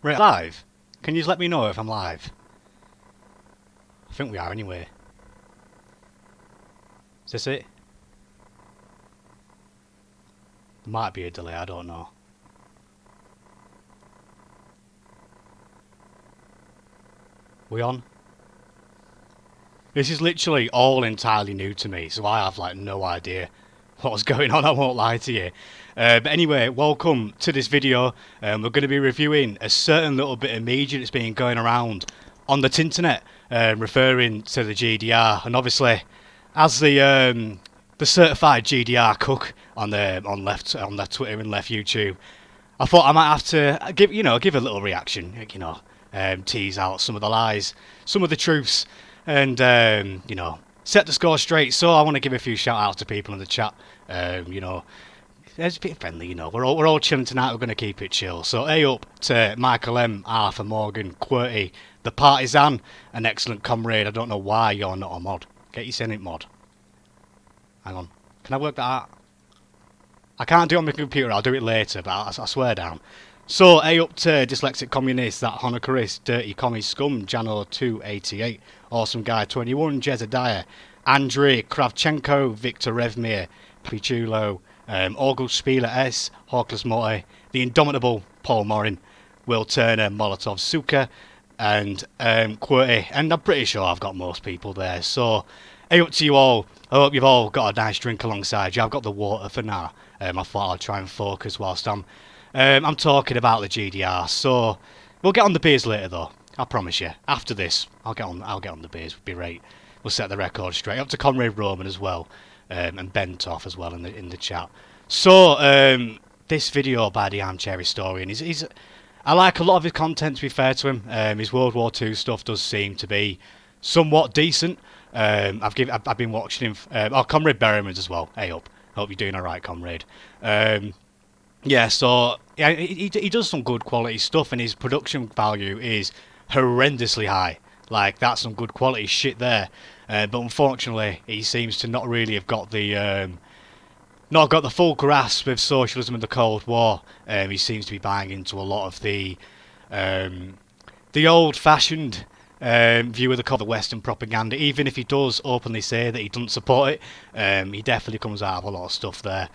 Right, live? Can you just let me know if I'm live? I think we are anyway. Is this it? There might be a delay, I don't know. We on? This is literally all entirely new to me, so I have like no idea what's going on, I won't lie to you. But anyway, welcome to this video. We're going to be reviewing a certain little bit of media that's been going around on the internet, referring to the GDR, and obviously as the certified GDR cook on left Twitter and left YouTube, I thought I might have to give a little reaction, tease out some of the lies, some of the truths, and set the score straight. So I want to give a few shout outs to people in the chat. It's a bit friendly, we're all chilling tonight, we're going to keep it chill. So A up to Michael M, Arthur Morgan, QWERTY, the Partisan, an excellent comrade. I don't know why you're not a mod. Get your Senate mod. Hang on, can I work that out? I can't do it on my computer, I'll do it later, but I swear down. So A up to Dyslexic Communist, that Honeckerist, Dirty Commie Scum, Jano288, Awesome Guy 21, Jezediah, Andrei Kravchenko, Victor Revmir, Pichulo, August Spieler S, Hawkless Motte, the Indomitable Paul Morin, Will Turner, Molotov Suka, and QWERTY, and I'm pretty sure I've got most people there. So hey up to you all. I hope you've all got a nice drink alongside you. I've got the water for now. I thought I'd try and focus whilst I'm talking about the GDR. So we'll get on the beers later though, I promise you. After this, I'll get on the beers. We'll be right. We'll set the record straight. Up to Comrade Roman as well, and Ben Toff as well in the chat. So this video by the Armchair Historian, I like a lot of his content, to be fair to him. His World War II stuff does seem to be somewhat decent. I've been watching him. Comrade Berryman's as well. Hey up. Hope you're doing alright, comrade. Yeah, so yeah, he does some good quality stuff, and his production value is horrendously high. Like, that's some good quality shit there. But unfortunately, he seems to not really have got the full grasp of socialism and the Cold War. He seems to be buying into a lot of the old-fashioned view of the Western propaganda. Even if he does openly say that he doesn't support it, he definitely comes out of a lot of stuff there.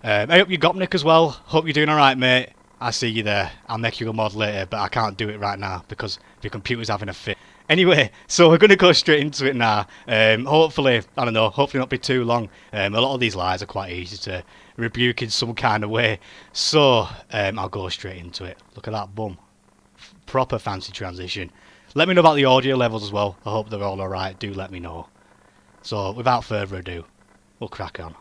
I hope you got Nick as well. Hope you're doing alright, mate. I see you there. I'll make you a mod later, but I can't do it right now because your computer's having a fit. Anyway, so we're going to go straight into it now. Hopefully not be too long. A lot of these lies are quite easy to rebuke in some kind of way. So I'll go straight into it. Look at that bum. Proper fancy transition. Let me know about the audio levels as well. I hope they're all alright. Do let me know. So without further ado, we'll crack on.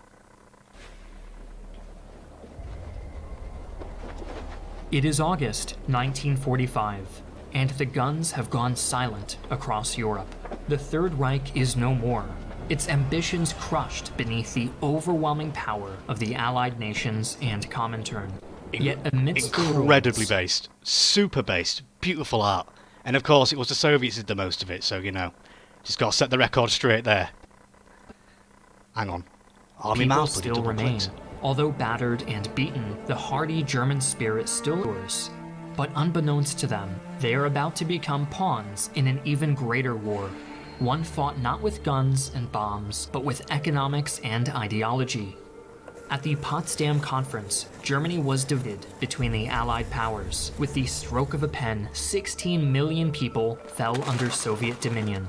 It is August 1945, and the guns have gone silent across Europe. The Third Reich is no more, its ambitions crushed beneath the overwhelming power of the Allied nations and Comintern. Yet amidst incredibly based, super based, beautiful art. And of course it was the Soviets who did the most of it, so just got to set the record straight there. Hang on. Army people mouse still remain. Although battered and beaten, the hardy German spirit still endures. But unbeknownst to them, they are about to become pawns in an even greater war. One fought not with guns and bombs, but with economics and ideology. At the Potsdam Conference, Germany was divided between the Allied powers. With the stroke of a pen, 16 million people fell under Soviet dominion.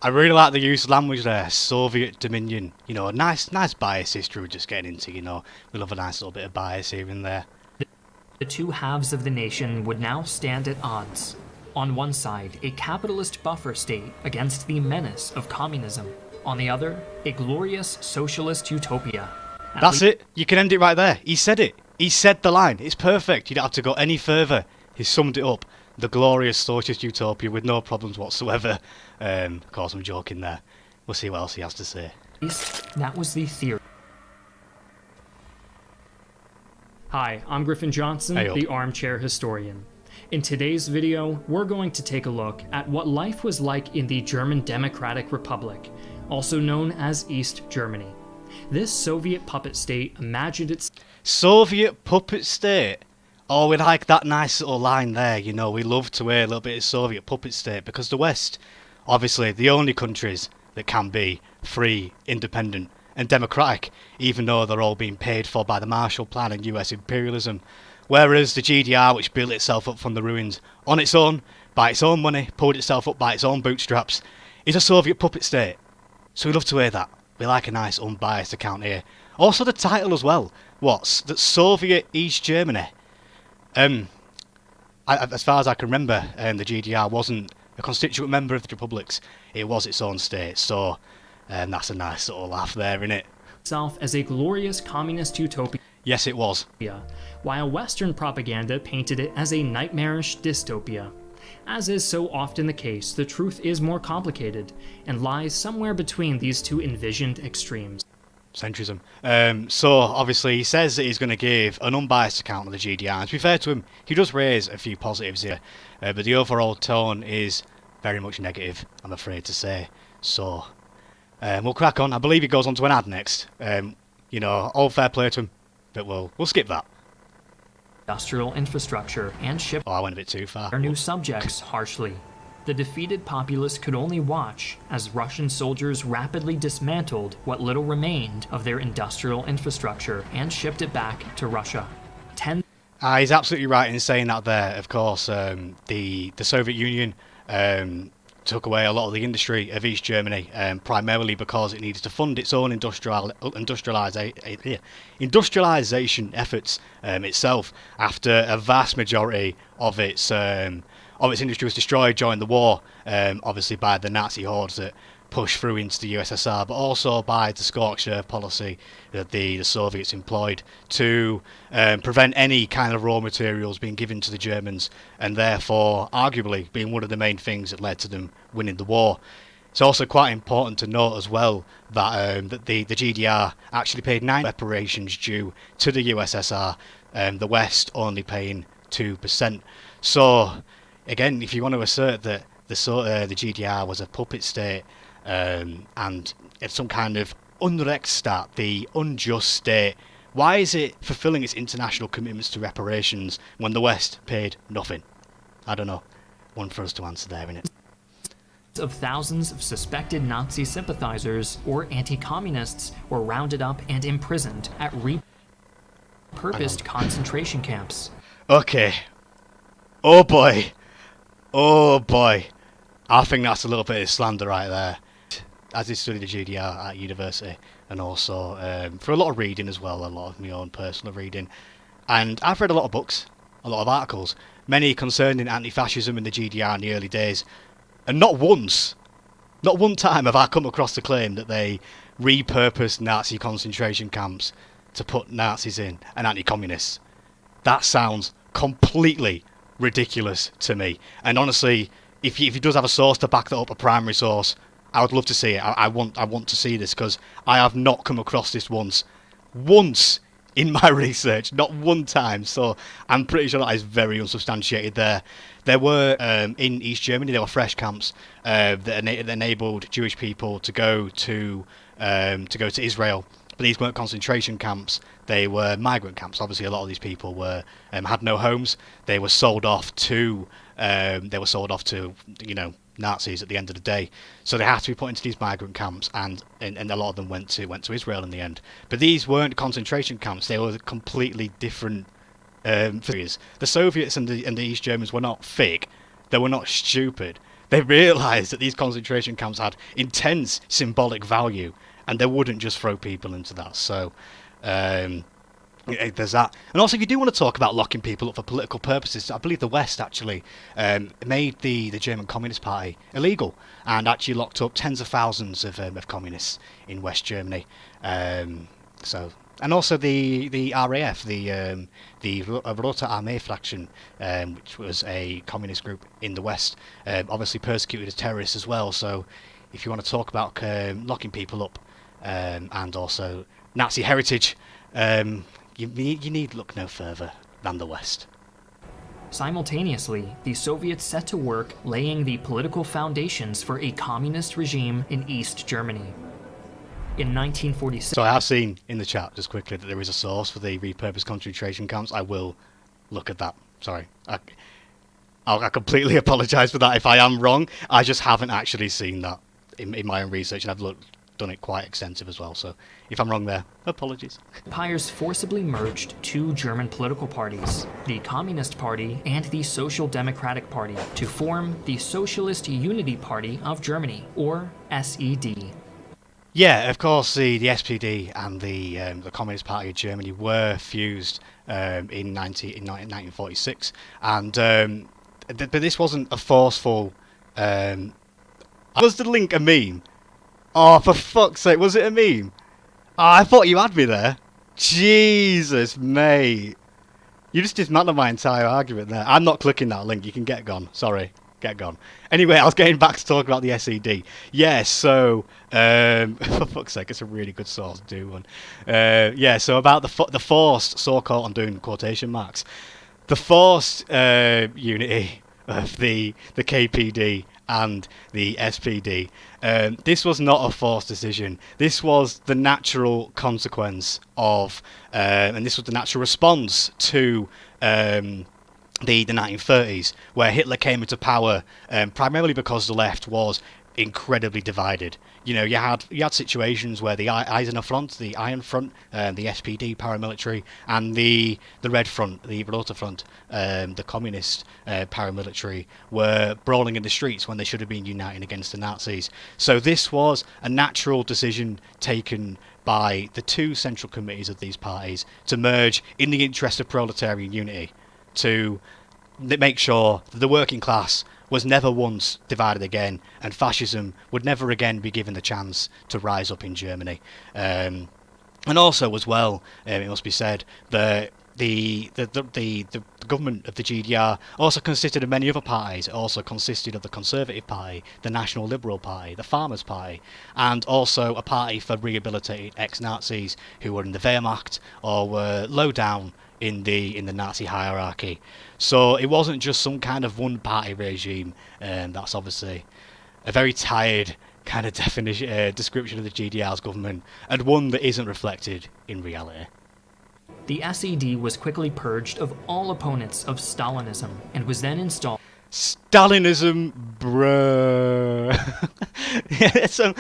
I really like the use of language there, Soviet Dominion. A nice bias history we're just getting into, We love a nice little bit of bias here and there. The two halves of the nation would now stand at odds. On one side, a capitalist buffer state against the menace of communism. On the other, a glorious socialist utopia. That's it. You can end it right there. He said it. He said the line. It's perfect. You don't have to go any further. He summed it up. The glorious socialist utopia with no problems whatsoever. Of course, I'm joking there. We'll see what else he has to say. That was the theory. Hi, I'm Griffin Johnson, the Armchair Historian. In today's video, we're going to take a look at what life was like in the German Democratic Republic, also known as East Germany. This Soviet puppet state imagined its... Soviet puppet state? Oh, we like that nice little line there, you know, we love to hear a little bit of Soviet puppet state, because the West, obviously, the only countries that can be free, independent, and democratic, even though they're all being paid for by the Marshall Plan and US imperialism. Whereas the GDR, which built itself up from the ruins on its own, by its own money, pulled itself up by its own bootstraps, is a Soviet puppet state. So we love to hear that. We like a nice unbiased account here. Also the title as well. What's that? Soviet East Germany. As far as I can remember, the GDR wasn't a constituent member of the Republic's. It was its own state. So that's a nice little laugh there, isn't it? Itself as a glorious communist utopia. Yes, it was. While Western propaganda painted it as a nightmarish dystopia. As is so often the case, the truth is more complicated, and lies somewhere between these two envisioned extremes. Centrism. So, obviously, he says that he's going to give an unbiased account of the GDR. And to be fair to him, he does raise a few positives here, but the overall tone is very much negative, I'm afraid to say. So, we'll crack on. I believe he goes on to an ad next. You know, all fair play to him, but we'll skip that. Industrial infrastructure and ship. Oh, I went a bit too far. Their new subjects harshly. The defeated populace could only watch as Russian soldiers rapidly dismantled what little remained of their industrial infrastructure and shipped it back to Russia. He's absolutely right in saying that there. Of course, the Soviet Union took away a lot of the industry of East Germany, primarily because it needed to fund its own industrialization efforts itself, after a vast majority of its industry was destroyed during the war, obviously by the Nazi hordes that pushed through into the USSR, but also by the scorched earth policy that the Soviets employed to prevent any kind of raw materials being given to the Germans, and therefore arguably being one of the main things that led to them winning the war. It's also quite important to note as well that the GDR actually paid 9 reparations due to the USSR, the West only paying 2%. So again, if you want to assert that the GDR was a puppet state, and it's some kind of Unrechtsstaat, the unjust state, why is it fulfilling its international commitments to reparations when the West paid nothing? I don't know. One for us to answer there, innit? Of thousands of suspected Nazi sympathizers or anti-communists were rounded up and imprisoned at repurposed concentration camps. Okay. Oh boy. Oh boy. I think that's a little bit of slander right there. As I studied the GDR at university, and also for a lot of reading as well, a lot of my own personal reading. And I've read a lot of books, a lot of articles, many concerning anti-fascism in the GDR in the early days. And not one time have I come across the claim that they repurposed Nazi concentration camps to put Nazis in and anti-communists. That sounds completely ridiculous to me. And honestly, if he does have a source to back that up, a primary source, I would love to see it. I want to see this, because I have not come across this once in my research, not one time. So I'm pretty sure that is very unsubstantiated there. There were in East Germany, there were fresh camps that enabled Jewish people to go to Israel. But these weren't concentration camps; they were migrant camps. Obviously, a lot of these people were had no homes. They were sold off to Nazis at the end of the day. So they had to be put into these migrant camps, and a lot of them went to Israel in the end. But these weren't concentration camps; they were completely different theories. The Soviets and the East Germans were not fake. They were not stupid. They realised that these concentration camps had intense symbolic value, and they wouldn't just throw people into that. So there's that. And also, if you do want to talk about locking people up for political purposes, I believe the West actually made the German Communist Party illegal, and actually locked up tens of thousands of communists in West Germany. And also the RAF, the Rote Armee faction, which was a communist group in the West, obviously persecuted as terrorists as well. So if you want to talk about locking people up and also Nazi heritage, you need look no further than the West. Simultaneously, the Soviets set to work laying the political foundations for a communist regime in East Germany. In 1946... So I have seen in the chat, just quickly, that there is a source for the repurposed concentration camps. I will look at that. Sorry. I completely apologise for that if I am wrong. I just haven't actually seen that in my own research, and I've done it quite extensive as well. So if I'm wrong there, apologies. Empires forcibly merged two German political parties, the Communist Party and the Social Democratic Party, to form the Socialist Unity Party of Germany, or SED. Yeah, of course, the SPD and the Communist Party of Germany were fused in 1946, and but this wasn't a forceful. Was the link a meme? Oh, for fuck's sake, was it a meme? Oh, I thought you had me there. Jesus, mate. You just dismantled my entire argument there. I'm not clicking that link. You can get gone. Sorry. Get gone. Anyway, I was getting back to talk about the SED. Yeah, so... for fuck's sake, it's a really good source to do one. Yeah, so about the forced, so-called, I'm doing quotation marks, the forced unity of the KPD and the SPD. This was not a forced decision. This was the natural consequence of, and this was the natural response to the 1930s, where Hitler came into power primarily because the left was incredibly divided. You know, you had situations where the Eisner Front, the Iron Front, the SPD paramilitary, and the Red Front, the Rote Front, the communist paramilitary, were brawling in the streets when they should have been uniting against the Nazis. So this was a natural decision taken by the two central committees of these parties to merge in the interest of proletarian unity, to make sure that the working class was never once divided again, and fascism would never again be given the chance to rise up in Germany. And also, as well, it must be said that the government of the GDR also consisted of many other parties. It also consisted of the Conservative Party, the National Liberal Party, the Farmers' Party, and also a party for rehabilitated ex-Nazis who were in the Wehrmacht or were low down in the Nazi hierarchy. So it wasn't just some kind of one-party regime. That's obviously a very tired kind of description of the GDR's government, and one that isn't reflected in reality. The SED was quickly purged of all opponents of Stalinism and was then installed. Stalinism, bruh. Yeah, so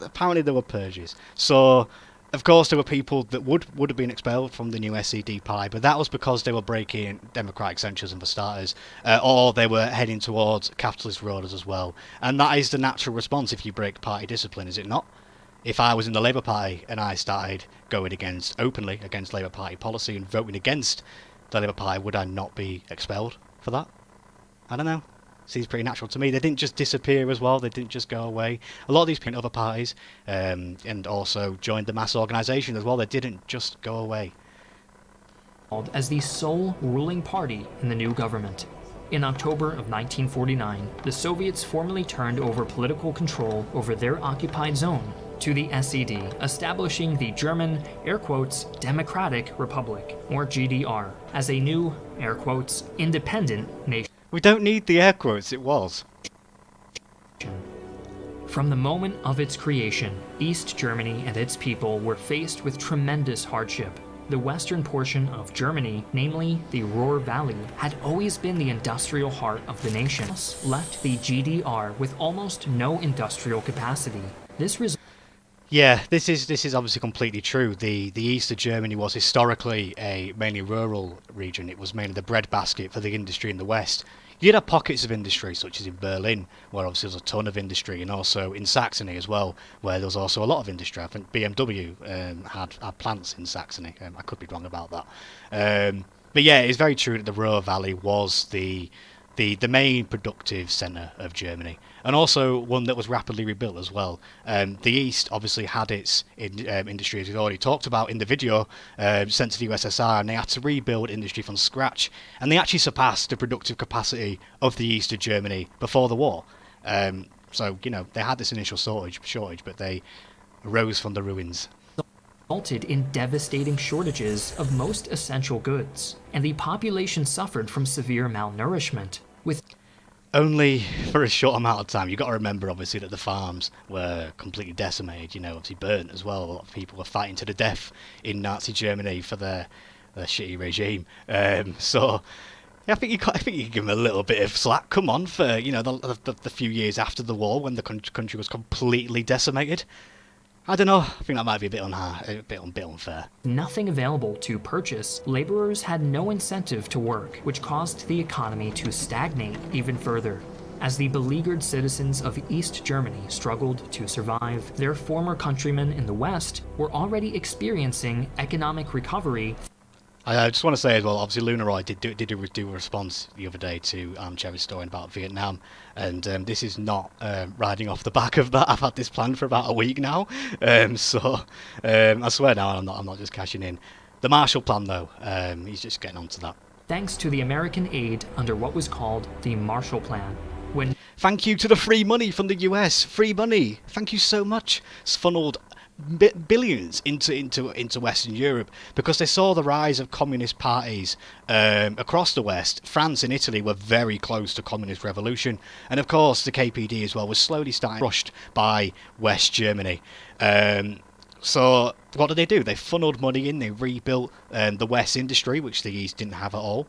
apparently there were purges. So, of course, there were people that would have been expelled from the new SED party, but that was because they were breaking democratic centrism for starters, or they were heading towards capitalist roads as well. And that is the natural response if you break party discipline, is it not? If I was in the Labour Party and I started going openly against Labour Party policy and voting against the Labour Party, would I not be expelled for that? I don't know. Seems pretty natural to me. They didn't just disappear as well. They didn't just go away. A lot of these people in other parties and also joined the mass organisation as well. They didn't just go away. As the sole ruling party in the new government. In October of 1949, the Soviets formally turned over political control over their occupied zone to the SED, establishing the German, air quotes, Democratic Republic, or GDR, as a new, air quotes, independent nation. We don't need the air quotes, it was. From the moment of its creation, East Germany and its people were faced with tremendous hardship. The western portion of Germany, namely the Ruhr Valley, had always been the industrial heart of the nation, left the GDR with almost no industrial capacity. Yeah, this is obviously completely true. The east of Germany was historically a mainly rural region. It was mainly the breadbasket for the industry in the west. You did have pockets of industry, such as in Berlin, where obviously there was a ton of industry, and also in Saxony as well, where there was also a lot of industry. I think BMW had plants in Saxony. I could be wrong about that. But yeah, it's very true that the Ruhr Valley was the main productive centre of Germany, and also one that was rapidly rebuilt as well. The East obviously had its industry, as we've already talked about in the video, sent to the USSR, and they had to rebuild industry from scratch, and they actually surpassed the productive capacity of the East of Germany before the war. So, you know, they had this initial shortage, but they rose from the ruins. Resulted in devastating shortages of most essential goods, and the population suffered from severe malnourishment, with only for a short amount of time. You've got to remember, obviously, that the farms were completely decimated, you know, obviously burnt as well. A lot of people were fighting to the death in Nazi Germany for their shitty regime. So yeah, I think you can give him a little bit of slack. Come on, for the few years after the war when the country was completely decimated. I don't know. I think that might be a bit unfair. Nothing available to purchase, laborers had no incentive to work, which caused the economy to stagnate even further. As the beleaguered citizens of East Germany struggled to survive, their former countrymen in the West were already experiencing economic recovery. I just want to say as well, obviously Lunaroy did do a response the other day to Armchair Historian about Vietnam, and this is not riding off the back of that. I've had this planned for about a week now, so I swear now I'm not just cashing in. The Marshall Plan though, he's just getting onto that. Thanks to the American aid under what was called the Marshall Plan. Thank you to the free money from the US. Free money. Thank you so much. It's funneled billions into Western Europe because they saw the rise of communist parties across the West. France and Italy were very close to communist revolution, and of course the KPD as well was slowly starting crushed by West Germany. So what did they do? They funneled money in. They rebuilt the West industry, which the East didn't have at all.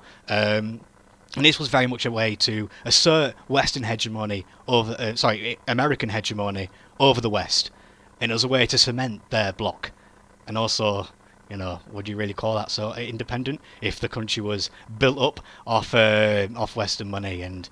And this was very much a way to assert Western hegemony over, American hegemony over the West. And it was a way to cement their bloc. And also, would you really call that so independent if the country was built up off Western money and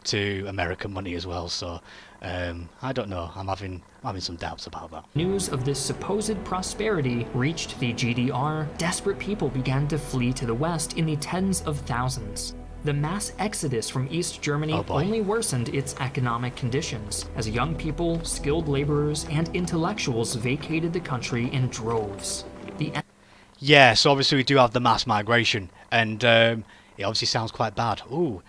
to American money as well? So I don't know. I'm having some doubts about that. News of this supposed prosperity reached the GDR. Desperate people began to flee to the West in the tens of thousands. The mass exodus from East Germany only worsened its economic conditions, as young people, skilled laborers, and intellectuals vacated the country in droves. Yeah, so obviously we do have the mass migration, and it obviously sounds quite bad. Ooh,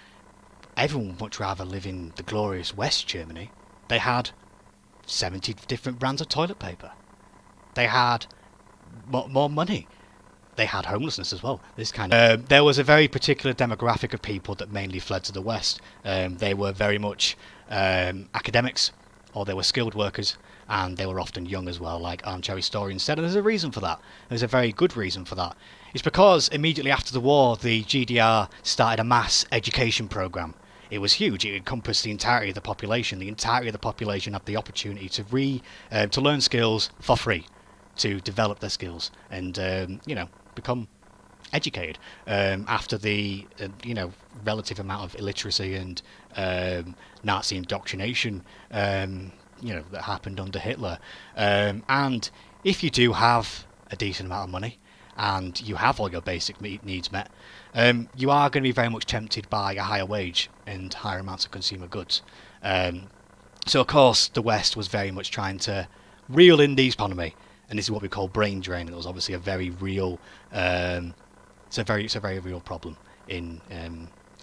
everyone would much rather live in the glorious West Germany. They had 70 different brands of toilet paper. They had more money. They had homelessness as well. There was a very particular demographic of people that mainly fled to the West. They were very much academics, or they were skilled workers, and they were often young as well, like Armchair Historian said. And there's a reason for that. There's a very good reason for that. It's because immediately after the war, the GDR started a mass education program. It was huge. It encompassed the entirety of the population. The entirety of the population had the opportunity to learn skills for free, to develop their skills, and become educated after the relative amount of illiteracy and Nazi indoctrination that happened under Hitler. And if you do have a decent amount of money and you have all your basic needs met, you are going to be very much tempted by a higher wage and higher amounts of consumer goods. So of course the West was very much trying to reel in the economy. And this is what we call brain drain. It was obviously a very real, it's a very real problem in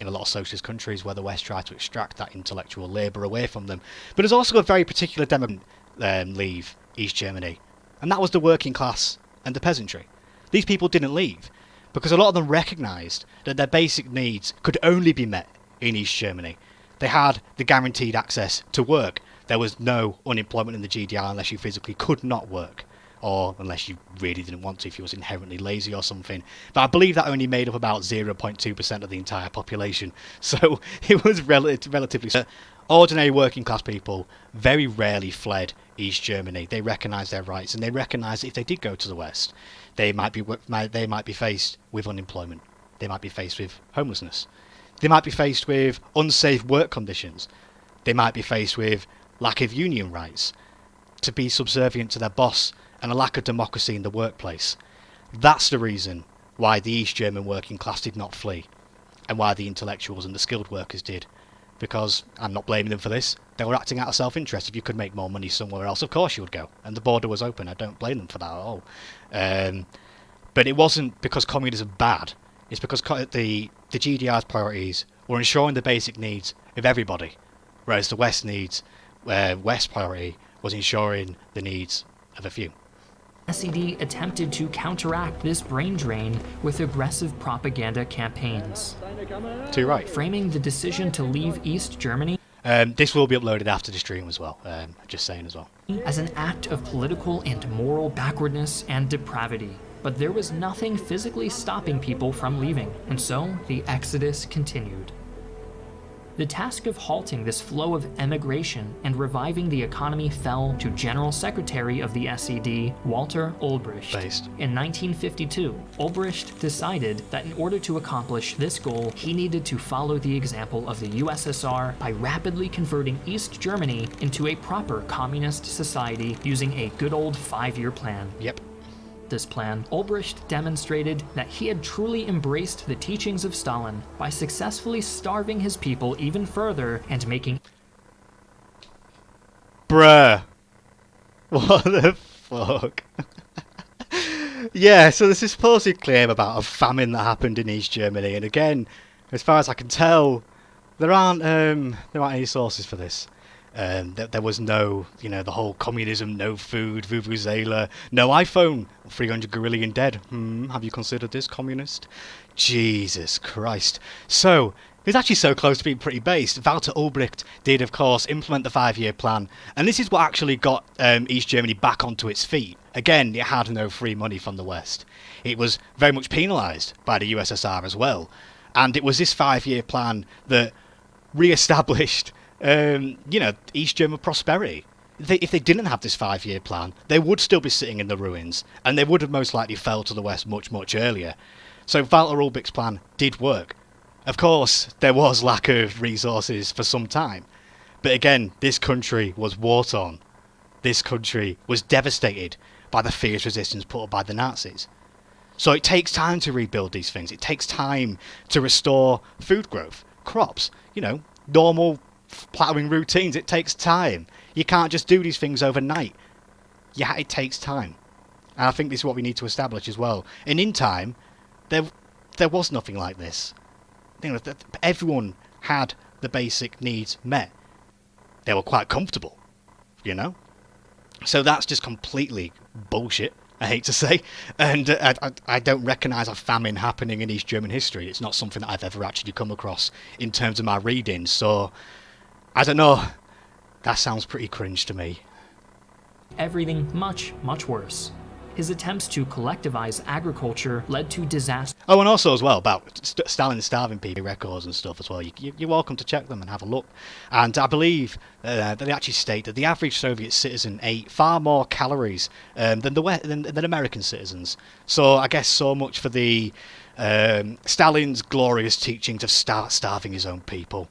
a lot of socialist countries where the West tried to extract that intellectual labour away from them. But there's also a very particular demographic leave East Germany, and that was the working class and the peasantry. These people didn't leave because a lot of them recognised that their basic needs could only be met in East Germany. They had the guaranteed access to work. There was no unemployment in the GDR unless you physically could not work, or unless you really didn't want to, if you was inherently lazy or something. But I believe that only made up about 0.2% of the entire population, so it was relatively... Ordinary working class people very rarely fled East Germany. They recognised their rights, and they recognised that if they did go to the West, they might be faced with unemployment. They might be faced with homelessness. They might be faced with unsafe work conditions. They might be faced with lack of union rights, to be subservient to their boss, and a lack of democracy in the workplace. That's the reason why the East German working class did not flee, and why the intellectuals and the skilled workers did. Because, I'm not blaming them for this, they were acting out of self-interest. If you could make more money somewhere else, of course you would go. And the border was open. I don't blame them for that at all. But it wasn't because communism bad. It's because the GDR's priorities were ensuring the basic needs of everybody, whereas the West priority was ensuring the needs of a few. SED attempted to counteract this brain drain with aggressive propaganda campaigns. Too right. Framing the decision to leave East Germany this will be uploaded after the stream as well, just saying as well. As an act of political and moral backwardness and depravity. but there was nothing physically stopping people from leaving, and so the exodus continued. The task of halting this flow of emigration and reviving the economy fell to General Secretary of the SED, Walter Ulbricht. In 1952, Ulbricht decided that in order to accomplish this goal, he needed to follow the example of the USSR by rapidly converting East Germany into a proper communist society using a good old 5-year plan. Yep. This plan, Ulbricht demonstrated that he had truly embraced the teachings of Stalin by successfully starving his people even further and making... Bruh. What the fuck? Yeah, so there's this supposed claim about a famine that happened in East Germany, and again, as far as I can tell, there aren't any sources for this. There was no, the whole communism, no food, vuvuzela, no iPhone, 300 gorillion dead. Have you considered this, communist? Jesus Christ. So, it's actually so close to being pretty based. Walter Ulbricht did, of course, implement the 5-year plan, and this is what actually got East Germany back onto its feet. Again, it had no free money from the West. It was very much penalised by the USSR as well. And it was this 5-year plan that re-established East German prosperity. If they didn't have this 5-year plan, they would still be sitting in the ruins, and they would have most likely fell to the West much, much earlier. So Walter Ulbricht's plan did work. Of course, there was lack of resources for some time. But again, this country was war-torn. This country was devastated by the fierce resistance put up by the Nazis. So it takes time to rebuild these things. It takes time to restore food growth, crops, normal ploughing routines. It takes time. You can't just do these things overnight. Yeah, it takes time. And I think this is what we need to establish as well. And in time, there was nothing like this. Everyone had the basic needs met. They were quite comfortable, So that's just completely bullshit, I hate to say. And I don't recognise a famine happening in East German history. It's not something that I've ever actually come across in terms of my reading. So, I don't know. That sounds pretty cringe to me. Everything much, much worse. His attempts to collectivize agriculture led to disaster. Oh, and also as well about Stalin starving people, records and stuff as well. You're welcome to check them and have a look. And I believe that they actually state that the average Soviet citizen ate far more calories than American citizens. So I guess so much for the Stalin's glorious teaching to start starving his own people.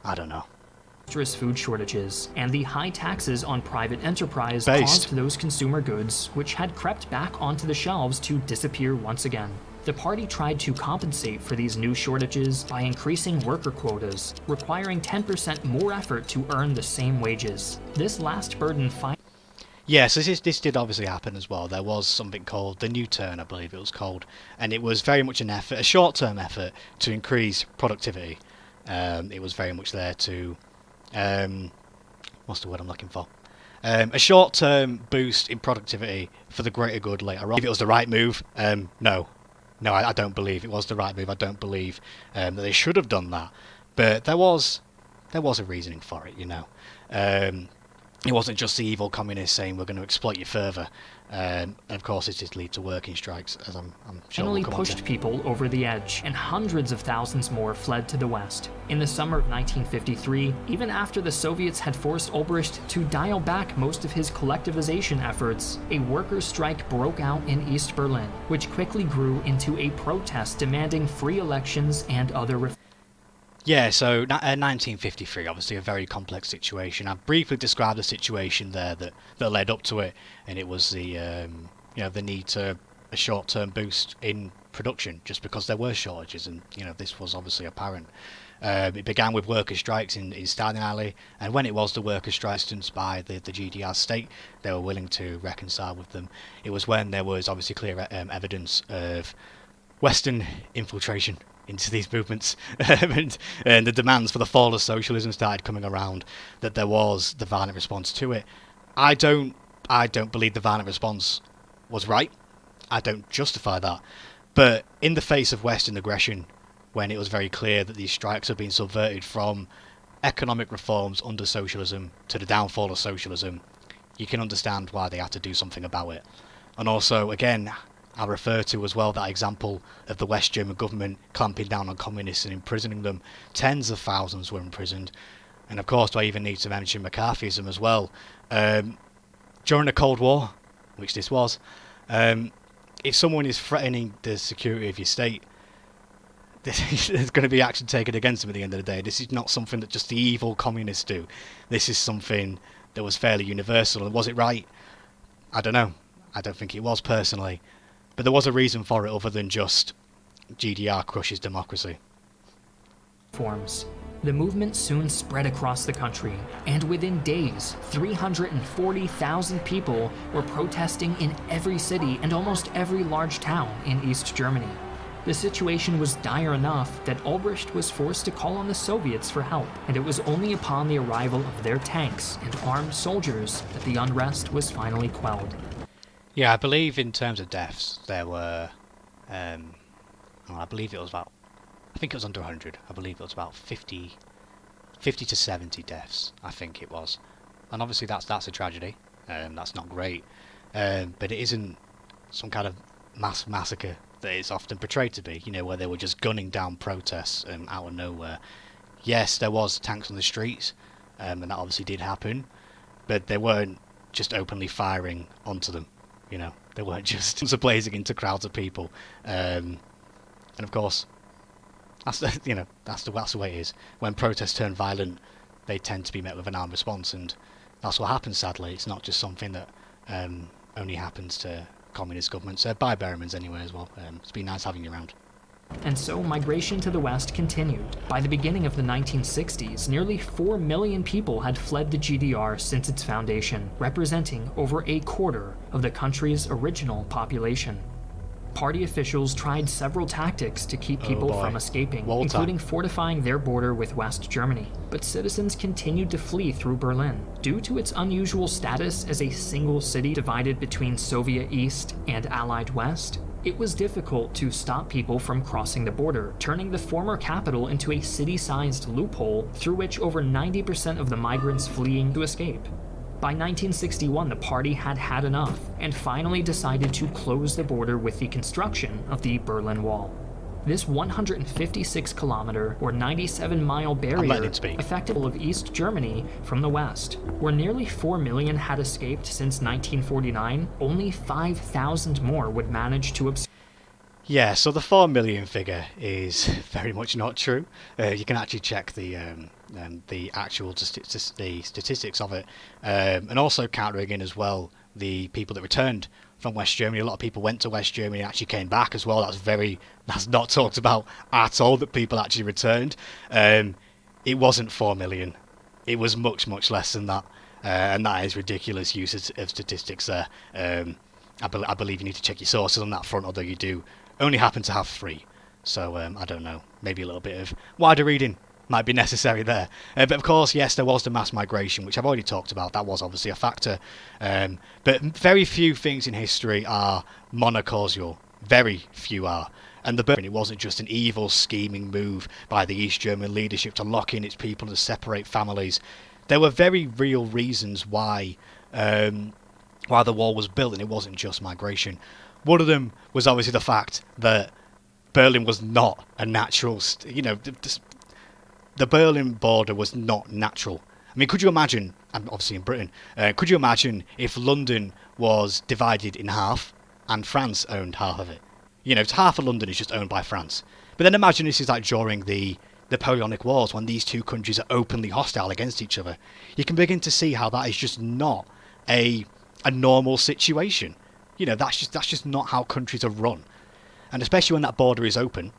I don't know. Food shortages and the high taxes on private enterprise caused those consumer goods, which had crept back onto the shelves, to disappear once again. The party tried to compensate for these new shortages by increasing worker quotas, requiring 10% more effort to earn the same wages. This last burden Yes, this did obviously happen as well. There was something called the New Turn, I believe it was called, and it was very much a short-term effort to increase productivity. It was very much there to what's the word I'm looking for? A short-term boost in productivity for the greater good later on. If it was the right move, no, I don't believe it was the right move. I don't believe that they should have done that. But there was a reasoning for it, It wasn't just the evil communists saying we're going to exploit you further. And of course, it did lead to working strikes, as I'm sure we'll come on to. Pushed people over the edge, and hundreds of thousands more fled to the west. In the summer of 1953, even after the Soviets had forced Ulbricht to dial back most of his collectivization efforts, a workers' strike broke out in East Berlin, which quickly grew into a protest demanding free elections and other reforms. Yeah, so 1953, obviously a very complex situation. I briefly described the situation there that led up to it, and it was the the need to a short-term boost in production just because there were shortages, and this was obviously apparent. It began with worker strikes in Stalin Alley, and when it was the worker strikes by the GDR state, they were willing to reconcile with them. It was when there was obviously clear evidence of Western infiltration into these movements, and the demands for the fall of socialism started coming around, that there was the violent response to it. I don't believe the violent response was right. I don't justify that. But in the face of Western aggression, when it was very clear that these strikes had been subverted from economic reforms under socialism to the downfall of socialism, you can understand why they had to do something about it. And also, again, I refer to as well that example of the West German government clamping down on communists and imprisoning them. Tens of thousands were imprisoned. And of course, do I even need to mention McCarthyism as well? During the Cold War, which this was, if someone is threatening the security of your state, there's going to be action taken against them at the end of the day. This is not something that just the evil communists do. This is something that was fairly universal. And was it right? I don't know. I don't think it was, personally. But there was a reason for it other than just GDR crushes democracy. Forms. The movement soon spread across the country, and within days, 340,000 people were protesting in every city and almost every large town in East Germany. The situation was dire enough that Ulbricht was forced to call on the Soviets for help, and it was only upon the arrival of their tanks and armed soldiers that the unrest was finally quelled. Yeah, I believe in terms of deaths, there were, I believe it was about, I think it was under 100. I believe it was about 50 to 70 deaths, I think it was. And obviously that's a tragedy. That's not great. But it isn't some kind of mass massacre that it's often portrayed to be, where they were just gunning down protests out of nowhere. Yes, there was tanks on the streets, and that obviously did happen, but they weren't just openly firing onto them. They weren't just blazing into crowds of people. And of course, that's the way it is. When protests turn violent, they tend to be met with an armed response, and that's what happens. Sadly, it's not just something that only happens to communist governments. Bye, Berrimans, anyway, as well. It's been nice having you around. And so migration to the West continued. By the beginning of the 1960s, nearly 4 million people had fled the GDR since its foundation, representing over a quarter of the country's original population. Party officials tried several tactics to keep people from escaping, including fortifying their border with West Germany. But citizens continued to flee through Berlin. Due to its unusual status as a single city divided between Soviet East and Allied West, it was difficult to stop people from crossing the border, turning the former capital into a city-sized loophole through which over 90% of the migrants fleeing to escape. By 1961, the party had had enough and finally decided to close the border with the construction of the Berlin Wall. This 156-kilometer or 97-mile barrier affected all of East Germany from the west. Where nearly 4 million had escaped since 1949, only 5,000 more would manage to escape. Yeah, so the 4 million figure is very much not true. You can actually check the actual the statistics of it, and also countering in as well the people that returned from West Germany. A lot of people went to West Germany and actually came back as well. That's not talked about at all, that people actually returned. It wasn't 4 million. It was much, much less than that, and that is ridiculous use of statistics there. I believe you need to check your sources on that front, although you do only happen to have 3. So I don't know, maybe a little bit of wider reading might be necessary there. But of course, yes, there was the mass migration, which I've already talked about. That was obviously a factor. But very few things in history are monocausal. Very few are. And it wasn't just an evil, scheming move by the East German leadership to lock in its people and separate families. There were very real reasons why the wall was built, and it wasn't just migration. One of them was obviously the fact that Berlin was not a natural... The Berlin border was not natural. I mean, could you imagine, and obviously in Britain, could you imagine if London was divided in half and France owned half of it? Half of London is just owned by France. But then imagine this is like during the Napoleonic Wars, when these two countries are openly hostile against each other. You can begin to see how that is just not a normal situation. That's just not how countries are run. And especially when that border is open,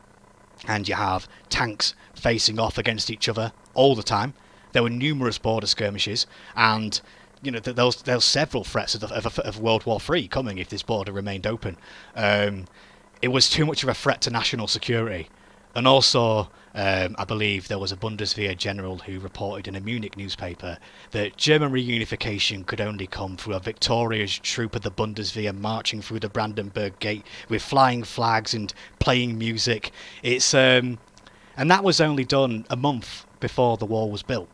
and you have tanks facing off against each other all the time. There were numerous border skirmishes, and there was several threats of World War III coming if this border remained open. It was too much of a threat to national security. And also, I believe there was a Bundeswehr general who reported in a Munich newspaper that German reunification could only come through a victorious troop of the Bundeswehr marching through the Brandenburg Gate with flying flags and playing music. And that was only done a month before the wall was built.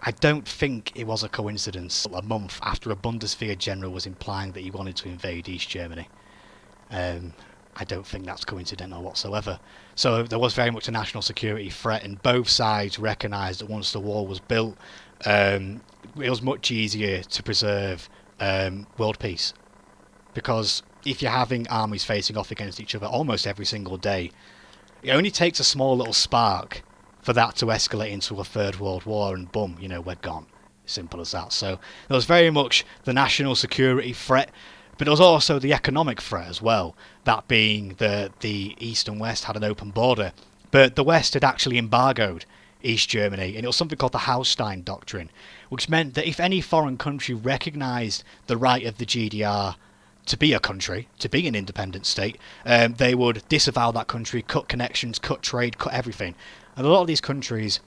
I don't think it was a coincidence. A month after a Bundeswehr general was implying that he wanted to invade East Germany. I don't think that's coincidental whatsoever. So there was very much a national security threat, and both sides recognised that once the wall was built, it was much easier to preserve world peace. Because if you're having armies facing off against each other almost every single day, it only takes a small little spark for that to escalate into a third world war, and boom, you know, we're gone. Simple as that. So there was very much the national security threat, but there was also the economic threat as well, that being the East and West had an open border, but the West had actually embargoed East Germany, and it was something called the Haustein Doctrine, which meant that if any foreign country recognised the right of the GDR to be a country, to be an independent state, they would disavow that country, cut connections, cut trade, cut everything. And a lot of these countries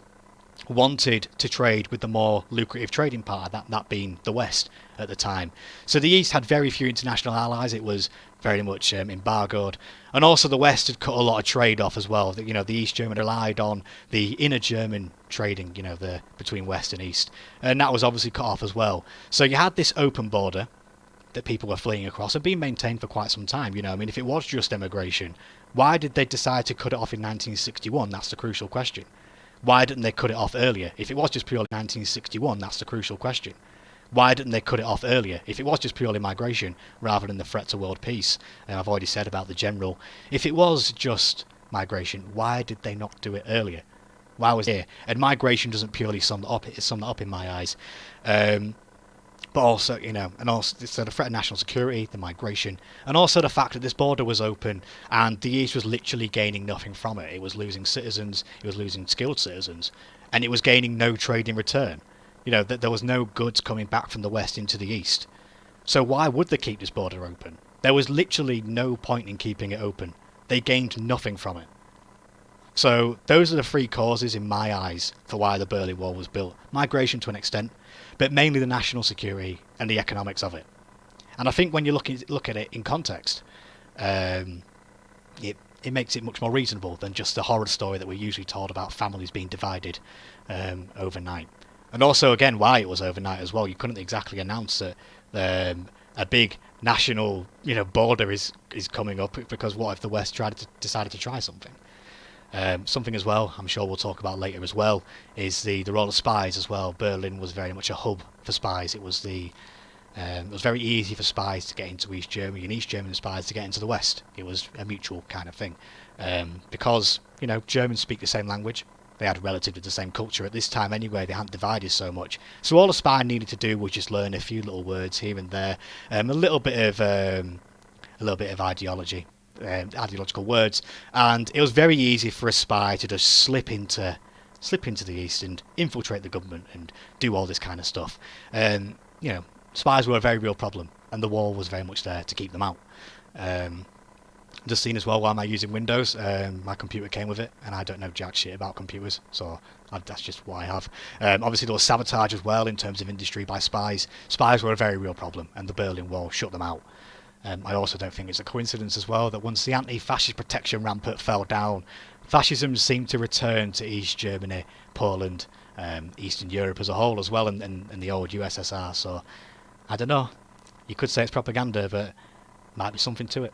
wanted to trade with the more lucrative trading partner, that being the West at the time. So the East had very few international allies. It was very much embargoed, and also the West had cut a lot of trade off as well. You know, the East German relied on the inner German trading, you know, the between West and East, and that was obviously cut off as well. So you had this open border that people were fleeing across and being maintained for quite some time. You know, I mean, if it was just emigration, why did they decide to cut it off in 1961? That's the crucial question. Why didn't they cut it off earlier? If it was just purely 1961, that's the crucial question. Why didn't they cut it off earlier? If it was just purely migration rather than the threat to world peace, and I've already said about the general. If it was just migration, why did they not do it earlier? Why was it here? And migration doesn't purely sum that up. It summed that up in my eyes. But also, you know, and also so the threat of national security, the migration, and also the fact that this border was open and the East was literally gaining nothing from it. It was losing citizens, it was losing skilled citizens, and it was gaining no trade in return. You know, there was no goods coming back from the West into the East. So why would they keep this border open? There was literally no point in keeping it open. They gained nothing from it. So those are the three causes in my eyes for why the Berlin Wall was built. Migration to an extent, but mainly the national security and the economics of it. And I think when you look at it in context, it makes it much more reasonable than just the horror story that we're usually told about families being divided overnight. And also, again, why it was overnight as well. You couldn't exactly announce that a big national, you know, border is coming up, because what if the West decided to try something? Something as well, I'm sure we'll talk about later as well, is the role of spies as well. Berlin was very much a hub for spies. It was very easy for spies to get into East Germany and East German spies to get into the West. It was a mutual kind of thing, because, you know, Germans speak the same language. They had relatively the same culture at this time anyway. They hadn't divided so much. So all a spy needed to do was just learn a few little words here and there, a little bit of ideological words, and it was very easy for a spy to just slip into the East and infiltrate the government and do all this kind of stuff. You know, spies were a very real problem, and the wall was very much there to keep them out. Just seen as well, why am I using Windows? My computer came with it, and I don't know jack shit about computers, so that's just what I have. Obviously there was sabotage as well in terms of industry by spies. Spies were a very real problem, and the Berlin Wall shut them out. I also don't think it's a coincidence as well that once the anti-fascist protection rampart fell down, fascism seemed to return to East Germany, Poland, Eastern Europe as a whole as well, and the old USSR. So, I don't know. You could say it's propaganda, but might be something to it.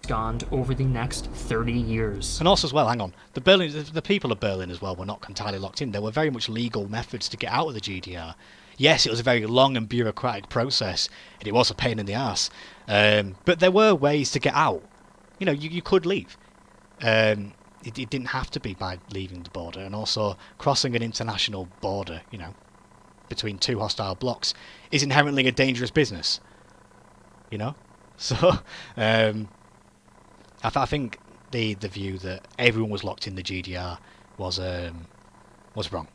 Gone over the next 30 years. And also as well, hang on, the people of Berlin as well were not entirely locked in. There were very much legal methods to get out of the GDR. Yes, it was a very long and bureaucratic process, and it was a pain in the ass. But there were ways to get out. You know, you could leave. It didn't have to be by leaving the border, and also crossing an international border, you know, between two hostile blocks, is inherently a dangerous business. You know, so I think the view that everyone was locked in the GDR was wrong.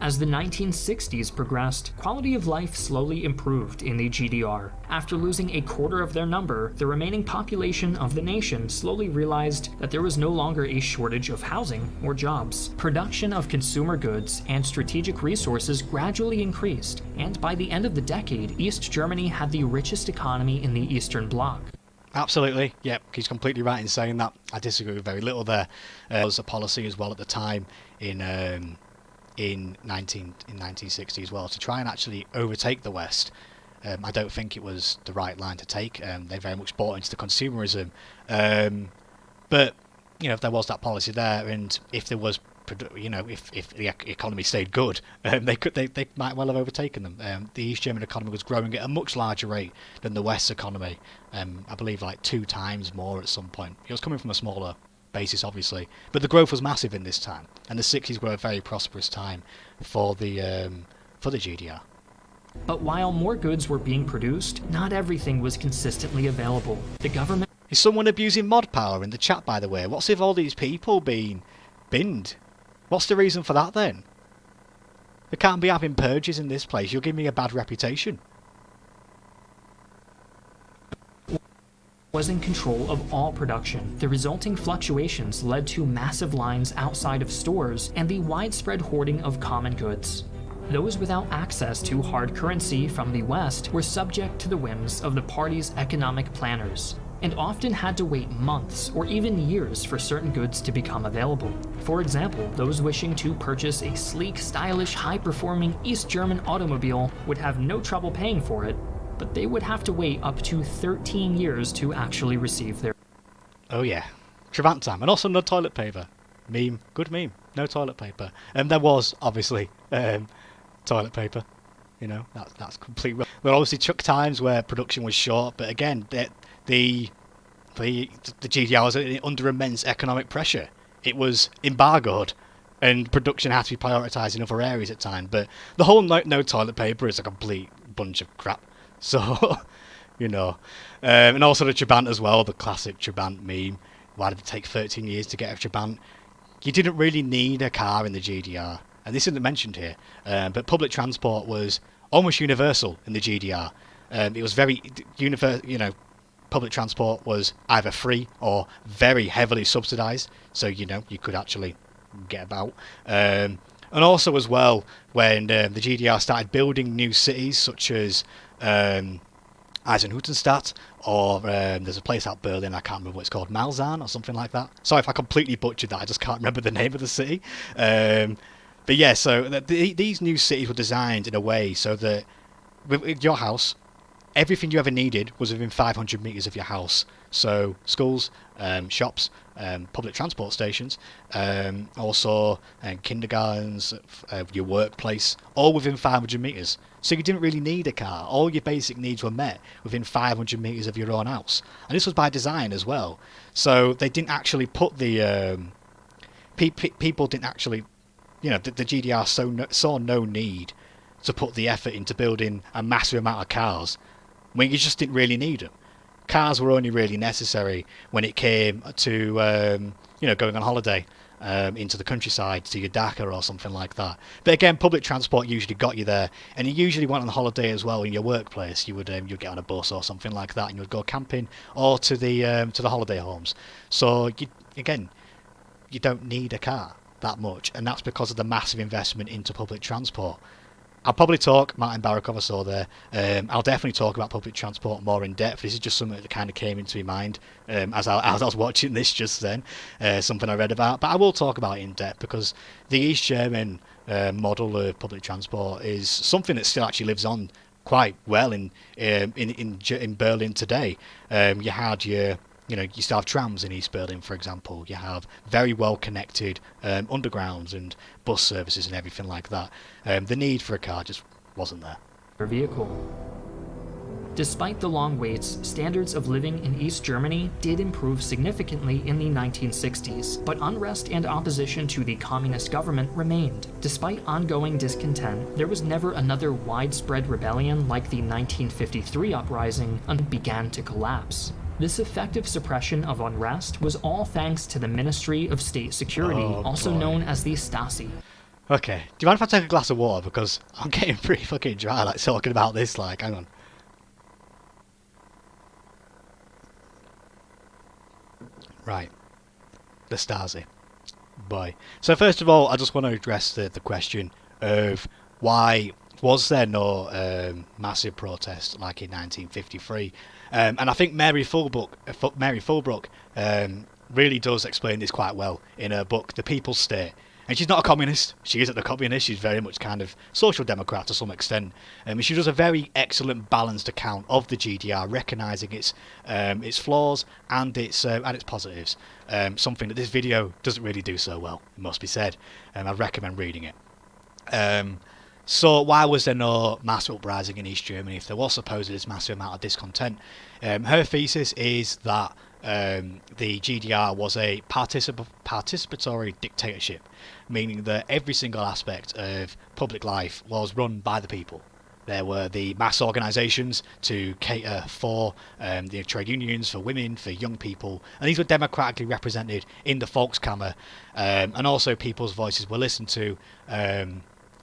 As the 1960s progressed, quality of life slowly improved in the GDR. After losing a quarter of their number, the remaining population of the nation slowly realized that there was no longer a shortage of housing or jobs. Production of consumer goods and strategic resources gradually increased, and by the end of the decade, East Germany had the richest economy in the Eastern Bloc. Absolutely, yep, he's completely right in saying that. I disagree with very little there. There was a policy as well at the time in 1960 as well to try and actually overtake the West I don't think it was the right line to take. They very much bought into the consumerism. But, there was that policy there, and if there was, if the economy stayed good, they might well have overtaken them. The East German economy was growing at a much larger rate than the West economy. I believe like 2 times more at some point. It was coming from a smaller basis, obviously, but the growth was massive in this time, and the 60s were a very prosperous time for the GDR. But while more goods were being produced, not everything was consistently available. The government... Is someone abusing mod power in the chat, by the way? What's with all these people being binned? What's the reason for that, then? They can't be having purges in this place. You'll give me a bad reputation. Was in control of all production. The resulting fluctuations led to massive lines outside of stores and the widespread hoarding of common goods. Those without access to hard currency from the West were subject to the whims of the party's economic planners, and often had to wait months or even years for certain goods to become available. For example, those wishing to purchase a sleek, stylish, high-performing East German automobile would have no trouble paying for it, but they would have to wait up to 13 years to actually receive their... Oh yeah, Trabant time, and also no toilet paper. Meme, good meme, no toilet paper. And there was, obviously, toilet paper. That's completely... There were obviously took times where production was short, but again, the GDR was under immense economic pressure. It was embargoed, and production had to be prioritised in other areas at times. But the whole no toilet paper is a complete bunch of crap. So, and also the Trabant as well, the classic Trabant meme. Why did it take 13 years to get a Trabant? You didn't really need a car in the GDR, and this isn't mentioned here, but public transport was almost universal in the GDR. It was very public transport was either free or very heavily subsidised, so you could actually get about. And also as well, when the GDR started building new cities such as Eisenhüttenstadt, or there's a place out Berlin, I can't remember what it's called, Malzahn or something like that. Sorry if I completely butchered that, I just can't remember the name of the city. But yeah, so these new cities were designed in a way so that with your house, everything you ever needed was within 500 metres of your house. So schools, shops, public transport stations, also kindergartens, your workplace, all within 500 metres. So you didn't really need a car. All your basic needs were met within 500 metres of your own house. And this was by design as well. So they didn't actually put the... people didn't actually... the GDR saw no need to put the effort into building a massive amount of cars when you just didn't really need them. Cars were only really necessary when it came to, going on holiday into the countryside to your Dakar or something like that. But again, public transport usually got you there, and you usually went on holiday as well in your workplace. You would you'd get on a bus or something like that, and you would go camping or to the holiday homes. So you don't need a car that much, and that's because of the massive investment into public transport. I'll probably talk, Martin Barakov I saw there, I'll definitely talk about public transport more in depth. This is just something that kind of came into my mind as I was watching this just then, something I read about. But I will talk about it in depth because the East German model of public transport is something that still actually lives on quite well in Berlin today. You had your... you still have trams in East Berlin, for example. You have very well-connected undergrounds and bus services and everything like that. The need for a car just wasn't there. Vehicle. Despite the long waits, standards of living in East Germany did improve significantly in the 1960s, but unrest and opposition to the communist government remained. Despite ongoing discontent, there was never another widespread rebellion like the 1953 uprising and began to collapse. This effective suppression of unrest was all thanks to the Ministry of State Security, also known as the Stasi. Okay, do you mind if I take a glass of water? Because I'm getting pretty fucking dry, talking about this, hang on. Right. The Stasi. Boy. So first of all, I just want to address the question of why was there no massive protest like in 1953? And I think Mary Fulbrook really does explain this quite well in her book, The People's State. And she's not a communist. She isn't a communist. She's very much kind of social democrat to some extent. She does a very excellent balanced account of the GDR, recognising its flaws and its positives. Something that this video doesn't really do so well, it must be said. I recommend reading it. So why was there no mass uprising in East Germany if there was supposedly this massive amount of discontent? Her thesis is that the GDR was a participatory dictatorship, meaning that every single aspect of public life was run by the people. There were the mass organisations to cater for the trade unions, for women, for young people, and these were democratically represented in the Volkskammer, and also people's voices were listened to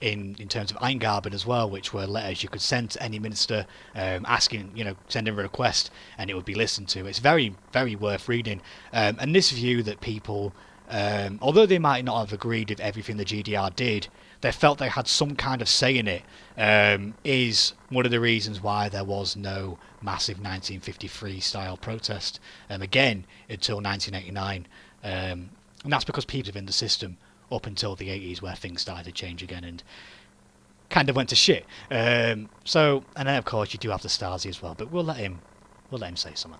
in terms of Eingaben as well, which were letters you could send to any minister asking, sending a request, and it would be listened to. It's very, very worth reading. And this view that people, although they might not have agreed with everything the GDR did, they felt they had some kind of say in it, is one of the reasons why there was no massive 1953 style protest, again, until 1989. And that's because people within the system up until the 80s, where things started to change again and kind of went to shit. And then of course you do have the Stasi as well, but we'll let him say something.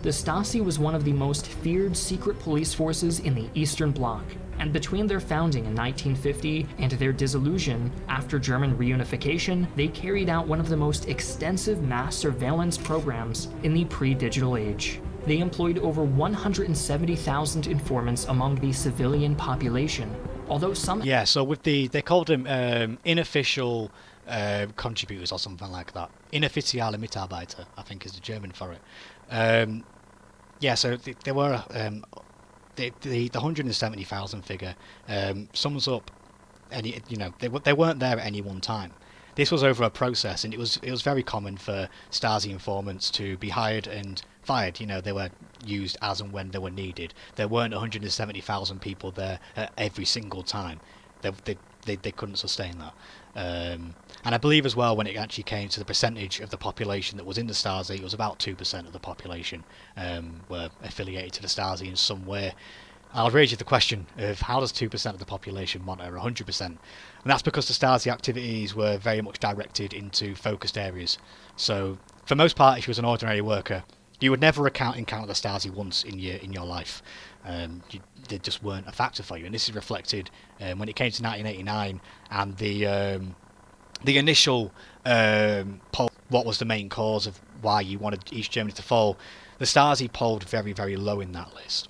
The Stasi was one of the most feared secret police forces in the Eastern Bloc, and between their founding in 1950 and their dissolution after German reunification, they carried out one of the most extensive mass surveillance programs in the pre-digital age. They employed over 170,000 informants among the civilian population, although some... Yeah, so with they called them unofficial contributors or something like that. Inoffizielle Mitarbeiter, I think is the German for it. So there were... the 170,000 figure sums up they weren't there at any one time. This was over a process, and it was very common for Stasi informants to be hired and fired. They were used as and when they were needed. There weren't 170,000 people there at every single time. They couldn't sustain that. And I believe as well, when it actually came to the percentage of the population that was in the Stasi, it was about 2% of the population were affiliated to the Stasi in some way. I'll raise you the question of how does 2% of the population monitor 100%? And that's because the Stasi activities were very much directed into focused areas. So for most part, if you was an ordinary worker, you would never encounter the Stasi once in your life. They just weren't a factor for you. And this is reflected when it came to 1989 and the initial poll, what was the main cause of why you wanted East Germany to fall. The Stasi polled very, very low in that list.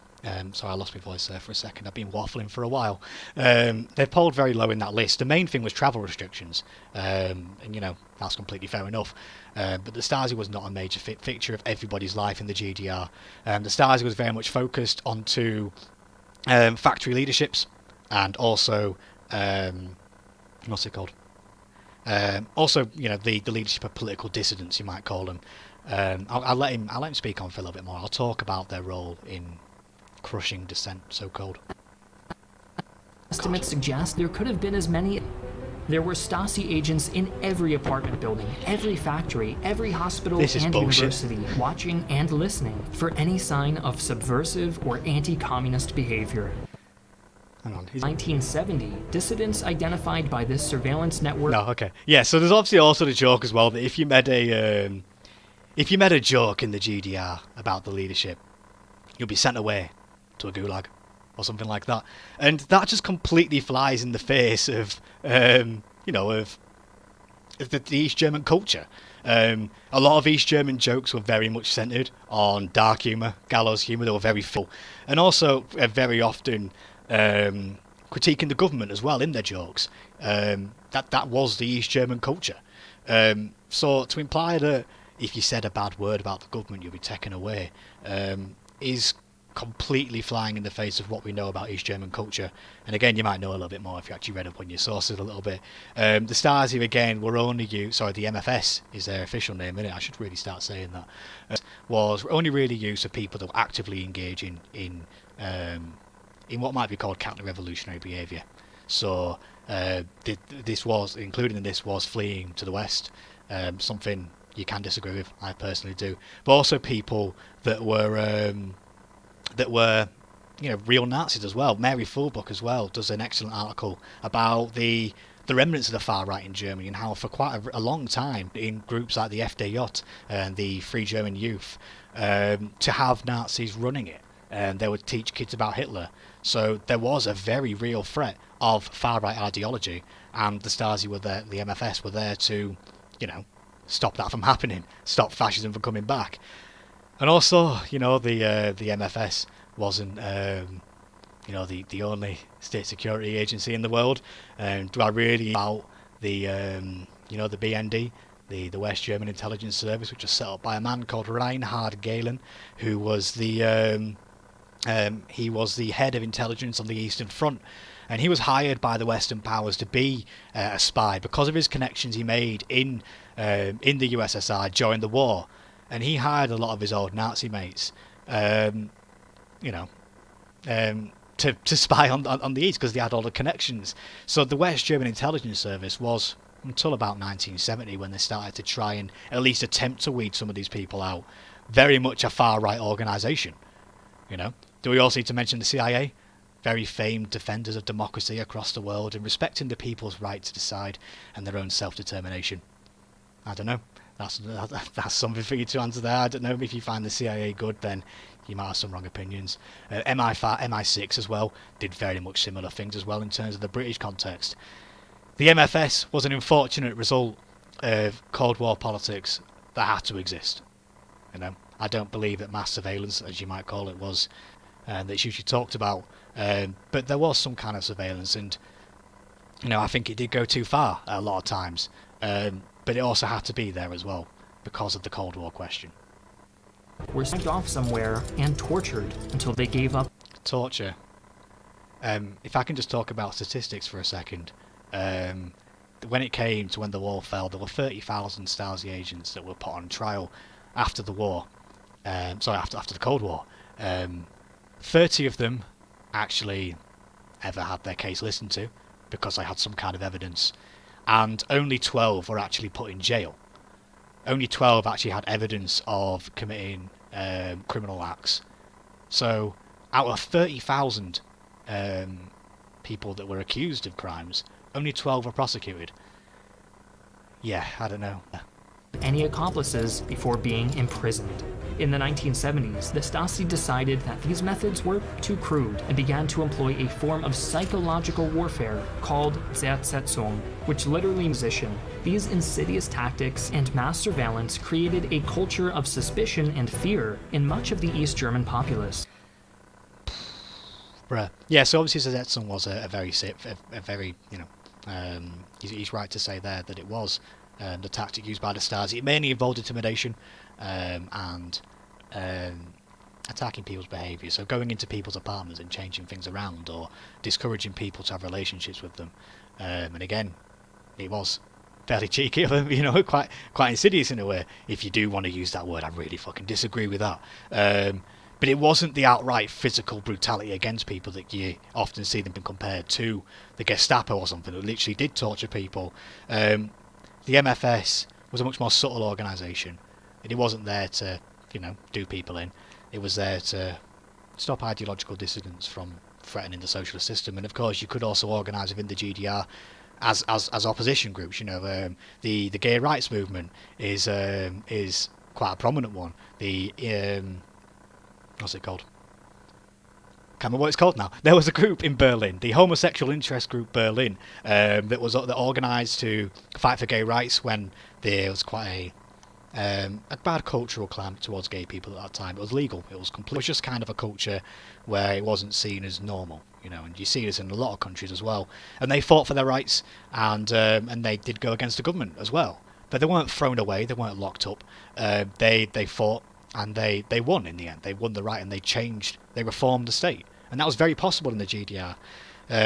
Sorry, I lost my voice there for a second. I've been waffling for a while. They polled very low in that list. The main thing was travel restrictions, and that's completely fair enough. But the Stasi was not a major fixture of everybody's life in the GDR. The Stasi was very much focused onto factory leaderships and also what's it called? Also, the leadership of political dissidents, you might call them. I'll let him speak on for a little bit more. I'll talk about their role in crushing dissent, so-called. Estimates suggest there could have been as many. There were Stasi agents in every apartment building, every factory, every hospital and university, watching and listening for any sign of subversive or anti-communist behavior. Hang on. 1970, dissidents identified by this surveillance network... No, okay. Yeah, so there's obviously also the joke as well that if you made a joke in the GDR about the leadership, you'll be sent away to a gulag or something like that, and that just completely flies in the face of the East German culture. A lot of East German jokes were very much centered on dark humor, gallows humor. They were very full, and also very often critiquing the government as well in their jokes. That was the East German culture. So to imply that if you said a bad word about the government you'll be taken away is completely flying in the face of what we know about East German culture. And again, you might know a little bit more if you actually read up on your sources a little bit. The Stasi, again, were only used... Sorry, the MFS is their official name, isn't it? I should really start saying that. Was only really used for people that were actively engaging in what might be called counter-revolutionary behaviour. So this was, including in this, was fleeing to the West. Something you can disagree with, I personally do. But also people that were real Nazis as well. Mary Fulbrook as well does an excellent article about the remnants of the far right in Germany, and how for quite a long time in groups like the ʻThe and the Free German Youth, to have Nazis running it, and they would teach kids about Hitler. So there was a very real threat of far right ideology, and the Stasi were there, the MFS were there to, stop that from happening, stop fascism from coming back. And also, the MFS wasn't, the only state security agency in the world. Do I really about the BND, the West German Intelligence Service, which was set up by a man called Reinhard Gehlen, who was he was the head of intelligence on the Eastern Front, and he was hired by the Western powers to be a spy because of his connections he made in the USSR during the war, and he hired a lot of his old Nazi mates, to spy on the East because they had all the connections. So the West German Intelligence Service was, until about 1970, when they started to try and at least attempt to weed some of these people out, very much a far-right organisation. Do we also need to mention the CIA? Very famed defenders of democracy across the world and respecting the people's right to decide and their own self-determination. I don't know. That's something for you to answer there. I don't know if you find the CIA good, then you might have some wrong opinions. MI6 as well did very much similar things as well in terms of the British context. The MFS was an unfortunate result of Cold War politics that had to exist. I don't believe that mass surveillance, as you might call it, was that's usually talked about, but there was some kind of surveillance, and I think it did go too far a lot of times, but it also had to be there as well because of the Cold War question. Were sent off somewhere and tortured until they gave up. Torture. If I can just talk about statistics for a second. When it came to when the wall fell, there were 30,000 Stasi agents that were put on trial after the war. After the Cold War. 30 of them actually ever had their case listened to because they had some kind of evidence, and only 12 were actually put in jail. Only 12 actually had evidence of committing criminal acts. So out of 30,000 people that were accused of crimes, only 12 were prosecuted. Yeah, I don't know. Any accomplices before being imprisoned. In the 1970s, the Stasi decided that these methods were too crude and began to employ a form of psychological warfare called Zersetzung, which literally means position. These insidious tactics and mass surveillance created a culture of suspicion and fear in much of the East German populace. Bruh. Yeah, so obviously Zersetzung was a very, he's right to say there that it was the tactic used by the Stasi. It mainly involved intimidation and attacking people's behaviour. So going into people's apartments and changing things around, or discouraging people to have relationships with them. And again, it was fairly cheeky of them, quite insidious in a way. If you do want to use that word, I really fucking disagree with that. But it wasn't the outright physical brutality against people that you often see them being compared to the Gestapo or something that literally did torture people. The MFS was a much more subtle organisation, and it wasn't there to, do people in. It was there to stop ideological dissidents from threatening the socialist system. And of course, you could also organise within the GDR as opposition groups. The gay rights movement is quite a prominent one. The what's it called? Can't remember what it's called now. There was a group in Berlin, the Homosexual Interest Group Berlin, that organised to fight for gay rights when there was quite a bad cultural climate towards gay people at that time. It was legal. It was just kind of a culture where it wasn't seen as normal, and you see this in a lot of countries as well. And they fought for their rights, and they did go against the government as well. But they weren't thrown away. They weren't locked up. They fought. And they won in the end. They won the right, and they reformed the state, and that was very possible in the GDR.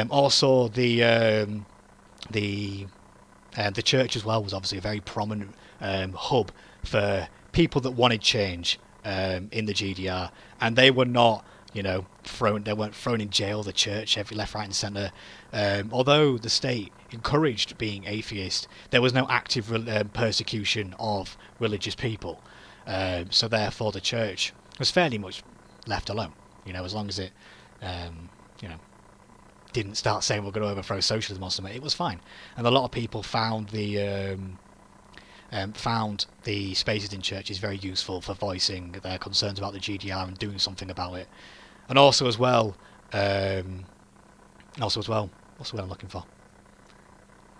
Also, the church as well was obviously a very prominent hub for people that wanted change in the GDR, and they were not, thrown. They weren't thrown in jail. The church, every left, right, and centre. Although the state encouraged being atheist, there was no active persecution of religious people. So therefore the church was fairly much left alone, as long as it you know, didn't start saying we're going to overthrow socialism or something. It was fine, and a lot of people found the spaces in churches very useful for voicing their concerns about the GDR and doing something about it. And also as well, what's the word I'm looking for?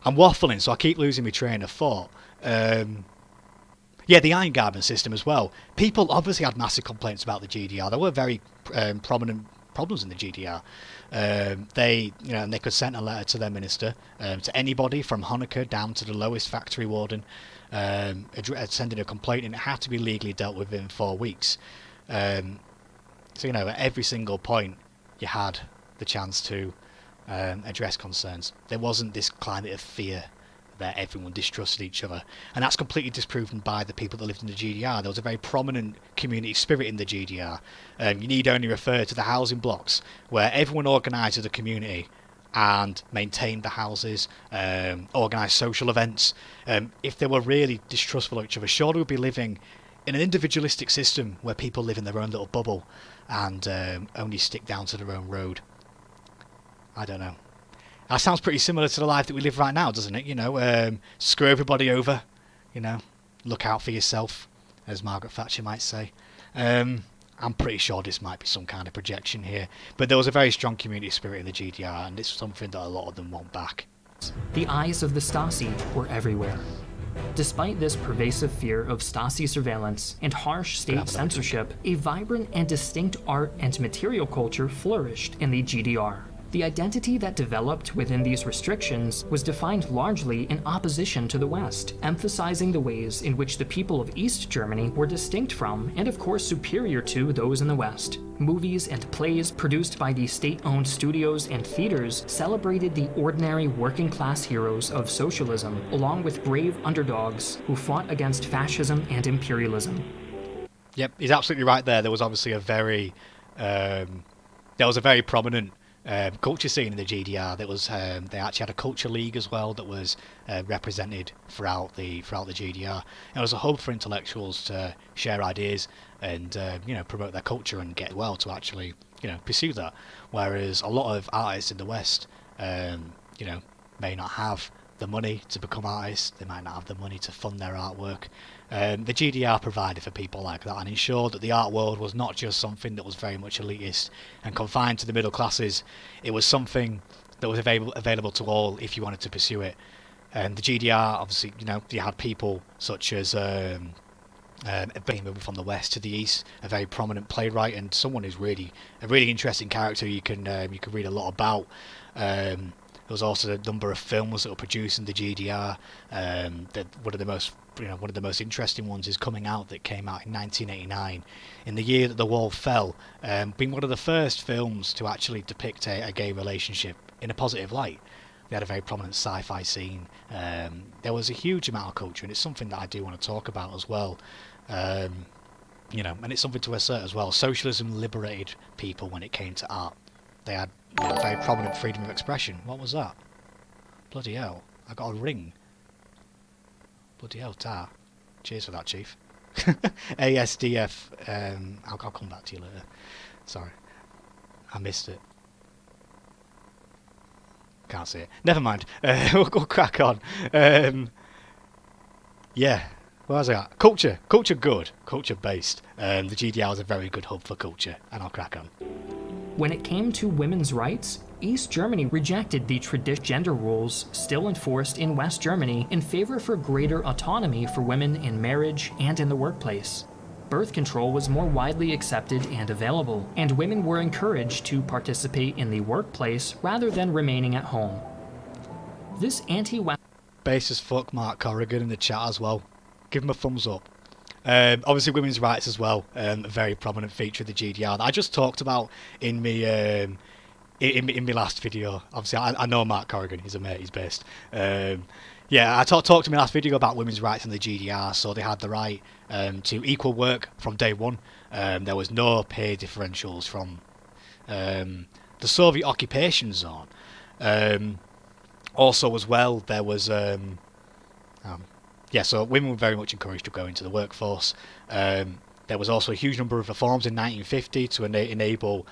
I'm waffling, so I keep losing my train of thought. Yeah, the Eigen-Sinn system as well. People obviously had massive complaints about the GDR. There were very prominent problems in the GDR. They could send a letter to their minister, to anybody from Honecker down to the lowest factory warden, sending a complaint, and it had to be legally dealt with within 4 weeks. So, at every single point, you had the chance to address concerns. There wasn't this climate of fear that everyone distrusted each other, and that's completely disproven by the people that lived in the GDR. There was a very prominent community spirit in the GDR. You need only refer to the housing blocks, where everyone organised as a community and maintained the houses, organised social events. If they were really distrustful of each other, surely we'd be living in an individualistic system where people live in their own little bubble and only stick down to their own road. I don't know. That sounds pretty similar to the life that we live right now, doesn't it? Screw everybody over, look out for yourself, as Margaret Thatcher might say. I'm pretty sure this might be some kind of projection here, but there was a very strong community spirit in the GDR, and it's something that a lot of them want back. The eyes of the Stasi were everywhere. Despite this pervasive fear of Stasi surveillance and harsh state censorship, a vibrant and distinct art and material culture flourished in the GDR. The identity that developed within these restrictions was defined largely in opposition to the West, emphasizing the ways in which the people of East Germany were distinct from, and of course superior to, those in the West. Movies and plays produced by the state-owned studios and theaters celebrated the ordinary working-class heroes of socialism, along with brave underdogs who fought against fascism and imperialism. Yep, he's absolutely right there. There was obviously a very prominent culture scene in the GDR. That was they actually had a culture league as well that was represented throughout the GDR. And it was a hub for intellectuals to share ideas and promote their culture and get well to actually pursue that. Whereas a lot of artists in the West may not have the money to become artists. They might not have the money to fund their artwork. The GDR provided for people like that and ensured that the art world was not just something that was very much elitist and confined to the middle classes. It was something that was available to all if you wanted to pursue it. And the GDR, obviously, you had people such as moving from the west to the east, a very prominent playwright and someone who's a really interesting character you can read a lot about. There was also a number of films that were produced in the GDR. One of the most interesting ones is Coming Out, that came out in 1989, in the year that the wall fell, being one of the first films to actually depict a gay relationship in a positive light. They had a very prominent sci-fi scene. There was a huge amount of culture, and it's something that I do want to talk about as well. And it's something to assert as well. Socialism liberated people when it came to art. They had very prominent freedom of expression. What was that? Bloody hell. I got a ring. Bloody hell, tar. Cheers for that, Chief. ASDF. I'll come back to you later. Sorry. I missed it. Can't see it. Never mind. We'll crack on. Yeah. Where was I at? Culture. Culture good. Culture based. The GDR is a very good hub for culture. And I'll crack on. When it came to women's rights, East Germany rejected the traditional gender rules still enforced in West Germany in favor for greater autonomy for women in marriage and in the workplace. Birth control was more widely accepted and available, and women were encouraged to participate in the workplace rather than remaining at home. This anti-West... Base as fuck, Mark Corrigan in the chat as well. Give him a thumbs up. Obviously women's rights as well, a very prominent feature of the GDR that I just talked about in my last video. Obviously I know Mark Corrigan, he's a mate, he's based. I talked in my last video about women's rights in the GDR. So they had the right to equal work from day one. There was no pay differentials from the Soviet occupation zone. Also as well, there was so women were very much encouraged to go into the workforce. There was also a huge number of reforms in 1950 to enable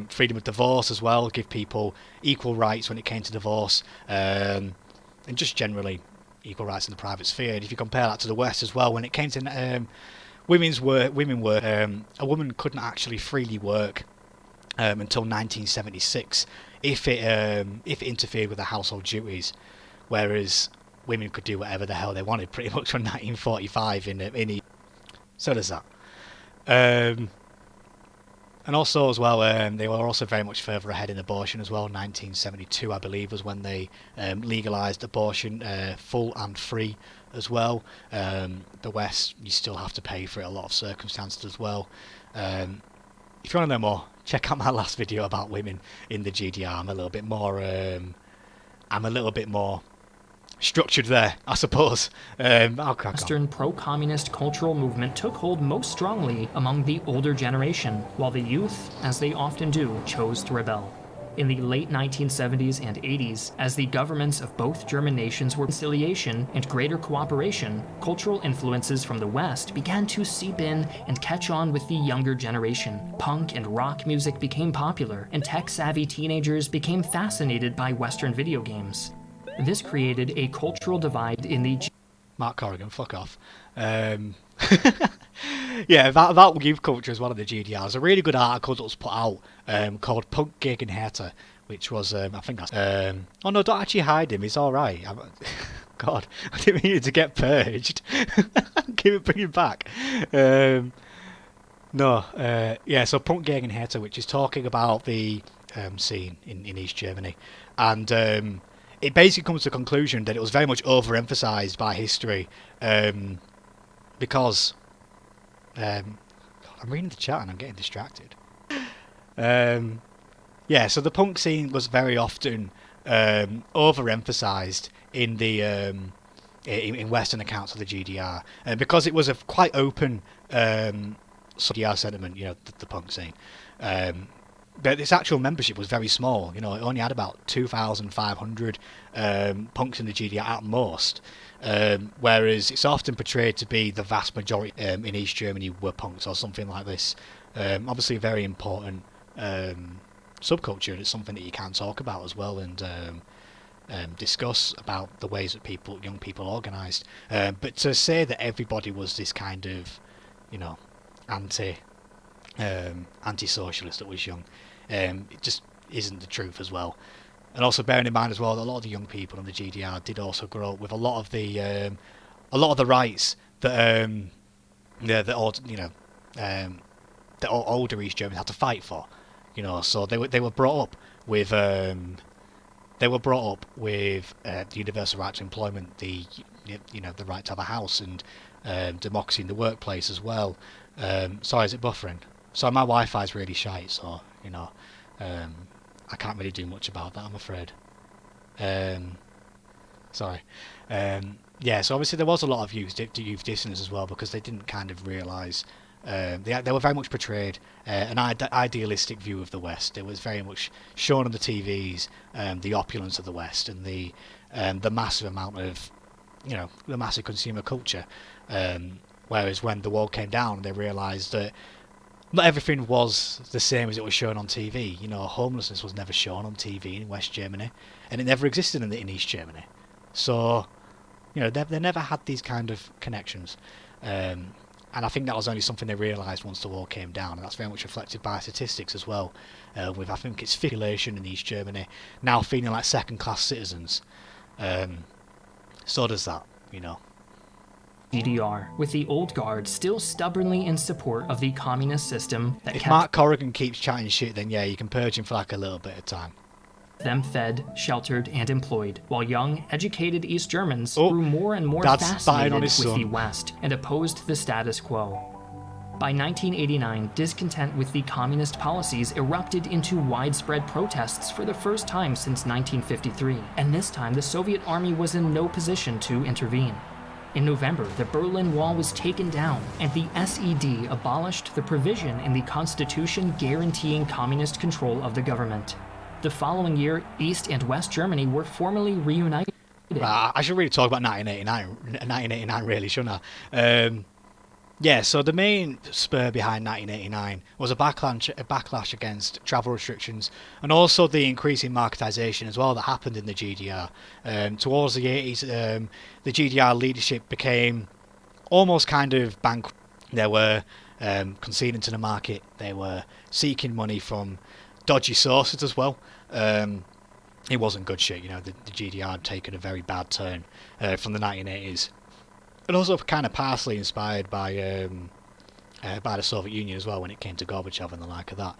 freedom of divorce as well, give people equal rights when it came to divorce, and just generally equal rights in the private sphere. And if you compare that to the West as well, when it came to women's work, a woman couldn't actually freely work until 1976 if it interfered with the household duties, whereas women could do whatever the hell they wanted pretty much from 1945 in so there's that. And also as well, they were also very much further ahead in abortion as well. 1972, I believe, was when they legalised abortion full and free as well. The West, you still have to pay for it in a lot of circumstances as well. If you want to know more, check out my last video about women in the GDR. I'm a little bit more structured there, I suppose. I'll crack on. Western pro-communist cultural movement took hold most strongly among the older generation, while the youth, as they often do, chose to rebel. In the late 1970s and 80s, as the governments of both German nations were conciliation and greater cooperation, cultural influences from the West began to seep in and catch on with the younger generation. Punk and rock music became popular, and tech-savvy teenagers became fascinated by Western video games. This created a cultural divide in the... Mark Corrigan, fuck off. Yeah, about youth culture as well in the GDR. There's a really good article that was put out called Punk, Gegen, ʻHärte, which was, I think that's... oh no, don't actually hide him, he's alright. God, I didn't mean to get purged. Bring him back. Yeah, so Punk, Gegen, ʻHärte, which is talking about the scene in East Germany. And it basically comes to the conclusion that it was very much overemphasised by history because... God, I'm reading the chat and I'm getting distracted. Yeah, so the punk scene was very often overemphasised in the in Western accounts of the GDR because it was a quite open GDR sentiment, you know, the punk scene. But its actual membership was very small. You know, it only had about 2,500 punks in the GDR at most. Whereas it's often portrayed to be the vast majority in East Germany were punks or something like this. Obviously a very important subculture, and it's something that you can talk about as well and discuss about the ways that young people organised. But to say that everybody was this kind of, you know, anti-socialist that was young, it just isn't the truth as well. And also bearing in mind as well that a lot of the young people in the GDR did also grow up with a lot of the rights that the older East Germans had to fight for, you know. So they were brought up with the universal right to employment, the right to have a house, and democracy in the workplace as well. Sorry, is it buffering? So my Wi-Fi is really shite, so you know. I can't really do much about that, I'm afraid. Sorry. Yeah, so obviously there was a lot of youth dissonance as well because they didn't kind of realise... they were very much portrayed an idealistic view of the West. It was very much shown on the TVs, the opulence of the West and the massive amount of, you know, the massive consumer culture. Whereas when the wall came down, they realised that not everything was the same as it was shown on TV. You know, homelessness was never shown on TV in West Germany, and it never existed in East Germany. So, you know, they never had these kind of connections. And I think that was only something they realised once the wall came down, and that's very much reflected by statistics as well. With, I think it's population in East Germany now feeling like second-class citizens. So does that, you know. GDR, with the old guard still stubbornly in support of the communist system that if kept Mark Corrigan keeps chatting shit, then yeah, you can purge him for like a little bit of time. them fed, sheltered, and employed, while young, educated East Germans grew more and more fascinated with the West and opposed the status quo. By 1989, discontent with the communist policies erupted into widespread protests for the first time since 1953, and this time the Soviet army was in no position to intervene. In November, the Berlin Wall was taken down, and the SED abolished the provision in the Constitution guaranteeing communist control of the government. The following year, East and West Germany were formally reunited. I should really talk about 1989 really, shouldn't I? Yeah, so the main spur behind 1989 was a backlash against travel restrictions and also the increasing marketisation as well that happened in the GDR. Towards the 80s, the GDR leadership became almost kind of bankrupt. They were conceding to the market. They were seeking money from dodgy sources as well. It wasn't good shit, you know. The GDR had taken a very bad turn from the 1980s. And also kind of partially inspired by the Soviet Union as well when it came to Gorbachev and the like of that.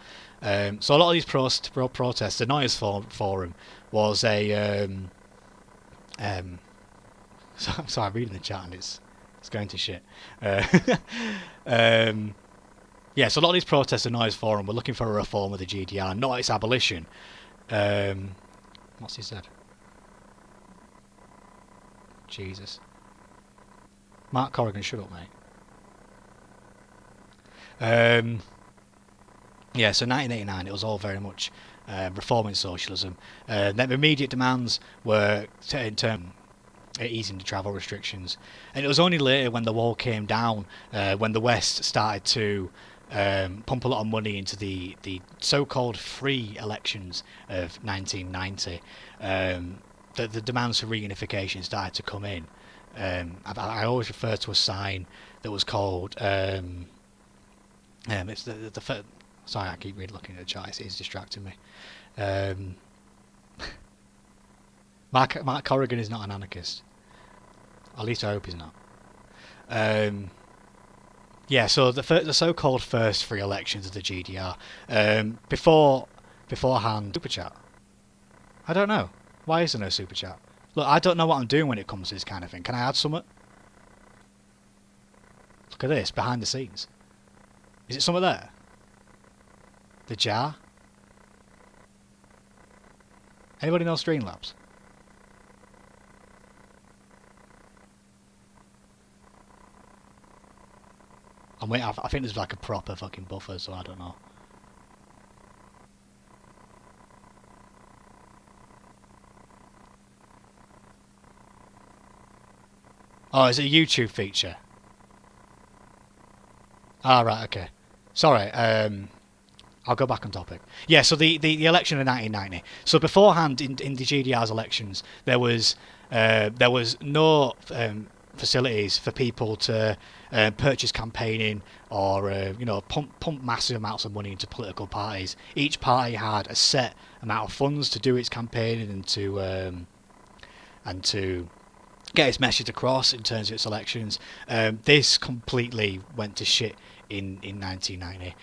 So a lot of these protests, the Noise Forum was a... sorry, I'm reading the chat and it's going to shit. Yeah, so a lot of these protests, the Noise Forum, were looking for a reform of the GDR, not its abolition. What's he said? Jesus. Mark Corrigan, shut up, mate. Yeah, so 1989, it was all very much reforming socialism. The immediate demands were in terms of easing the travel restrictions. And it was only later when the wall came down, when the West started to pump a lot of money into the so-called free elections of 1990, that the demands for reunification started to come in. I always refer to a sign that was called it's the sorry, I keep looking at the chat, it's distracting me. Mark Corrigan is not an anarchist, at least I hope he's not. Yeah, so the so-called first free elections of the GDR, beforehand, super chat. I don't know, why is there no super chat? Look, I don't know what I'm doing when it comes to this kind of thing. Can I add something? Look at this, behind the scenes. Is it something there? The jar? Anybody know Streamlabs? I'm waiting, I think there's like a proper fucking buffer, so I don't know. Oh, is it a YouTube feature? Ah, right, okay. Sorry, I'll go back on topic. Yeah, so the election of 1990. So beforehand, in the GDR's elections, there was no facilities for people to purchase campaigning or pump massive amounts of money into political parties. Each party had a set amount of funds to do its campaigning and to get its message across in terms of its elections. This completely went to shit in 1990.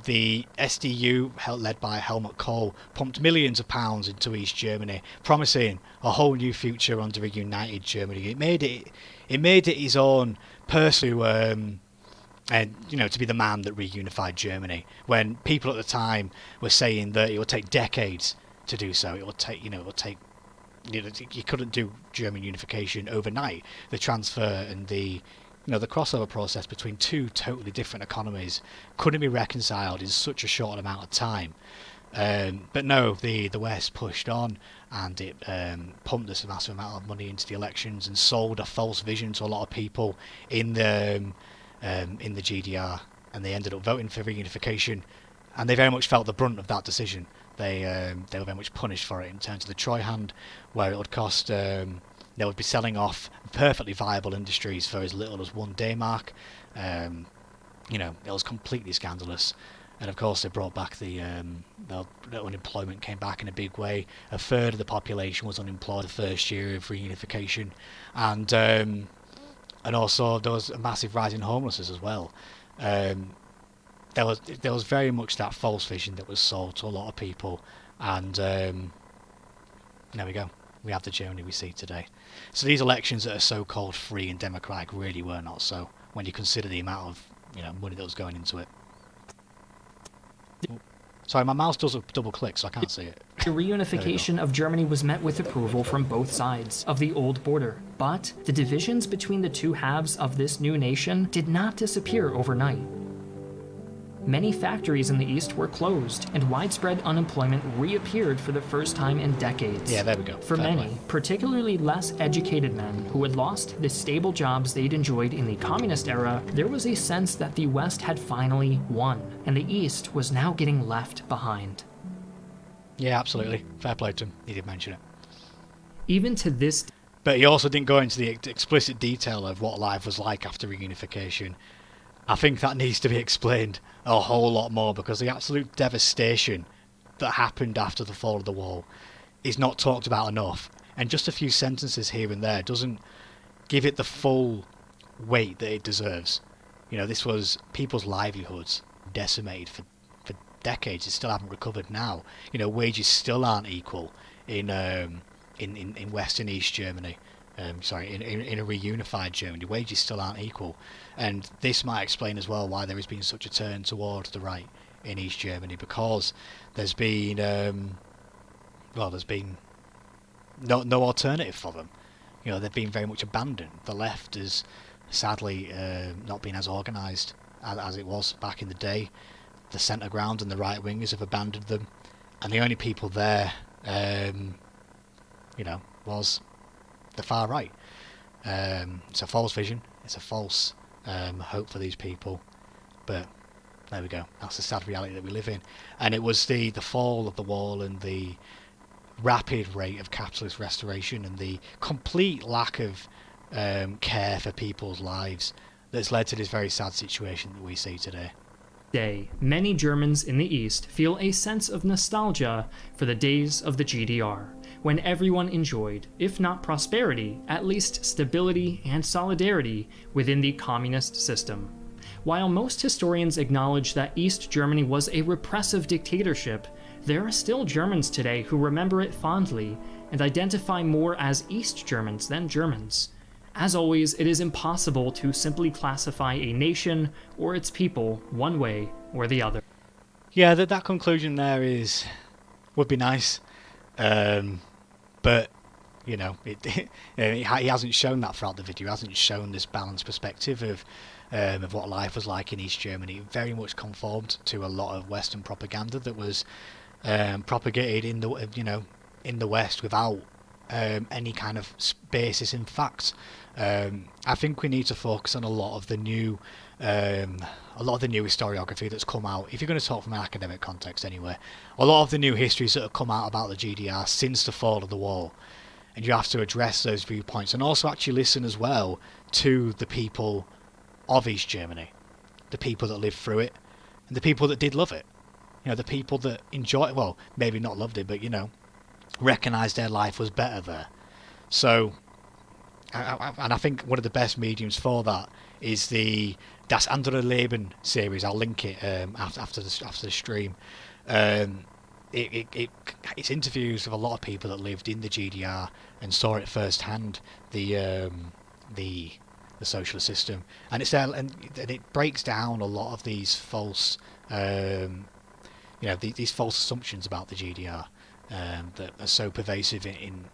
The SDU, led by Helmut Kohl, pumped millions of pounds into East Germany, promising a whole new future under a united Germany. It made it his own personally, to be the man that reunified Germany. When people at the time were saying that it would take decades to do so, you couldn't do German unification overnight. The transfer and the crossover process between two totally different economies couldn't be reconciled in such a short amount of time. But no, the West pushed on, and it pumped this massive amount of money into the elections and sold a false vision to a lot of people in the GDR, and they ended up voting for reunification, and they very much felt the brunt of that decision. They were very much punished for it in terms of the Treuhand, where it would cost. They would be selling off perfectly viable industries for as little as £1 It was completely scandalous. And of course, they brought back the unemployment came back in a big way. A third of the population was unemployed the first year of reunification, and also there was a massive rise in homelessness as well. There was very much that false vision that was sold to a lot of people, and there we go. We have the Germany we see today. So these elections that are so-called free and democratic really were not so, when you consider the amount of money that was going into it. Sorry, my mouse does a double click, so I can't see it. The reunification of Germany was met with approval from both sides of the old border, but the divisions between the two halves of this new nation did not disappear overnight. Many factories in the East were closed, and widespread unemployment reappeared for the first time in decades. Yeah, there we go. For many, particularly less educated men who had lost the stable jobs they'd enjoyed in the communist era, there was a sense that the West had finally won, and the East was now getting left behind. Yeah, absolutely. Fair play to him. He did mention it. Even to this day, but he also didn't go into the explicit detail of what life was like after reunification. I think that needs to be explained a whole lot more, because the absolute devastation that happened after the fall of the wall is not talked about enough, and just a few sentences here and there doesn't give it the full weight that it deserves. You know, this was people's livelihoods decimated for decades. They still haven't recovered now. You know, wages still aren't equal in West and East Germany. In a reunified Germany, wages still aren't equal, and this might explain as well why there has been such a turn towards the right in East Germany, because there's been there's been no alternative for them. You know, they've been very much abandoned. The left has sadly not been as organised as it was back in the day. The centre ground and the right wingers have abandoned them, and the only people there, was the far right. It's a false vision. It's a false hope for these people. But there we go. That's the sad reality that we live in. And it was the fall of the wall and the rapid rate of capitalist restoration and the complete lack of care for people's lives that's led to this very sad situation that we see today. Many Germans in the East feel a sense of nostalgia for the days of the GDR, when everyone enjoyed, if not prosperity, at least stability and solidarity within the communist system. While most historians acknowledge that East Germany was a repressive dictatorship, there are still Germans today who remember it fondly and identify more as East Germans than Germans. As always, it is impossible to simply classify a nation or its people one way or the other. Yeah, that conclusion there would be nice, but you know, he hasn't shown that throughout the video. He hasn't shown this balanced perspective of what life was like in East Germany. It very much conformed to a lot of Western propaganda that was propagated in the West without any kind of basis in facts. I think we need to focus on a lot of the new historiography that's come out. If you're going to talk from an academic context anyway, a lot of the new histories that have come out about the GDR since the fall of the wall, and you have to address those viewpoints and also actually listen as well to the people of East Germany, the people that lived through it and the people that did love it. You know, the people that enjoyed, well, maybe not loved it, but recognised their life was better there. So, and I think one of the best mediums for that is the Das andere Leben series. I'll link it after the stream. It's interviews with a lot of people that lived in the GDR and saw it firsthand, the socialist system, and it's there, and it breaks down a lot of these false, these false assumptions about the GDR. That are so pervasive in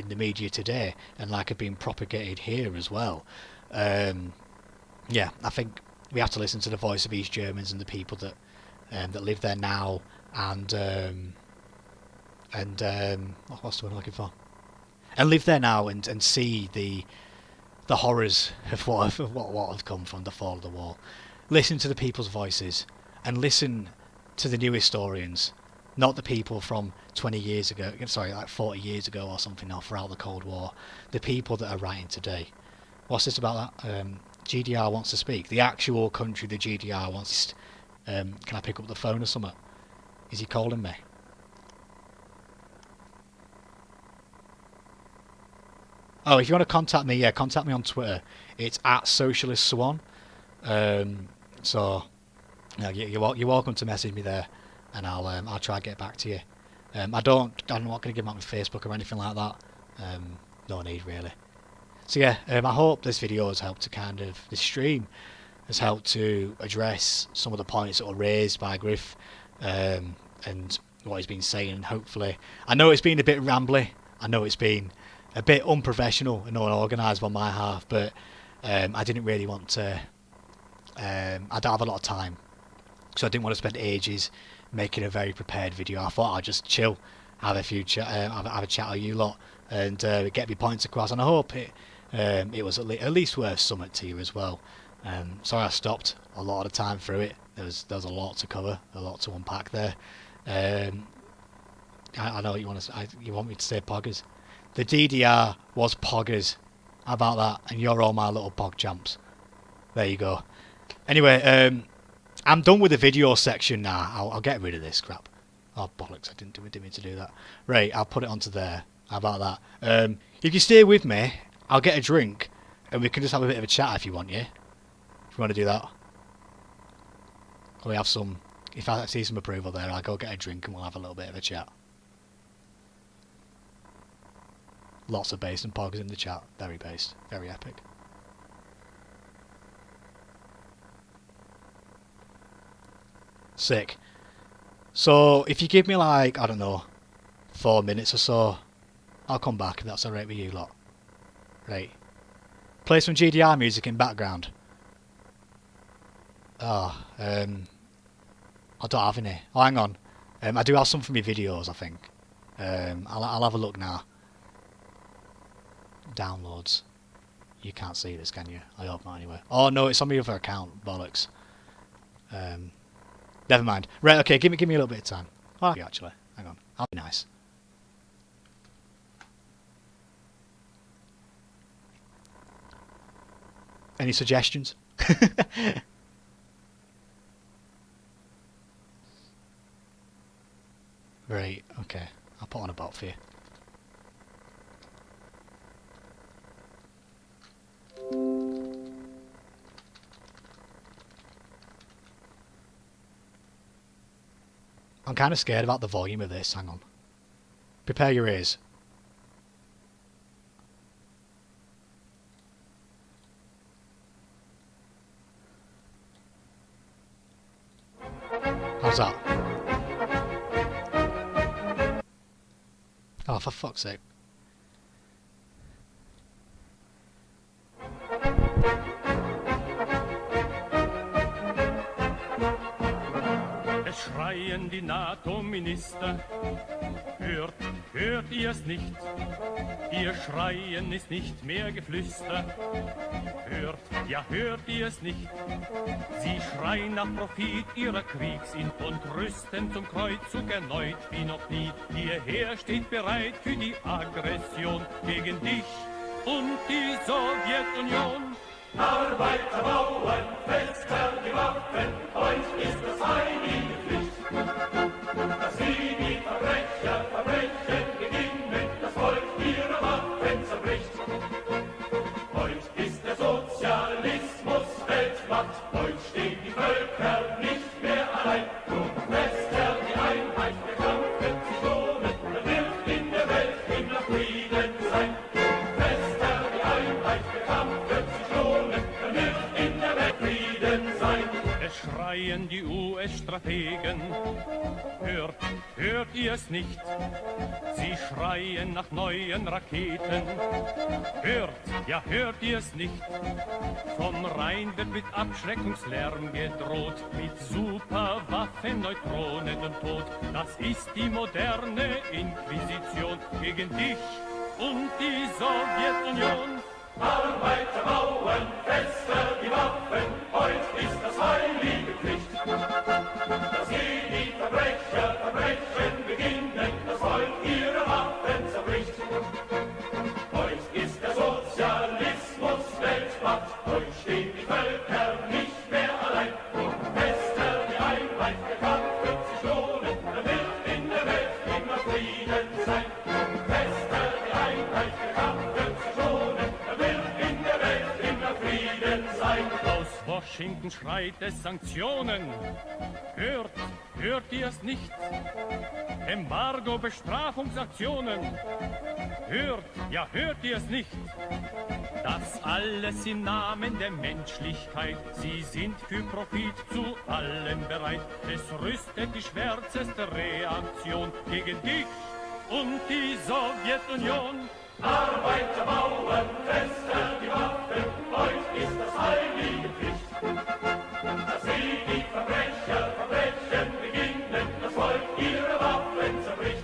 the media today, and like have been propagated here as well. I think we have to listen to the voice of East Germans and the people that live there now, and what's the word I'm looking for? And live there now and see the horrors of what have come from the fall of the wall. Listen to the people's voices and listen to the new historians. Not the people from 20 years ago, like 40 years ago or something, or throughout the Cold War. The people that are writing today. What's this about that? GDR wants to speak. The actual country, the GDR wants. Can I pick up the phone or something? Is he calling me? Oh, if you want to contact me, contact me on Twitter. It's @SocialistSwan. You're welcome to message me there. And I'll try to get back to you. I'm not going to give them out on Facebook or anything like that. No need really. So yeah, I hope this video has helped to this stream has helped to address some of the points that were raised by Griff and what he's been saying. And hopefully, I know it's been a bit rambly. I know it's been a bit unprofessional and unorganised on my half, but I didn't really want to. I don't have a lot of time So I didn't want to spend ages making a very prepared video. I thought I'd just chill, have a chat with you lot, and get my points across. And I hope it was at least worth something to you as well. Sorry I stopped a lot of the time through it. There's a lot to cover, a lot to unpack there. I know what you want to say. You want me to say poggers. The DDR was poggers. How about that? And you're all my little pog champs. There you go. Anyway, I'm done with the video section now. I'll get rid of this crap. Oh bollocks! I didn't mean to do that. Right, I'll put it onto there. How about that? If you stay with me, I'll get a drink, and we can just have a bit of a chat if you want, yeah? If you want to do that. We have some. If I see some approval there, I'll go get a drink and we'll have a little bit of a chat. Lots of based and poggers in the chat. Very based. Very epic. Sick. So, if you give me like, I don't know, 4 minutes or so, I'll come back if that's alright with you lot. Right. Play some GDR music in background. Oh, I don't have any. Oh, hang on. I do have some for my videos, I think. I'll have a look now. Downloads. You can't see this, can you? I hope not anyway. Oh no, it's on my other account. Bollocks. Never mind. Right, okay, give me a little bit of time. Oh, actually. Hang on. I'll be nice. Any suggestions? Right, okay. I'll put on a bot for you. I'm kind of scared about the volume of this. Hang on. Prepare your ears. How's that? Oh, for fuck's sake. Es schreien die NATO-Minister, hört ihr es nicht? Ihr Schreien ist nicht mehr Geflüster. Hört ihr es nicht? Sie schreien nach Profit ihrer Kriegsin und rüsten zum Kreuzzug erneut wie noch nie. Ihr Heer steht bereit für die Aggression gegen dich und die Sowjetunion. Arbeiter, Bauern, Feldherr, die Waffen, euch ist es heilige Pflicht, dass sie die Verbrechen beginnen, das Volk ihre Waffen zerbricht. Euch ist der Sozialismus Weltmacht, euch stehen die Völker nicht mehr allein. Drum Festherr, die Einheit, der Kampf wird sich lohnen, dann wird in der Welt immer Frieden sein. Festherr, die Einheit, der Kampf wird sich lohnen, dann wird in der Welt Frieden sein. Es schreien die US-Strategen, hört ihr es nicht? Sie schreien nach neuen Raketen. Hört ihr es nicht? Vom Rhein wird mit Abschreckungslärm gedroht, mit Superwaffen, Neutronen und Tod. Das ist die moderne Inquisition gegen dich und die Sowjetunion. Arbeiter, Bauern, Fester, die Waffen, heute ist das heilige Pflicht. Dass sie die Verbrechen beginnen, das Volk ihre Waffen zerbricht. Euch ist der Sozialismus Weltmacht, euch stehen die Völker nicht mehr allein. Und Fester, die Einheit, der Kampf wird sich lohnen, dann wird in der Welt immer Frieden sein. Fester, die Einheit, der Kampf wird sich lohnen, dann wird in der Welt immer Frieden sein. Aus Washington schreit es Sanktionen. Hört ihr es nicht? Embargo, Bestrafungsaktionen. Hört ihr es nicht? Das alles im Namen der Menschlichkeit. Sie sind für Profit zu allem bereit. Es rüstet die schwärzeste Reaktion gegen dich und die Sowjetunion. Arbeiter, Bauern, Fester, die Waffen, euch ist das heilige Pflicht. Dass sie die Verbrecher Verbrechen beginnen, das Volk ihre Waffen zerbricht.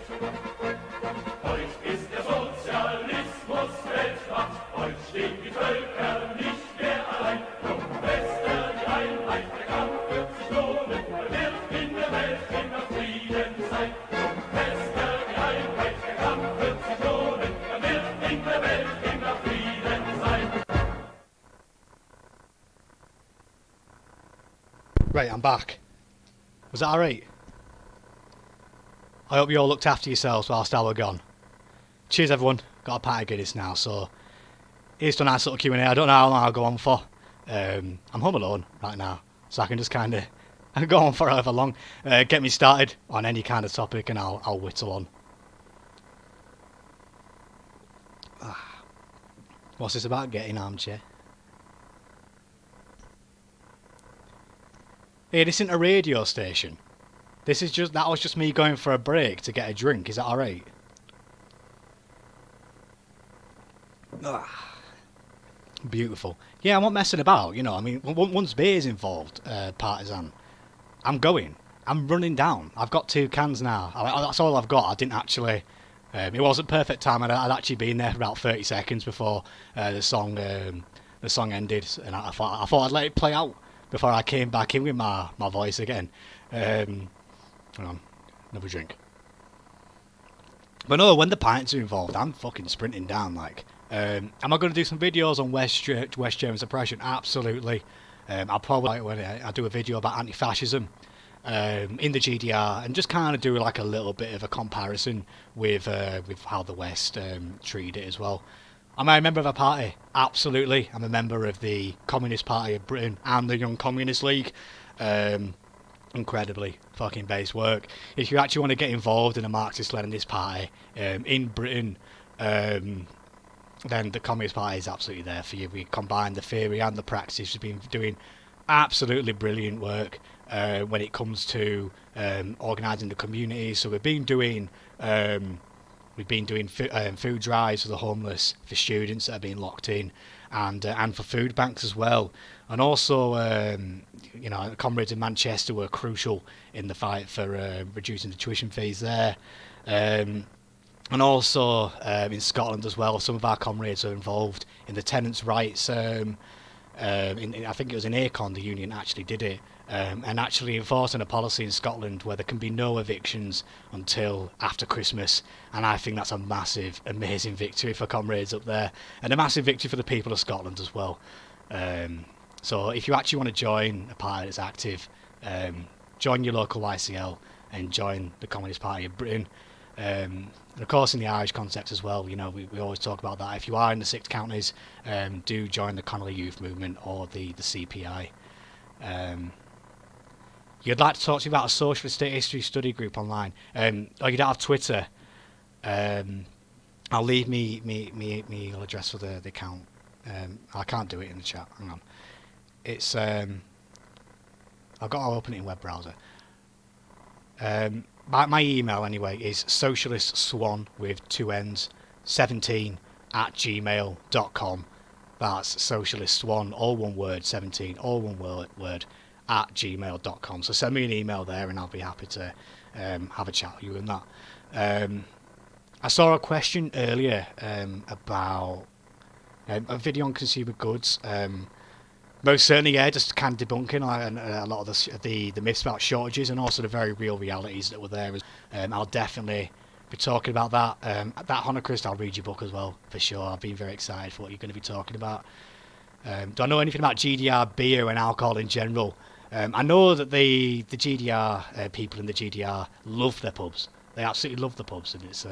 Heut ist der Sozialismus Weltmacht, heut stehen die Völker nicht mehr allein. Drum fester die Einheit, der Kampf wird sich lohnen, er wird in der Welt immer Frieden sein. Drum fester die Einheit, der Kampf wird sich lohnen, er wird in der Welt immer Frieden sein. Right, I'm back. Was that alright? I hope you all looked after yourselves whilst I were gone. Cheers everyone, got a pint of Guinness now, so here's to a nice little Q&A. I don't know how long I'll go on for. I'm home alone right now, so I can just kind of go on for however long. Get me started on any kind of topic and I'll whittle on. What's this about getting armchair? Hey, this isn't a radio station. That was just me going for a break to get a drink. Is that alright? Beautiful. Yeah, I'm not messing about, you know. I mean, once beer's involved, partisan, I'm going. I'm running down. I've got 2 cans now. That's all I've got. I didn't actually... it wasn't perfect time. I'd actually been there for about 30 seconds before the song ended, and I thought I'd let it play out before I came back in with my voice again. Hang on, another drink. But no, when the pints are involved, I'm fucking sprinting down. Like, am I going to do some videos on West German suppression? Absolutely. I'll probably, when I do a video about anti-fascism in the GDR, and just kind of do like a little bit of a comparison with how the West treated it as well. Am I a member of a party? Absolutely. I'm a member of the Communist Party of Britain and the Young Communist League. Incredibly fucking base work. If you actually want to get involved in a Marxist-Leninist party in Britain, then the Communist Party is absolutely there for you. We combine the theory and the practice. We've been doing absolutely brilliant work when it comes to organising the communities. So we've been doing food drives for the homeless, for students that are being locked in, and for food banks as well. And also, you know, comrades in Manchester were crucial in the fight for reducing the tuition fees there. And also in Scotland as well, some of our comrades are involved in the tenants' rights. I think it was in Acon, the union actually did it, and actually enforcing a policy in Scotland where there can be no evictions until after Christmas. And I think that's a massive, amazing victory for comrades up there, and a massive victory for the people of Scotland as well. So if you actually want to join a party that's active, join your local YCL and join the Communist Party of Britain. And of course in the Irish context as well, you know, we always talk about that. If you are in the 6 counties, do join the Connolly Youth Movement or the CPI. You'd like to talk to me about a Socialist State History study group online, or you don't have Twitter, I'll leave me email address for the account. I can't do it in the chat, hang on. It's I've got to open it in web browser. My email anyway is socialistswan with 2 N's 17@gmail.com. That's socialistswan, all one word, 17, all one word at gmail.com. So send me an email there and I'll be happy to have a chat with you and that. I saw a question earlier about a video on consumer goods. Most certainly, yeah, just kind of debunking a lot of the myths about shortages and also the very real realities that were there. I'll definitely be talking about that. That Honecker, I'll read your book as well, for sure. I've been very excited for what you're going to be talking about. Do I know anything about GDR beer and alcohol in general? I know that the GDR people in the GDR love their pubs. They absolutely love the pubs, and it's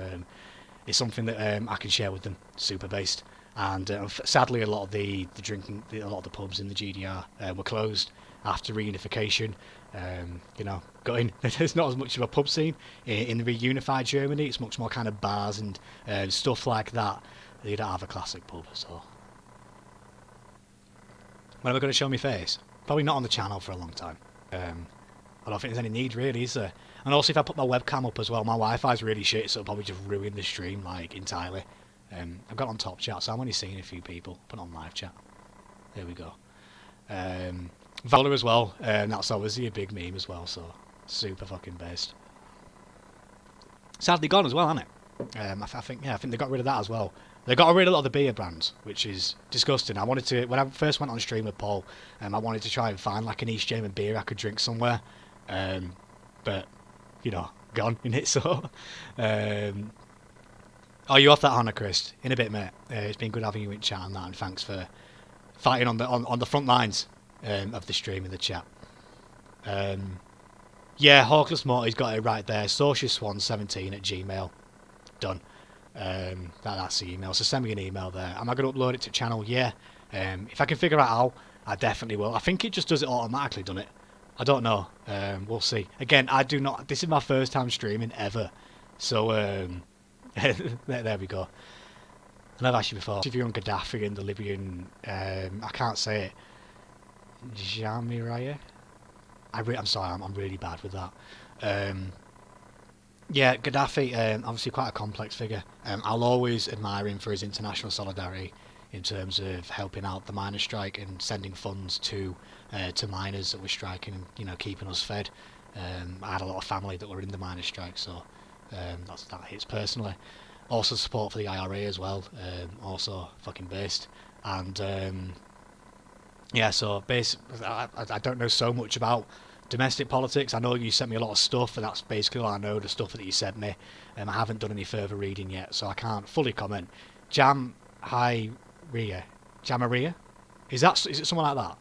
something that I can share with them, super based. And sadly, a lot of the pubs in the GDR were closed after reunification. You know, there's not as much of a pub scene in the reunified Germany. It's much more kind of bars and stuff like that. They don't have a classic pub, so. When am I going to show my face? Probably not on the channel for a long time. I don't think there's any need really, is there? And also if I put my webcam up as well, my Wi-Fi's really shit, so it'll probably just ruin the stream like entirely. I've got it on top chat, so I'm only seeing a few people. Put it on live chat. There we go. Valor as well, that's obviously a big meme as well, so super fucking based. Sadly gone as well, hasn't it? I think they got rid of that as well. They got rid of a lot of the beer brands, which is disgusting. I wanted to, when I first went on stream with Paul, I wanted to try and find like an East German beer I could drink somewhere, but you know, gone in it. So, oh, you off that Honecker, Chris? In a bit, mate. It's been good having you in chat on that, and thanks for fighting on the front lines of the stream in the chat. Yeah, Hawkless Morty's got it right there. Socialist117@gmail. Done. That's the email. So send me an email there. Am I going to upload it to channel? Yeah. If I can figure out how, I definitely will. I think it just does it automatically, doesn't it? I don't know. We'll see. Again, I do not. This is my first time streaming ever. So there we go. And I've asked you before. If you're on Gaddafi in the Libyan, I can't say it. Jamiraya? I'm sorry, I'm really bad with that. Yeah, Gaddafi, obviously quite a complex figure. I'll always admire him for his international solidarity in terms of helping out the miners' strike and sending funds to miners that were striking and, you know, keeping us fed. I had a lot of family that were in the miners' strike, so that hits personally. Also support for the IRA as well, also fucking based. And yeah, so I don't know so much about domestic politics. I know you sent me a lot of stuff, and that's basically all I know, the stuff that you sent me. I haven't done any further reading yet, so I can't fully comment. Jamaria? Is it someone like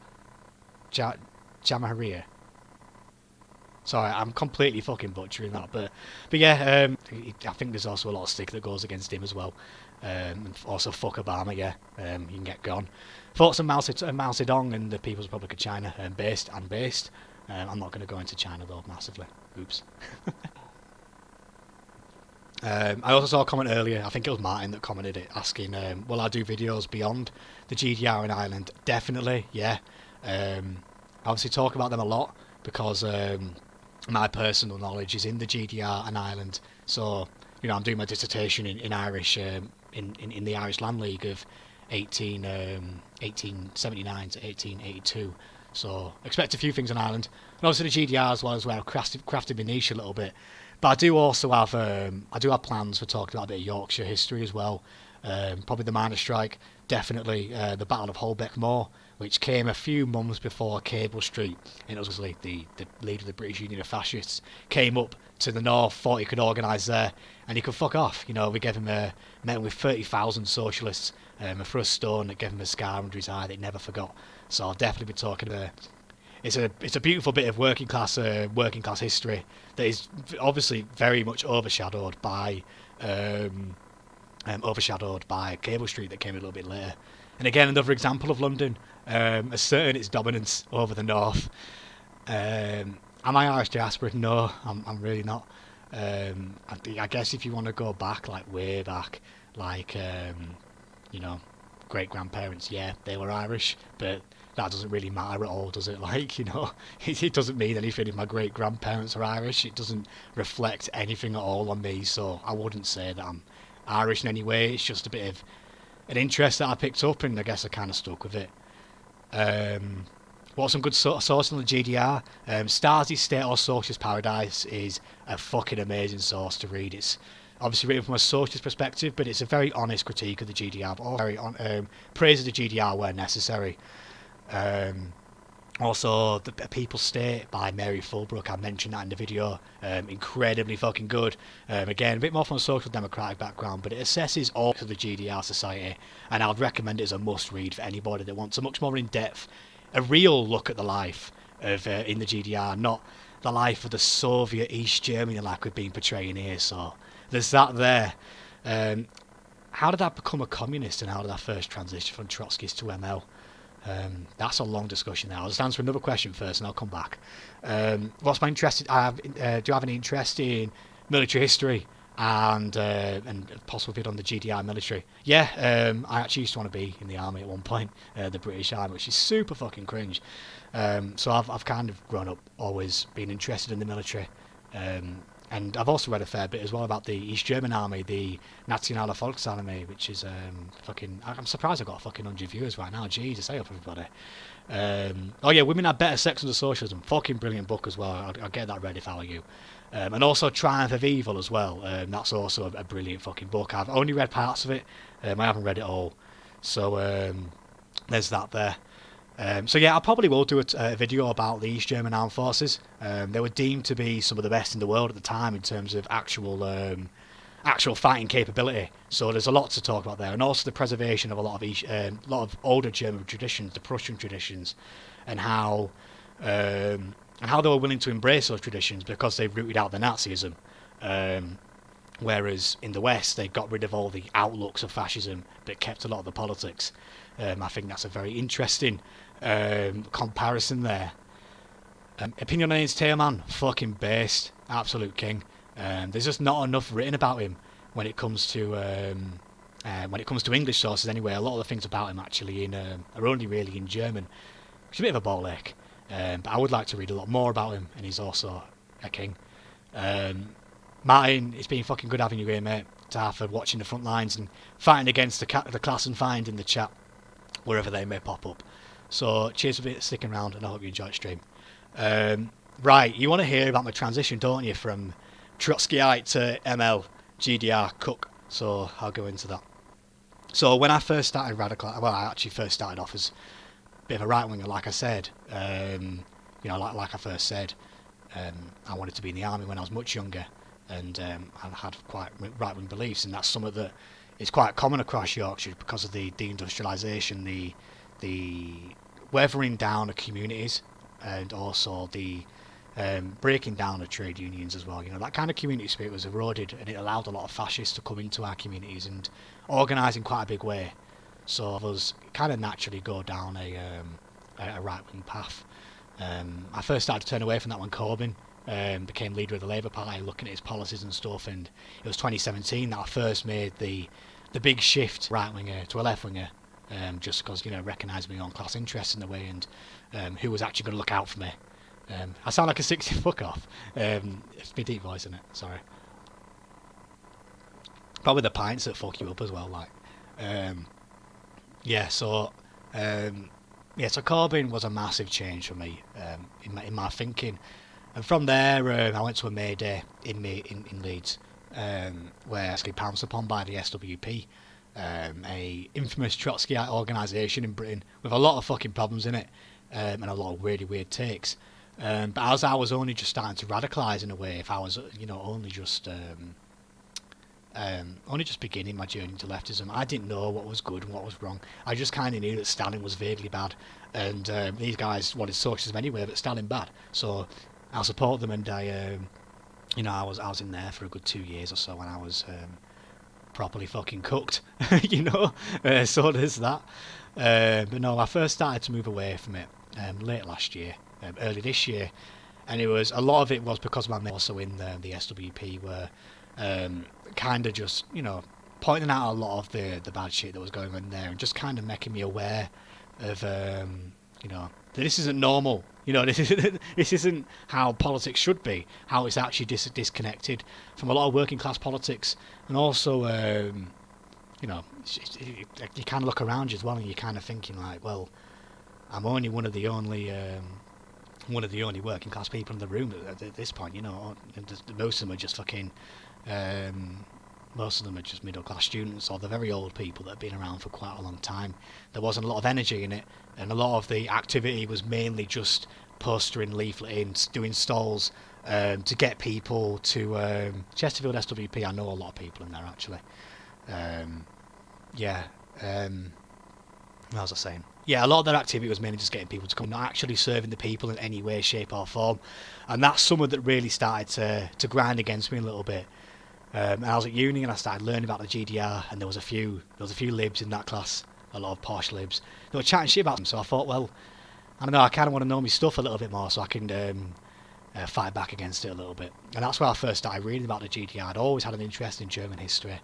that? Jamaria? Sorry, I'm completely fucking butchering that, but yeah, I think there's also a lot of stick that goes against him as well. And also fuck Obama, yeah, you can get gone. Thoughts on Mao Zedong and the People's Republic of China, based. I'm not going to go into China though, massively. Oops. I also saw a comment earlier, I think it was Martin that commented it, asking, will I do videos beyond the GDR in Ireland? Definitely, yeah. Obviously talk about them a lot, because my personal knowledge is in the GDR and Ireland. So, you know, I'm doing my dissertation in Irish, in the Irish Land League of 1879 to 1882. So expect a few things in Ireland, and obviously the GDR as well, is where I've crafted my niche a little bit. But I do also have plans for talking about a bit of Yorkshire history as well. Probably the miners' strike, definitely the Battle of Holbeck Moor, which came a few months before Cable Street, and it was like the leader of the British Union of Fascists came up to the north, thought he could organise there, and he could fuck off. You know, we gave him met him with 30,000 socialists, a thrust stone that gave him a scar under his eye that he never forgot. So I'll definitely be talking about. It's a beautiful bit of working class history that is obviously very much overshadowed by Cable Street that came a little bit later. And again, another example of London asserting its dominance over the north. Am I Irish diaspora? No, I'm really not. I guess if you want to go back, like way back, like you know, great grandparents, yeah, they were Irish, but that doesn't really matter at all, does it? Like, you know, it doesn't mean anything if my great grandparents are Irish. It doesn't reflect anything at all on me, so I wouldn't say that I'm Irish in any way. It's just a bit of an interest that I picked up, and I guess I kind of stuck with it. What's some good source on the GDR? Stasi State or Socialist Paradise is a fucking amazing source to read. It's obviously written from a socialist perspective, but it's a very honest critique of the GDR, but also very praise of the GDR where necessary. Also, The People's State by Mary Fulbrook, I mentioned that in the video, incredibly fucking good. Again, a bit more from a social democratic background, but it assesses all of the GDR society, and I'd recommend it as a must read for anybody that wants a much more in-depth, a real look at the life of in the GDR, not the life of the Soviet East Germany like we've been portraying here. So there's that there. How did I become a communist, and how did I first transition from Trotskyist to ML? That's a long discussion now. I'll just answer another question first and I'll come back. What's my interest? Do I have any interest in military history and possible bit on the GDI military? Yeah, I actually used to want to be in the army at one point, the British Army, which is super fucking cringe. So I've kind of grown up always being interested in the military. and I've also read a fair bit as well about the East German army, the Nationale Volksarmee, which is fucking. I'm surprised I got fucking 100 viewers right now. Jesus, hey up everybody. Oh yeah, Women Had Better Sex Under Socialism. Fucking brilliant book as well. I'll get that read if I were you. And also Triumph of Evil as well. That's also a brilliant fucking book. I've only read parts of it. I haven't read it all. So there's that there. So yeah, I probably will do a video about the East German Armed Forces. They were deemed to be some of the best in the world at the time in terms of actual fighting capability. So there's a lot to talk about there, and also the preservation of a lot of older German traditions, the Prussian traditions, and how they were willing to embrace those traditions because they rooted out the Nazism. Whereas in the West, they got rid of all the outlooks of fascism, but kept a lot of the politics. I think that's a very interesting comparison there. Opinion on ʻThe, man, fucking based, absolute king. There's just not enough written about him when it comes to English sources. Anyway, a lot of the things about him actually are only really in German, which is a bit of a ball ache. But I would like to read a lot more about him, and he's also a king. Martin, it's been fucking good having you here, mate. For watching the front lines and fighting against the class and find in the chat wherever they may pop up. So cheers for sticking around, and I hope you enjoyed the stream. Right, you want to hear about my transition, don't you, from Trotskyite to ML, GDR, Cook. So I'll go into that. So when I first started I actually first started off as a bit of a right winger, like I said. Like I first said, I wanted to be in the army when I was much younger, and I had quite right wing beliefs, and that's something that is quite common across Yorkshire because of the deindustrialisation, the weathering down of communities, and also the breaking down of trade unions as well. That kind of community spirit was eroded, and it allowed a lot of fascists to come into our communities and organise in quite a big way. So us kind of naturally go down a right-wing path. I first started to turn away from that when Corbyn became leader of the Labour Party, looking at his policies and stuff, and it was 2017 that I first made the big shift right-winger to a left-winger, just because, recognising my own class interests in the way, and who was actually going to look out for me. I sound like a 60 fuck off. It's my deep voice, isn't it? Sorry. Probably the pints that fuck you up as well, like. So Corbyn was a massive change for me in my thinking, and from there I went to a May Day in Leeds, where I was pounced upon by the SWP, a infamous Trotskyite organisation in Britain with a lot of fucking problems in it, and a lot of really weird takes. But as I was only just starting to radicalise in a way, if I was only just beginning my journey to leftism, I didn't know what was good and what was wrong. I just kind of knew that Stalin was vaguely bad, and these guys wanted socialism anyway, but Stalin bad. So I'll support them, and I was in there for a good 2 years or so, and I was properly fucking cooked, So there's that. But no, I first started to move away from it late last year, early this year, and a lot of it was because my mates also in the SWP were kind of just pointing out a lot of the bad shit that was going on there, and just kind of making me aware of that this isn't normal. This isn't how politics should be, how it's actually disconnected from a lot of working class politics, and also you kind of look around you as well, and you're kind of thinking like, well, I'm only one of the only working class people in the room at this point. Most of them are just fucking. Most of them are just middle class students, or they're very old people that have been around for quite a long time. There wasn't a lot of energy in it, and a lot of the activity was mainly just postering, leafleting, doing stalls to get people to Chesterfield SWP. I know a lot of people in there actually. What was I saying? Yeah, a lot of their activity was mainly just getting people to come, not actually serving the people in any way, shape or form. And that's something that really started to grind against me a little bit. And I was at uni and I started learning about the GDR, and there was a few libs in that class, a lot of posh libs. They were chatting shit about them, so I thought, well, I don't know, I kind of want to know my stuff a little bit more so I can fight back against it a little bit. And that's where I first started reading about the GDR. I'd always had an interest in German history.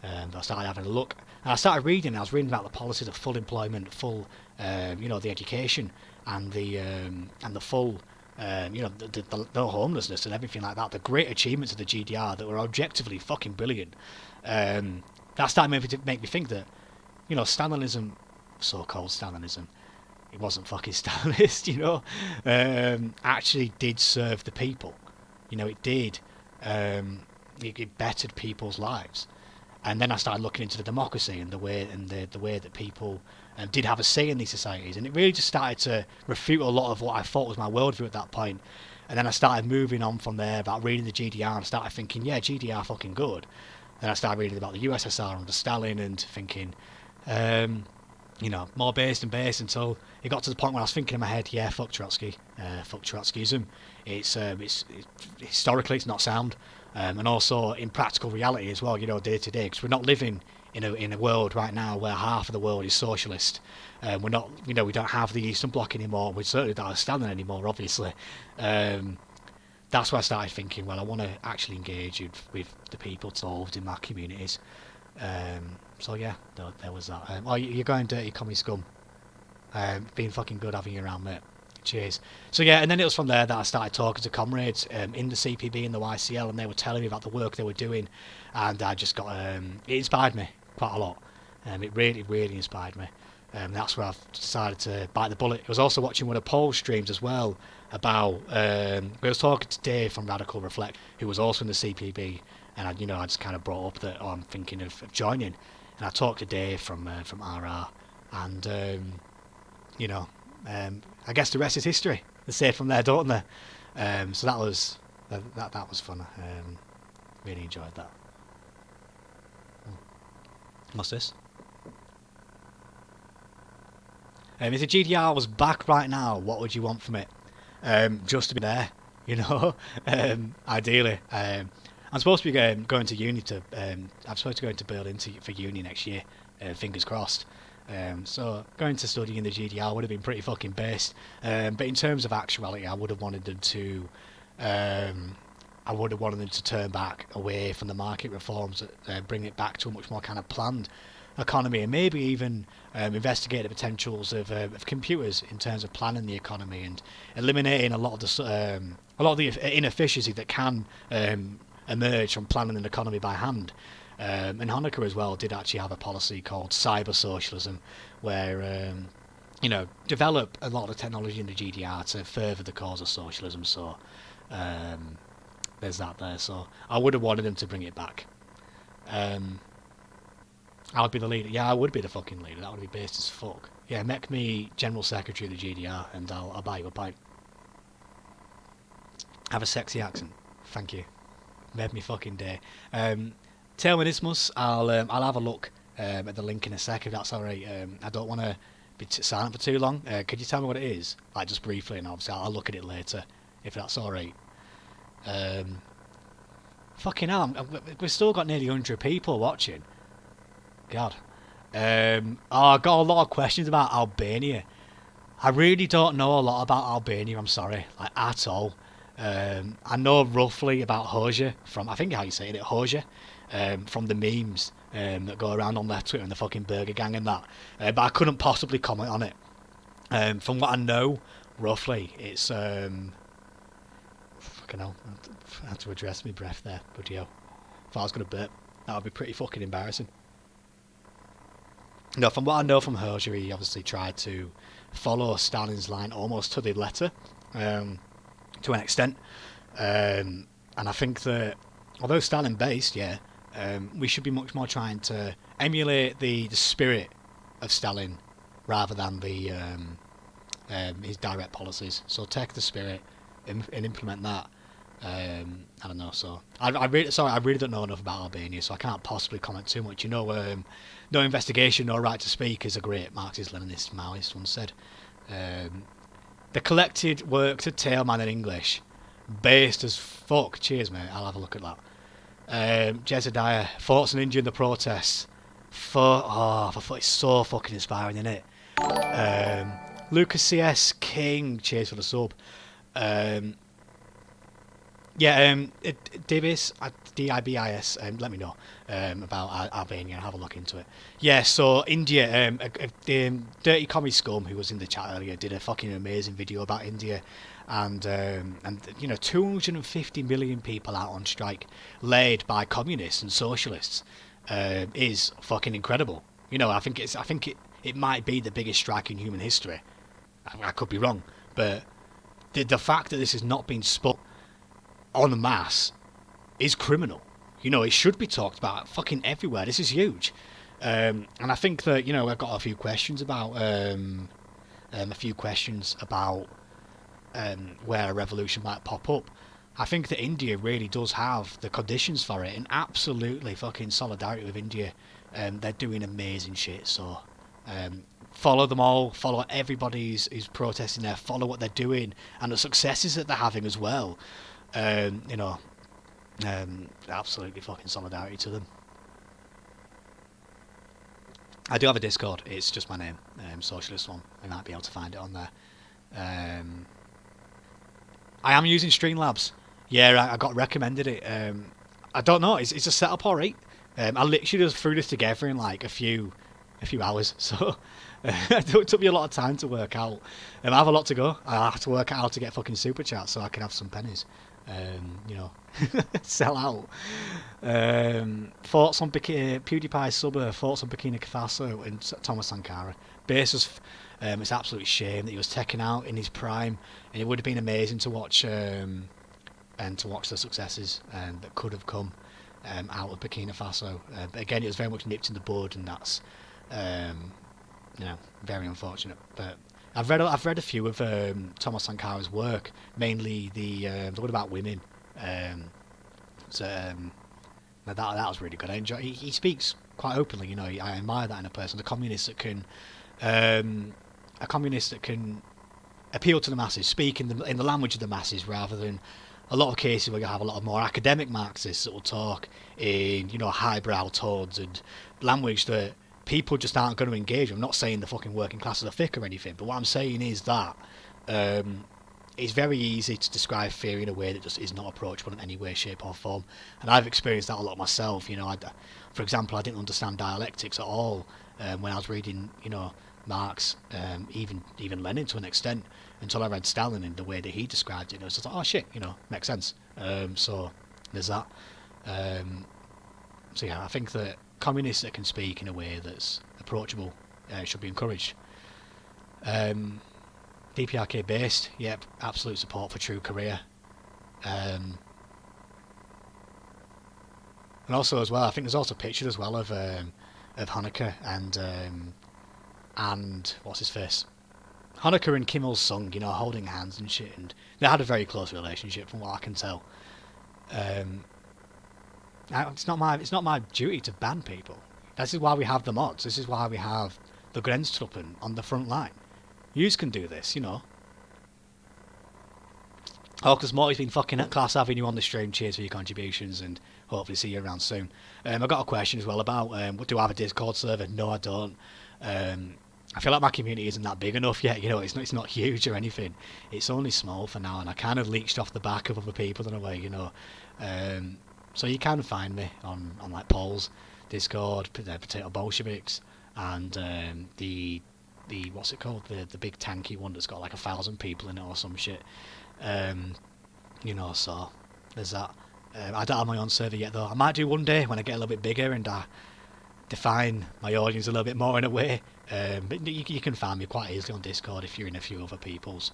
I started having a look, and I started reading. And I was reading about the policies of full employment, full, the education, and the full the homelessness and everything like that, the great achievements of the GDR that were objectively fucking brilliant. That started to make me think that, Stalinism, so-called Stalinism, it wasn't fucking Stalinist, actually did serve the people. It did. It bettered people's lives. And then I started looking into the democracy and the way that people did have a say in these societies, and it really just started to refute a lot of what I thought was my worldview at that point. And then I started moving on from there about reading the GDR and started thinking, yeah, GDR fucking good. Then I started reading about the USSR under Stalin and thinking, more based and based until it got to the point where I was thinking in my head, yeah, fuck Trotsky, fuck Trotskyism. It's historically it's not sound, and also in practical reality as well, day to day, because we're not living in a world right now where half of the world is socialist. We're not, we don't have the Eastern Bloc anymore. We certainly don't have Stalin anymore, obviously. That's where I started thinking, well, I want to actually engage with the people involved in my communities. So yeah, there was that. You're going dirty commie scum. Been fucking good having you around, mate. Cheers. So yeah, and then it was from there that I started talking to comrades in the CPB and the YCL, and they were telling me about the work they were doing, and I just got it inspired me quite a lot. It really, really inspired me. That's where I've decided to bite the bullet. I was also watching one of Paul's streams as well about. We was talking to Dave from Radical Reflect, who was also in the CPB, and I just kind of brought up that I'm thinking of joining, and I talked to Dave from RR, and I guess the rest is history. They say it from there, don't they? So that was fun. Really enjoyed that. What's this? If the GDR was back right now, what would you want from it? Just to be there, ideally. I'm supposed to be going to uni I'm supposed to go into Berlin for uni next year. Fingers crossed. So going to study in the GDR would have been pretty fucking based. But in terms of actuality, I would have wanted them to. I would have wanted them to turn back away from the market reforms, bring it back to a much more kind of planned economy, and maybe even investigate the potentials of computers in terms of planning the economy and eliminating a lot of the inefficiency that can emerge from planning an economy by hand. And Honecker as well did actually have a policy called cyber socialism, where develop a lot of technology in the GDR to further the cause of socialism. So there's that there. So I would have wanted them to bring it back. I would be the leader. Yeah, I would be the fucking leader. That would be based as fuck. Yeah, make me General Secretary of the GDR and I'll buy you a pint. Have a sexy accent. Thank you. Made me fucking day. Terminismus, I'll have a look at the link in a sec if that's alright. I don't want to be silent for too long. Could you tell me what it is? Like just briefly, and obviously I'll look at it later if that's alright. Fucking hell, we've still got nearly 100 people watching. God. I got a lot of questions about Albania. I really don't know a lot about Albania, I'm sorry, like at all. I know roughly about ʻHärte from, I think how you say it, ʻHärte, from the memes that go around on their Twitter and the fucking Burger Gang and that. But I couldn't possibly comment on it. From what I know, roughly, it's fucking hell, I had to address my breath there, but yo, if I was going to burp, that would be pretty fucking embarrassing. No, from what I know from ʻHärte, he obviously tried to follow Stalin's line almost to the letter, to an extent. And I think that, although Stalin based, yeah, we should be much more trying to emulate the spirit of Stalin rather than the his direct policies. So take the spirit and implement that. I don't know. So I really don't know enough about Albania, so I can't possibly comment too much. No investigation, no right to speak, as a great Marxist-Leninist Maoist once said. The collected works of Tailman in English, based as fuck. Cheers, mate. I'll have a look at that. Jezediah, thoughts on India and the protests. It's so fucking inspiring, isn't it? Lucas CS King, cheers for the sub. Divis, D-I-B-I-S, let me know about Albania and have a look into it. Yeah, so India, Dirty Commie Scum, who was in the chat earlier, did a fucking amazing video about India, and 250 million people out on strike, led by communists and socialists, is fucking incredible. I think it might be the biggest strike in human history. I could be wrong, but the fact that this has not been spoke en masse is criminal. It should be talked about fucking everywhere. This is huge. And I think that, I've got a few questions about where a revolution might pop up. I think that India really does have the conditions for it, and absolutely fucking solidarity with India. They're doing amazing shit, so follow them all, follow everybody who's protesting there, follow what they're doing, and the successes that they're having as well. Absolutely fucking solidarity to them. I do have a Discord. It's just my name, Socialist one. I might be able to find it on there. I am using Streamlabs. Yeah, I got recommended it. I don't know. It's a setup alright. I literally just threw this together in like a few hours. So it took me a lot of time to work out. I have a lot to go. I have to work out how to get fucking super chats so I can have some pennies. Sell out. Thoughts on PewDiePie's sub, thoughts on Burkina Faso and Thomas Sankara. Basis, it's an absolute shame that he was taken out in his prime, and it would have been amazing to watch and to watch the successes that could have come out of Burkina Faso. But again, it was very much nipped in the bud, and that's very unfortunate. But I've read a few of Thomas Sankara's work, mainly the one about women. That was really good. I enjoy. He speaks quite openly. I admire that in a person. A communist that can appeal to the masses, speak in the language of the masses, rather than a lot of cases where you have a lot of more academic Marxists that will talk in highbrow tones and language that people just aren't going to engage with. I'm not saying the fucking working class are thick or anything, but what I'm saying is that it's very easy to describe theory in a way that just is not approachable in any way, shape or form. And I've experienced that a lot myself. For example, I didn't understand dialectics at all when I was reading, Marx, even Lenin to an extent, until I read Stalin in the way that he described it. And I was just like, oh shit, makes sense. So there's that. So yeah, I think that communists that can speak in a way that's approachable should be encouraged. DPRK based, yep, absolute support for True Korea. And also as well, I think there's also pictures as well of Honecker and what's his face, Honecker and Kim Il Sung, holding hands and shit, and they had a very close relationship from what I can tell. It's not my duty to ban people. This is why we have the mods. This is why we have the Grenztruppen on the front line. Yous can do this, Oh, because Motte's been fucking at class having you on the stream. Cheers for your contributions, and hopefully see you around soon. I've got a question as well about do I have a Discord server? No, I don't. I feel like my community isn't that big enough yet. It's not huge or anything. It's only small for now, and I kind of leached off the back of other people in a way, So you can find me on like Paul's Discord, Potato Bolsheviks, and the what's it called, the big tanky one that's got like 1,000 people in it or some shit. So there's that. I don't have my own server yet though. I might do one day when I get a little bit bigger and I define my audience a little bit more in a way. But you can find me quite easily on Discord if you're in a few other people's.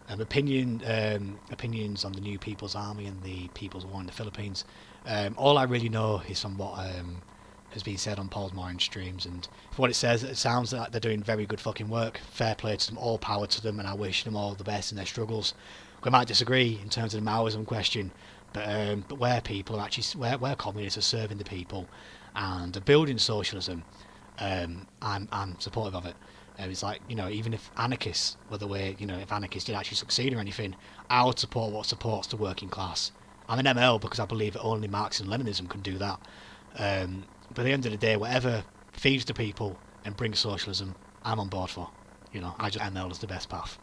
Opinions on the New People's Army and the People's War in the Philippines. All I really know is from what has been said on Paul's Morin streams, and for what it says, it sounds like they're doing very good fucking work. Fair play to them, all power to them, and I wish them all the best in their struggles. We might disagree in terms of the Maoism question, but where people are actually, where communists are serving the people and are building socialism, I'm supportive of it. It's like, even if anarchists were the way, if anarchists did actually succeed or anything, I would support what supports the working class. I'm an ML because I believe that only Marx and Leninism can do that. But at the end of the day, whatever feeds the people and brings socialism, I'm on board for. I just ML as the best path.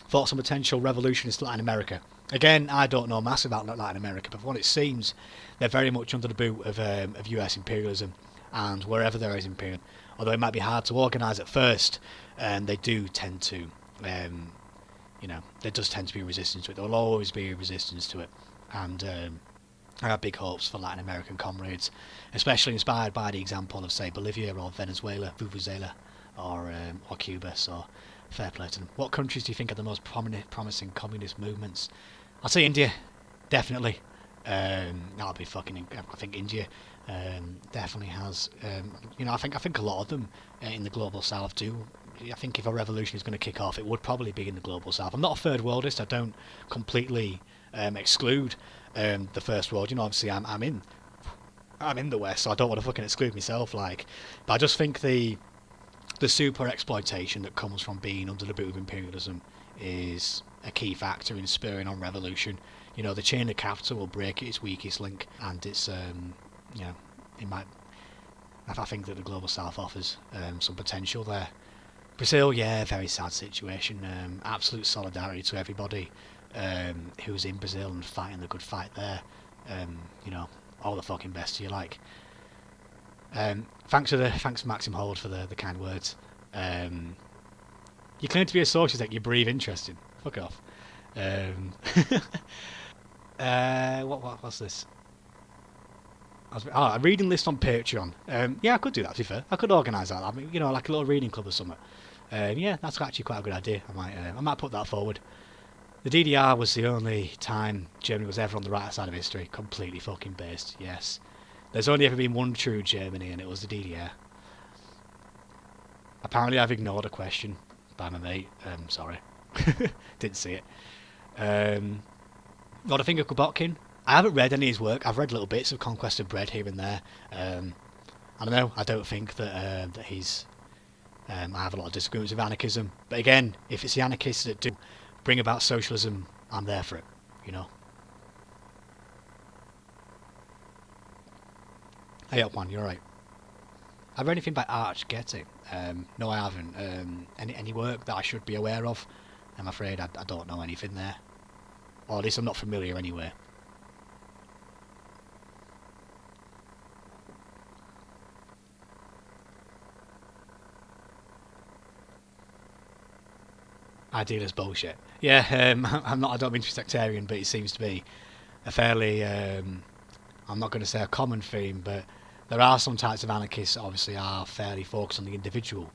Thoughts on potential revolutionist Latin America? Again, I don't know massive about Latin America, but from what it seems, they're very much under the boot of US imperialism, and wherever there is imperialism, although it might be hard to organise at first, they do tend to you know, there does tend to be resistance to it. There will always be a resistance to it, and I have big hopes for Latin American comrades, especially inspired by the example of, say, Bolivia or Venezuela, Vuvuzela, or Cuba. So, fair play to them. What countries do you think are the most promising communist movements? I'll say India, definitely. That'll be fucking. I think India definitely has. You know, I think a lot of them in the global south do. I think if a revolution is going to kick off, it would probably be in the global south. I'm not a third worldist. I don't completely exclude the first world. You know, obviously I'm in the West, so I don't want to fucking exclude myself. Like, but I just think the super exploitation that comes from being under the boot of imperialism is a key factor in spurring on revolution. You know, the chain of capital will break at its weakest link, and it's you know, it might. I think that the global south offers some potential there. Brazil, yeah, very sad situation. Absolute solidarity to everybody who's in Brazil and fighting the good fight there. You know, all the fucking best to you. Like, thanks Maxim Hold for the kind words. You claim to be a socialist, like you breathe interesting. Fuck off. What's this? A reading list on Patreon. Yeah, I could do that, to be fair. I could organise that. I mean, you know, like a little reading club or something. Yeah, that's actually quite a good idea. I might put that forward. The DDR was the only time Germany was ever on the right side of history. Completely fucking based, yes. There's only ever been one true Germany, and it was the DDR. Apparently I've ignored a question by my mate. Sorry. Didn't see it. What I think of Kropotkin? I haven't read any of his work. I've read little bits of Conquest of Bread here and there. I don't know. I don't think that he's... I have a lot of disagreements with anarchism. But again, if it's the anarchists that do bring about socialism, I'm there for it, you know. Hey up, man, you're right. Have you read anything by ʻHärte? No, I haven't. Any work that I should be aware of? I'm afraid I don't know anything there. Or at least I'm not familiar anyway. Idealist bullshit. Yeah, I don't mean to be sectarian, but it seems to be a fairly, I'm not going to say a common theme, but there are some types of anarchists that obviously are fairly focused on the individual,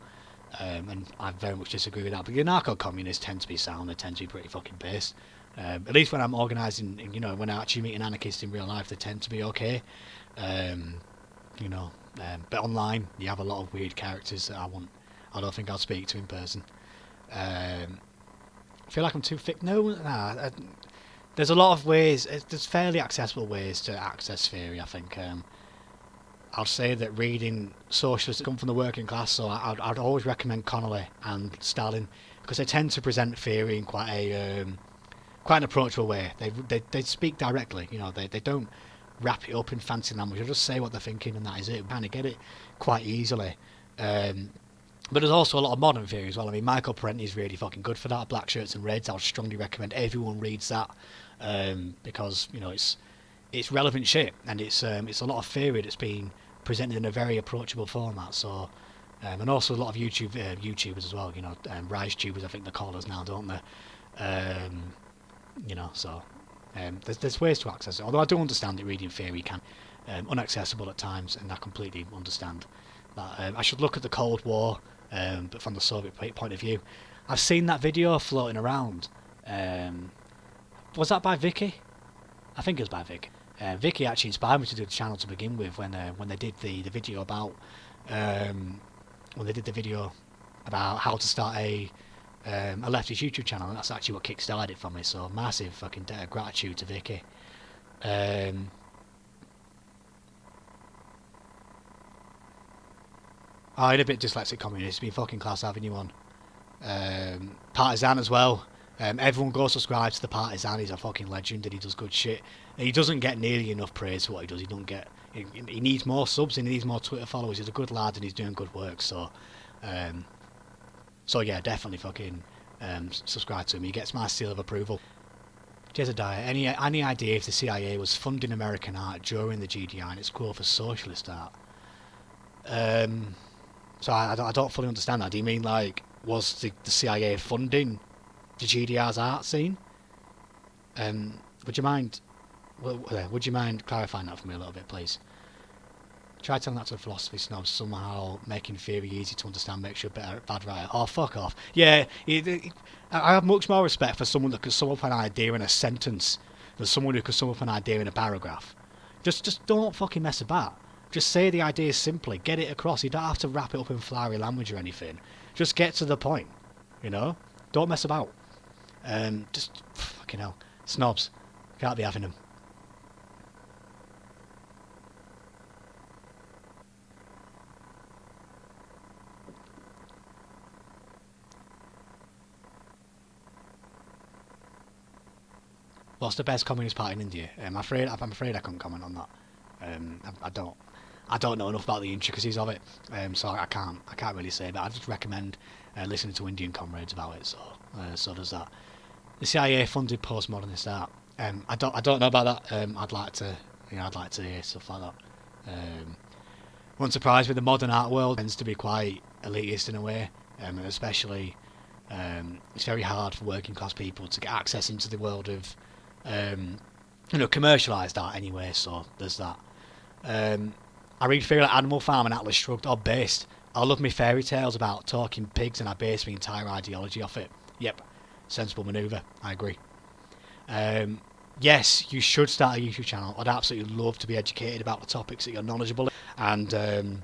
and I very much disagree with that. But the anarcho-communists tend to be sound, they tend to be pretty fucking based. At least when I'm organising, you know, when I actually meet an anarchist in real life, they tend to be okay. You know, but online, you have a lot of weird characters that I don't think I'll speak to in person. I feel like I'm too thick. No, there's a lot of ways. There's fairly accessible ways to access theory, I think. I'll say that reading socialists that come from the working class, so I'd always recommend Connolly and Stalin, because they tend to present theory in quite an approachable way. They speak directly, you know. They don't wrap it up in fancy language. They just say what they're thinking, and that is it. We kind of get it quite easily. But there's also a lot of modern theory as well. I mean, Michael Parenti is really fucking good for that. Black Shirts and Reds. I would strongly recommend everyone reads that, because, you know, it's relevant shit, and it's a lot of theory that's been presented in a very approachable format. So, and also a lot of YouTubers as well. You know, Rise Tubers, I think they call us now, don't they? You know, so there's ways to access it. Although I do understand that reading theory can unaccessible at times, and I completely understand that. I should look at the Cold War. But from the Soviet point of view, I've seen that video floating around. Was that by Vicky? I think it was by Vicky. Vicky actually inspired me to do the channel to begin with when they did the video about how to start a leftist YouTube channel. And that's actually what kickstarted it for me. So massive fucking debt of gratitude to Vicky. I'm a bit dyslexic communist. Been fucking class, haven't you on? Partisan as well. Everyone go subscribe to the Partisan. He's a fucking legend and he does good shit. And he doesn't get nearly enough praise for what he does. He needs more subs and he needs more Twitter followers. He's a good lad and he's doing good work. So yeah, definitely fucking subscribe to him. He gets my seal of approval. Jezediah, any idea if the CIA was funding American art during the GDR and its growth for socialist art? So I don't fully understand that. Do you mean like was the CIA funding the GDR's art scene. Would you mind clarifying that for me a little bit, please? Try telling that to the philosophy snobs, somehow making theory easy to understand makes you a better bad writer. Oh, fuck off. Yeah, I have much more respect for someone that can sum up an idea in a sentence than someone who can sum up an idea in a paragraph. Just don't fucking mess about. Just say the idea simply, get it across. You don't have to wrap it up in flowery language or anything. Just get to the point, you know? Don't mess about. Just, fucking hell. Snobs. Can't be having them. What's the best communist party in India? I'm afraid I couldn't comment on that. I don't know enough about the intricacies of it, so I can't really say. But I just recommend listening to Indian comrades about it. So does that. The CIA funded postmodernist art. I don't know about that. I'd like to hear stuff like that. One surprise with the modern art world tends to be quite elitist in a way, especially it's very hard for working class people to get access into the world of commercialised art anyway, so there's that. I read Fear at Animal Farm and Atlas Shrugged, or based. I love me fairy tales about talking pigs and I base my entire ideology off it. Yep, sensible manoeuvre, I agree. Yes, you should start a YouTube channel. I'd absolutely love to be educated about the topics that you're knowledgeable in, and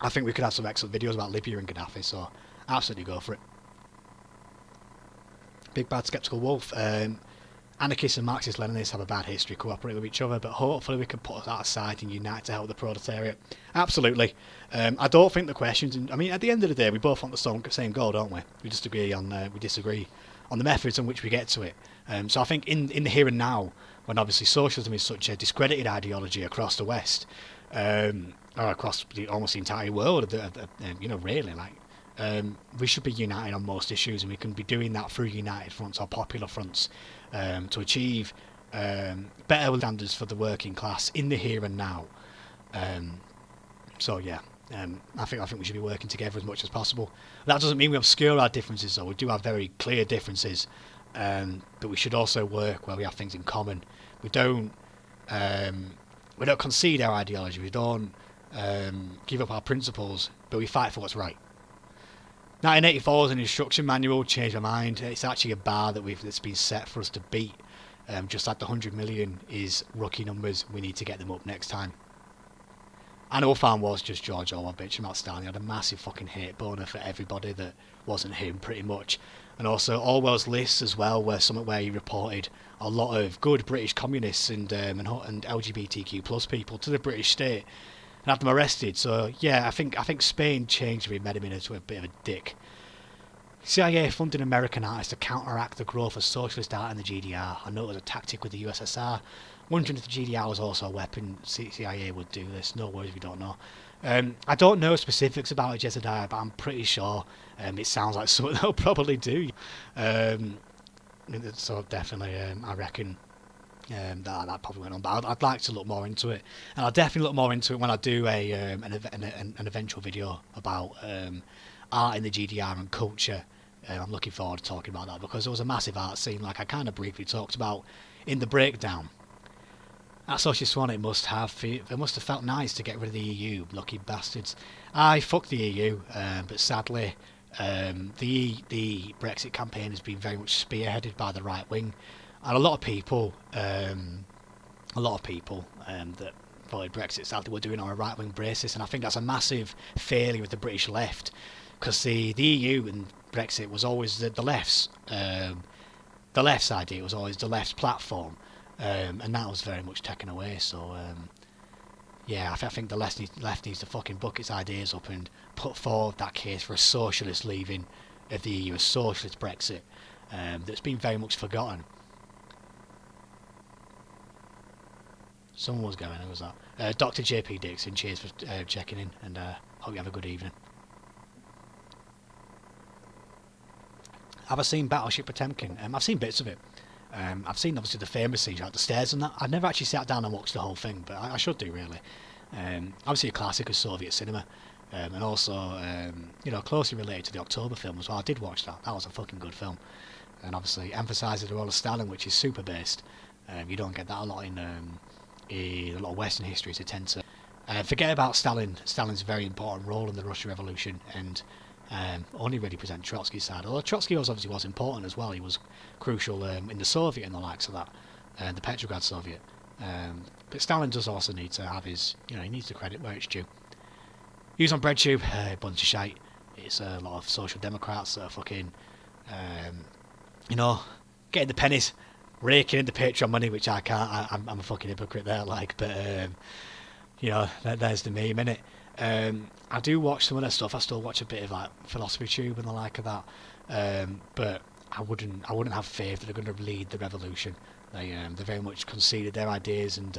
I think we could have some excellent videos about Libya and Gaddafi, so absolutely go for it. Big Bad Skeptical Wolf. Anarchists and Marxist-Leninists have a bad history, cooperate with each other, but hopefully we can put that aside and unite to help the proletariat. Absolutely. I don't think the questions... I mean, at the end of the day, we both want the same goal, don't we? We disagree on the methods on which we get to it. So I think in the here and now, when obviously socialism is such a discredited ideology across the West, or across almost the entire world, really, we should be united on most issues, and we can be doing that through united fronts or popular fronts to achieve better standards for the working class in the here and now. So yeah, I think we should be working together as much as possible. That doesn't mean we obscure our differences, though. We do have very clear differences, but we should also work where we have things in common. We don't concede our ideology. We don't give up our principles, but we fight for what's right. 1984 is an instruction manual, changed my mind. It's actually a bar that's been set for us to beat. Just like the 100 million is rookie numbers, we need to get them up next time. Animal Farm was just George Orwell bitching about Stalin. He had a massive fucking hate boner for everybody that wasn't him, pretty much. And also Orwell's lists as well, where he reported a lot of good British communists and LGBTQ plus people to the British state and have them arrested. So yeah, I think Spain changed him, made him into a bit of a dick. CIA funding American artists to counteract the growth of socialist art in the GDR. I know it was a tactic with the USSR. Wondering if the GDR was also a weapon. CIA would do this. No worries if you don't know. I don't know specifics about it, Jezediah, but I'm pretty sure it sounds like something they'll probably do. So definitely, I reckon that probably went on. But I'd like to look more into it, and I'll definitely look more into it when I do an eventual video about art in the GDR and culture. I'm looking forward to talking about that, because there was a massive art scene, like I kind of briefly talked about in the breakdown. That Socialist one, it must have felt nice to get rid of the EU, lucky bastards. Fuck the EU, but sadly, the Brexit campaign has been very much spearheaded by the right wing, and a lot of people that voted Brexit sadly were doing it on a right wing basis, and I think that's a massive failure of the British left, because the EU and Brexit was always the left's idea, was always the left's platform. And that was very much taken away. So yeah, I think the left needs to fucking book its ideas up and put forward that case for a socialist leaving of the EU, a socialist Brexit, that's been very much forgotten. Someone was going, who was that? Dr. JP Dixon, cheers for checking in, and hope you have a good evening. Have I seen Battleship Potemkin? I've seen bits of it. I've seen obviously the famous siege out the stairs and that. I've never actually sat down and watched the whole thing, but I should do really. Obviously a classic of Soviet cinema. and also closely related to the October film as well. I did watch that. That was a fucking good film, and obviously emphasises the role of Stalin, which is super based. You don't get that a lot in a lot of Western histories. They tend to forget about Stalin. Stalin's a very important role in the Russian Revolution, and only really present Trotsky's side. Although Trotsky obviously was important as well. He was crucial in the Soviet and the likes of that, the Petrograd Soviet. But Stalin does also need to have his, he needs the credit where it's due. He was on BreadTube, a bunch of shite. It's a lot of social democrats that are fucking, getting the pennies, raking in the Patreon money, which I can't. I'm a fucking hypocrite there, there's the meme, innit? I do watch some of their stuff. I still watch a bit of like Philosophy Tube and the like of that. But I wouldn't have faith that they're going to lead the revolution. They very much conceded their ideas, and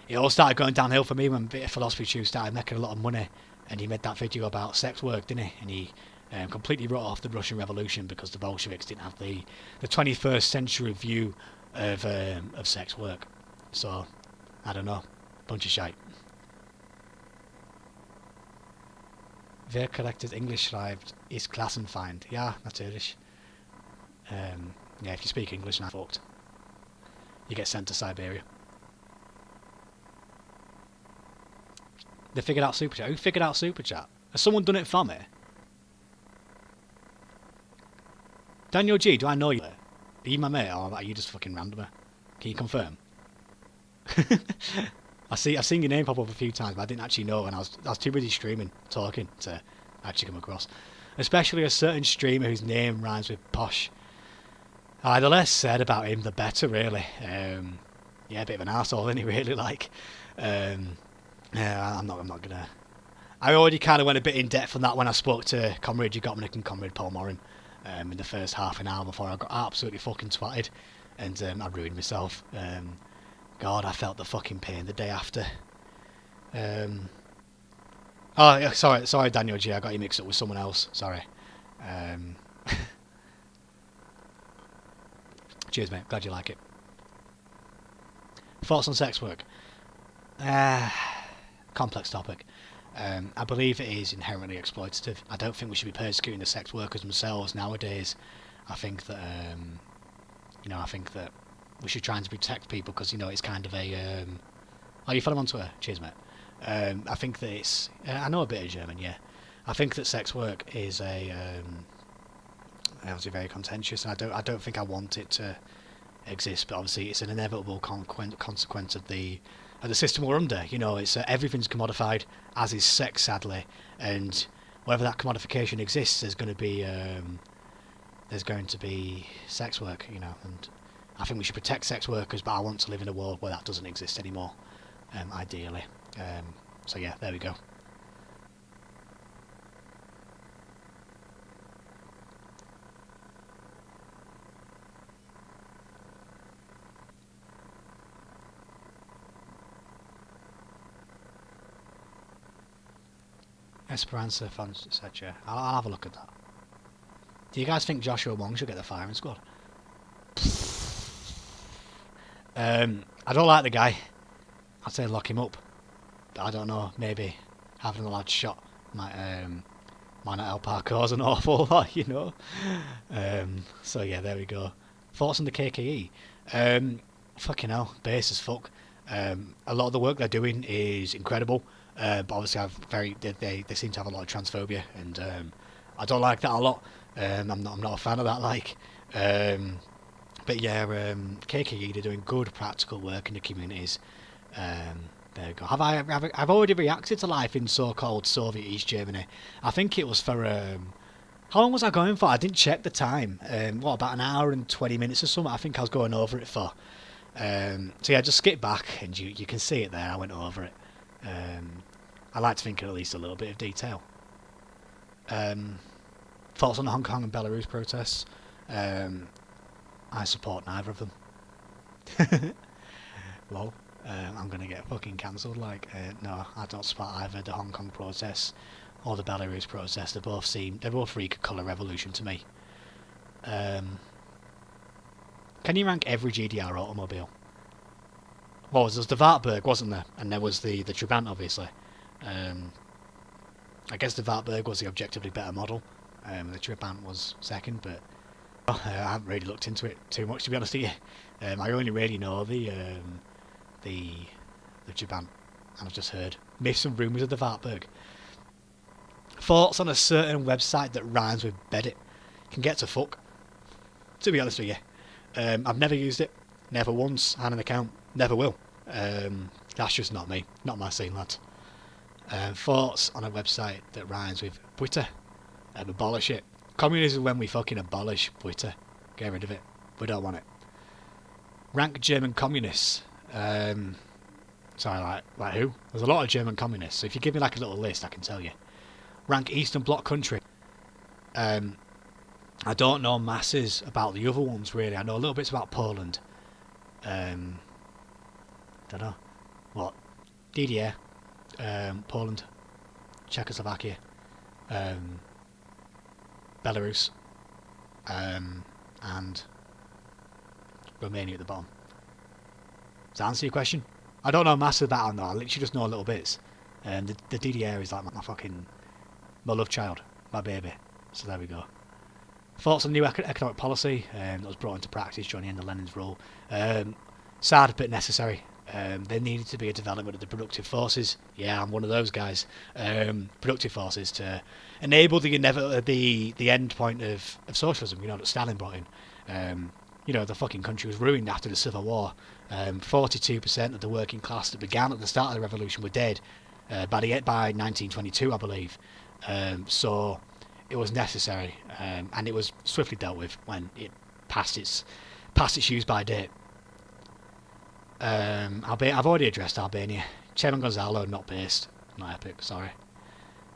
it all started going downhill for me when bit of Philosophy Tube started making a lot of money, and he made that video about sex work, didn't he? And he completely wrote off the Russian Revolution because the Bolsheviks didn't have the 21st century view of sex work. So I don't know, bunch of shite. Wer corrected English schreibt ist Klassenfeind. Ja, natürlich. If you speak English, then I'm fucked. You get sent to Siberia. They figured out Super Chat. Who figured out Super Chat? Has someone done it for me? Daniel G, do I know you? Are you my mate, or are you just fucking randomer? Can you confirm? I've seen your name pop up a few times, but I didn't actually know, and I was too busy streaming, talking, to actually come across. Especially a certain streamer whose name rhymes with posh. The less said about him, the better, really. A bit of an arsehole, isn't he, really, like. I'm not gonna... I already kind of went a bit in depth on that when I spoke to Comrade Jagotnik and Comrade Paul Morin in the first half an hour before I got absolutely fucking twatted, and I ruined myself. God, I felt the fucking pain the day after. Sorry, Daniel G, I got you mixed up with someone else. Sorry. Cheers, mate. Glad you like it. Thoughts on sex work? Complex topic. I believe it is inherently exploitative. I don't think we should be persecuting the sex workers themselves nowadays. I think that we should try and protect people because it's kind of a. You follow him on Twitter? Cheers, mate. I think that it's. I know a bit of German, yeah. I think that sex work is obviously very contentious, and I don't think I want it to exist. But obviously, it's an inevitable consequence of the system we're under. It's everything's commodified, as is sex, sadly, and wherever that commodification exists, there's going to be sex work. And I think we should protect sex workers, but I want to live in a world where that doesn't exist anymore, ideally. So yeah, there we go. Esperanza fans, etc. I'll have a look at that. Do you guys think Joshua Wong should get the firing squad? I don't like the guy. I'd say lock him up. But I don't know, maybe having the lad shot might not help our cause an awful lot, So yeah, there we go. Thoughts on the KKE? Fucking hell, base as fuck. A lot of the work they're doing is incredible. But obviously they seem to have a lot of transphobia, and I don't like that a lot. I'm not a fan of that, but yeah, KKE, they're doing good practical work in the communities. There we go. I've already reacted to life in so-called Soviet East Germany. I think it was for how long was I going for? I didn't check the time. About an hour and 20 minutes or something? I think I was going over it for. So yeah, just skip back and you can see it there. I went over it. I like to think in at least a little bit of detail. Thoughts on the Hong Kong and Belarus protests? I support neither of them. Lol. I'm going to get fucking cancelled. No, I don't support either the Hong Kong protests or the Belarus protests. They both reek a colour revolution to me. Can you rank every GDR automobile? Well, there was the Wartburg, wasn't there? And there was the Trabant, obviously. I guess the Wartburg was the objectively better model. The Trabant was second, but I haven't really looked into it too much, to be honest with you. I only really know the Trabant, and I've just heard myths and rumours of the Wartburg. Thoughts on a certain website that rhymes with Bedit can get to fuck, to be honest with you. I've never used it, never once had an account, never will. That's just not me, not my scene, lads. Thoughts on a website that rhymes with Twitter. Abolish it. Communism is when we fucking abolish Twitter. Get rid of it. We don't want it. Rank German communists. Sorry, like who? There's a lot of German communists, so if you give me like a little list, I can tell you. Rank Eastern Bloc country. I don't know masses about the other ones, really. I know a little bit about Poland. Don't know. What? DDR. Poland. Czechoslovakia. Belarus. And Romania at the bottom. Does that answer your question? I don't know massive about it, no. I literally just know little bits. The DDR is like my love child, my baby. So there we go. Thoughts on new economic policy that was brought into practice during the end of Lenin's rule. Sad but necessary. There needed to be a development of the productive forces. Yeah, I'm one of those guys. Productive forces to enable the end point of socialism. That Stalin brought in. The fucking country was ruined after the Civil War. 42% of the working class that began at the start of the revolution were dead by 1922, I believe. So it was necessary, and it was swiftly dealt with when it passed its use by date. I've already addressed Albania. Chairman Gonzalo, not based. Not epic, sorry.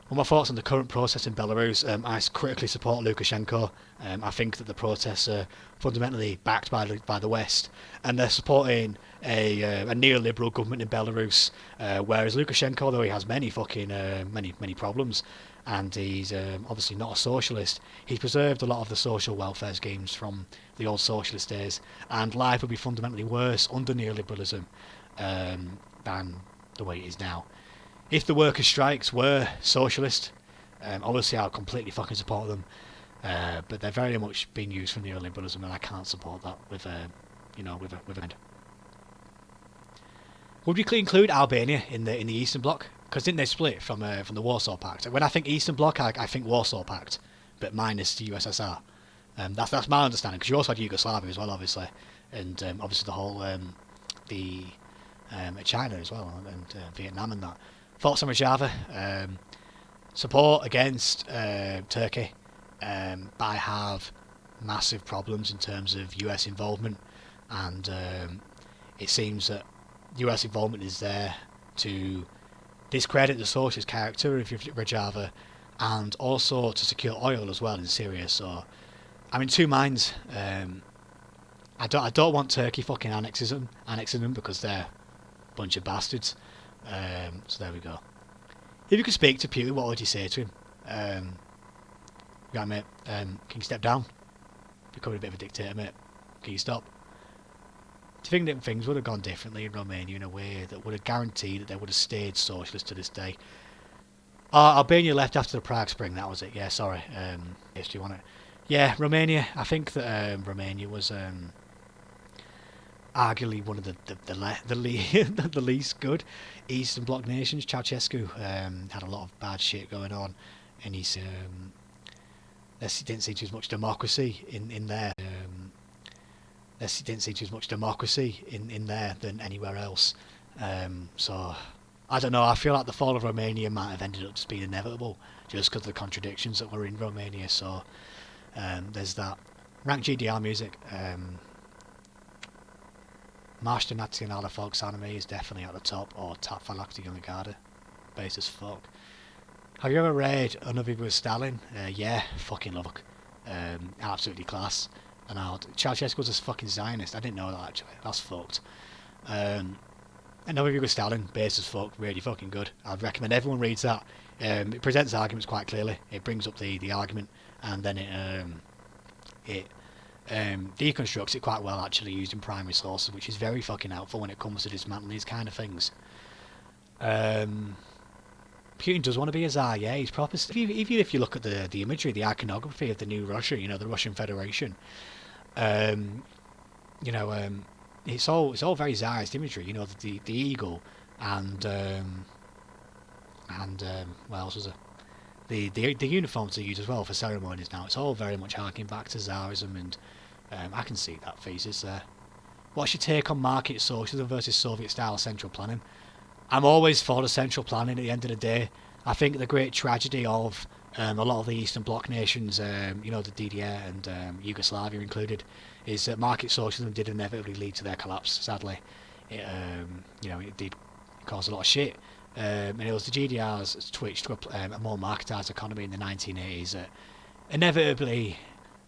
Well, my thoughts on the current process in Belarus. I critically support Lukashenko. I think that the protests are fundamentally backed by the West, and they're supporting a neoliberal government in Belarus. Whereas Lukashenko, though he has many problems, and he's obviously not a socialist, he's preserved a lot of the social welfare schemes from the old socialist days, and life would be fundamentally worse under neoliberalism than the way it is now. If the workers' strikes were socialist, obviously I'll completely fucking support them, but they're very much being used for neoliberalism, and I can't support that with a hand. Would we include Albania in the Eastern Bloc? Because didn't they split from the Warsaw Pact? When I think Eastern Bloc, I think Warsaw Pact, but minus the USSR. That's my understanding, because you also had Yugoslavia as well, obviously, and obviously the whole China as well, and Vietnam and that. Thoughts on Rojava? Support against Turkey, but I have massive problems in terms of US involvement, and it seems that US involvement is there to discredit the socialist character of Rojava, and also to secure oil as well in Syria. So I'm in two minds. I don't want Turkey fucking annexing them because they're a bunch of bastards. So there we go. If you could speak to Putin, what would you say to him? Right, mate, can you step down? Becoming a bit of a dictator, mate. Can you stop? Do you think that things would have gone differently in Romania in a way that would have guaranteed that they would have stayed socialist to this day? Albania left after the Prague Spring, that was it. Yeah, sorry. Yes, do you want it? Yeah, Romania. I think that Romania was arguably one of the least good Eastern Bloc nations. Ceausescu had a lot of bad shit going on, and he's there didn't seem to be as much democracy in there. There didn't seem to be as much democracy in there than anywhere else. So I don't know. I feel like the fall of Romania might have ended up just being inevitable, just because of the contradictions that were in Romania. So there's that. Rank GDR music. March to Nationale Volksarmee is definitely at the top, or Tap Verlag die Junge Garde. Based as fuck. Have you ever read Another with Stalin? Yeah, fucking love it. Absolutely class. And Ceausescu was a fucking Zionist. I didn't know that actually. That's fucked. Another with Stalin, based as fuck, really fucking good. I'd recommend everyone reads that. It presents arguments quite clearly. It brings up the argument, and then it deconstructs it quite well, actually, using primary sources, which is very fucking helpful when it comes to dismantling these kind of things. Putin does want to be a Tsar, yeah. He's proper. Even if you look at the imagery, the iconography of the new Russia, the Russian Federation, it's all very Tsarist imagery. The eagle and what else was it? The uniforms they use as well for ceremonies now. It's all very much harking back to Tsarism, and I can see that thesis there. What's your take on market socialism versus Soviet-style central planning? I'm always for the central planning at the end of the day. I think the great tragedy of a lot of the Eastern Bloc nations, the DDR and Yugoslavia included, is that market socialism did inevitably lead to their collapse, sadly. It did cause a lot of shit. And it was the GDR's switch to a more marketised economy in the 1980s that inevitably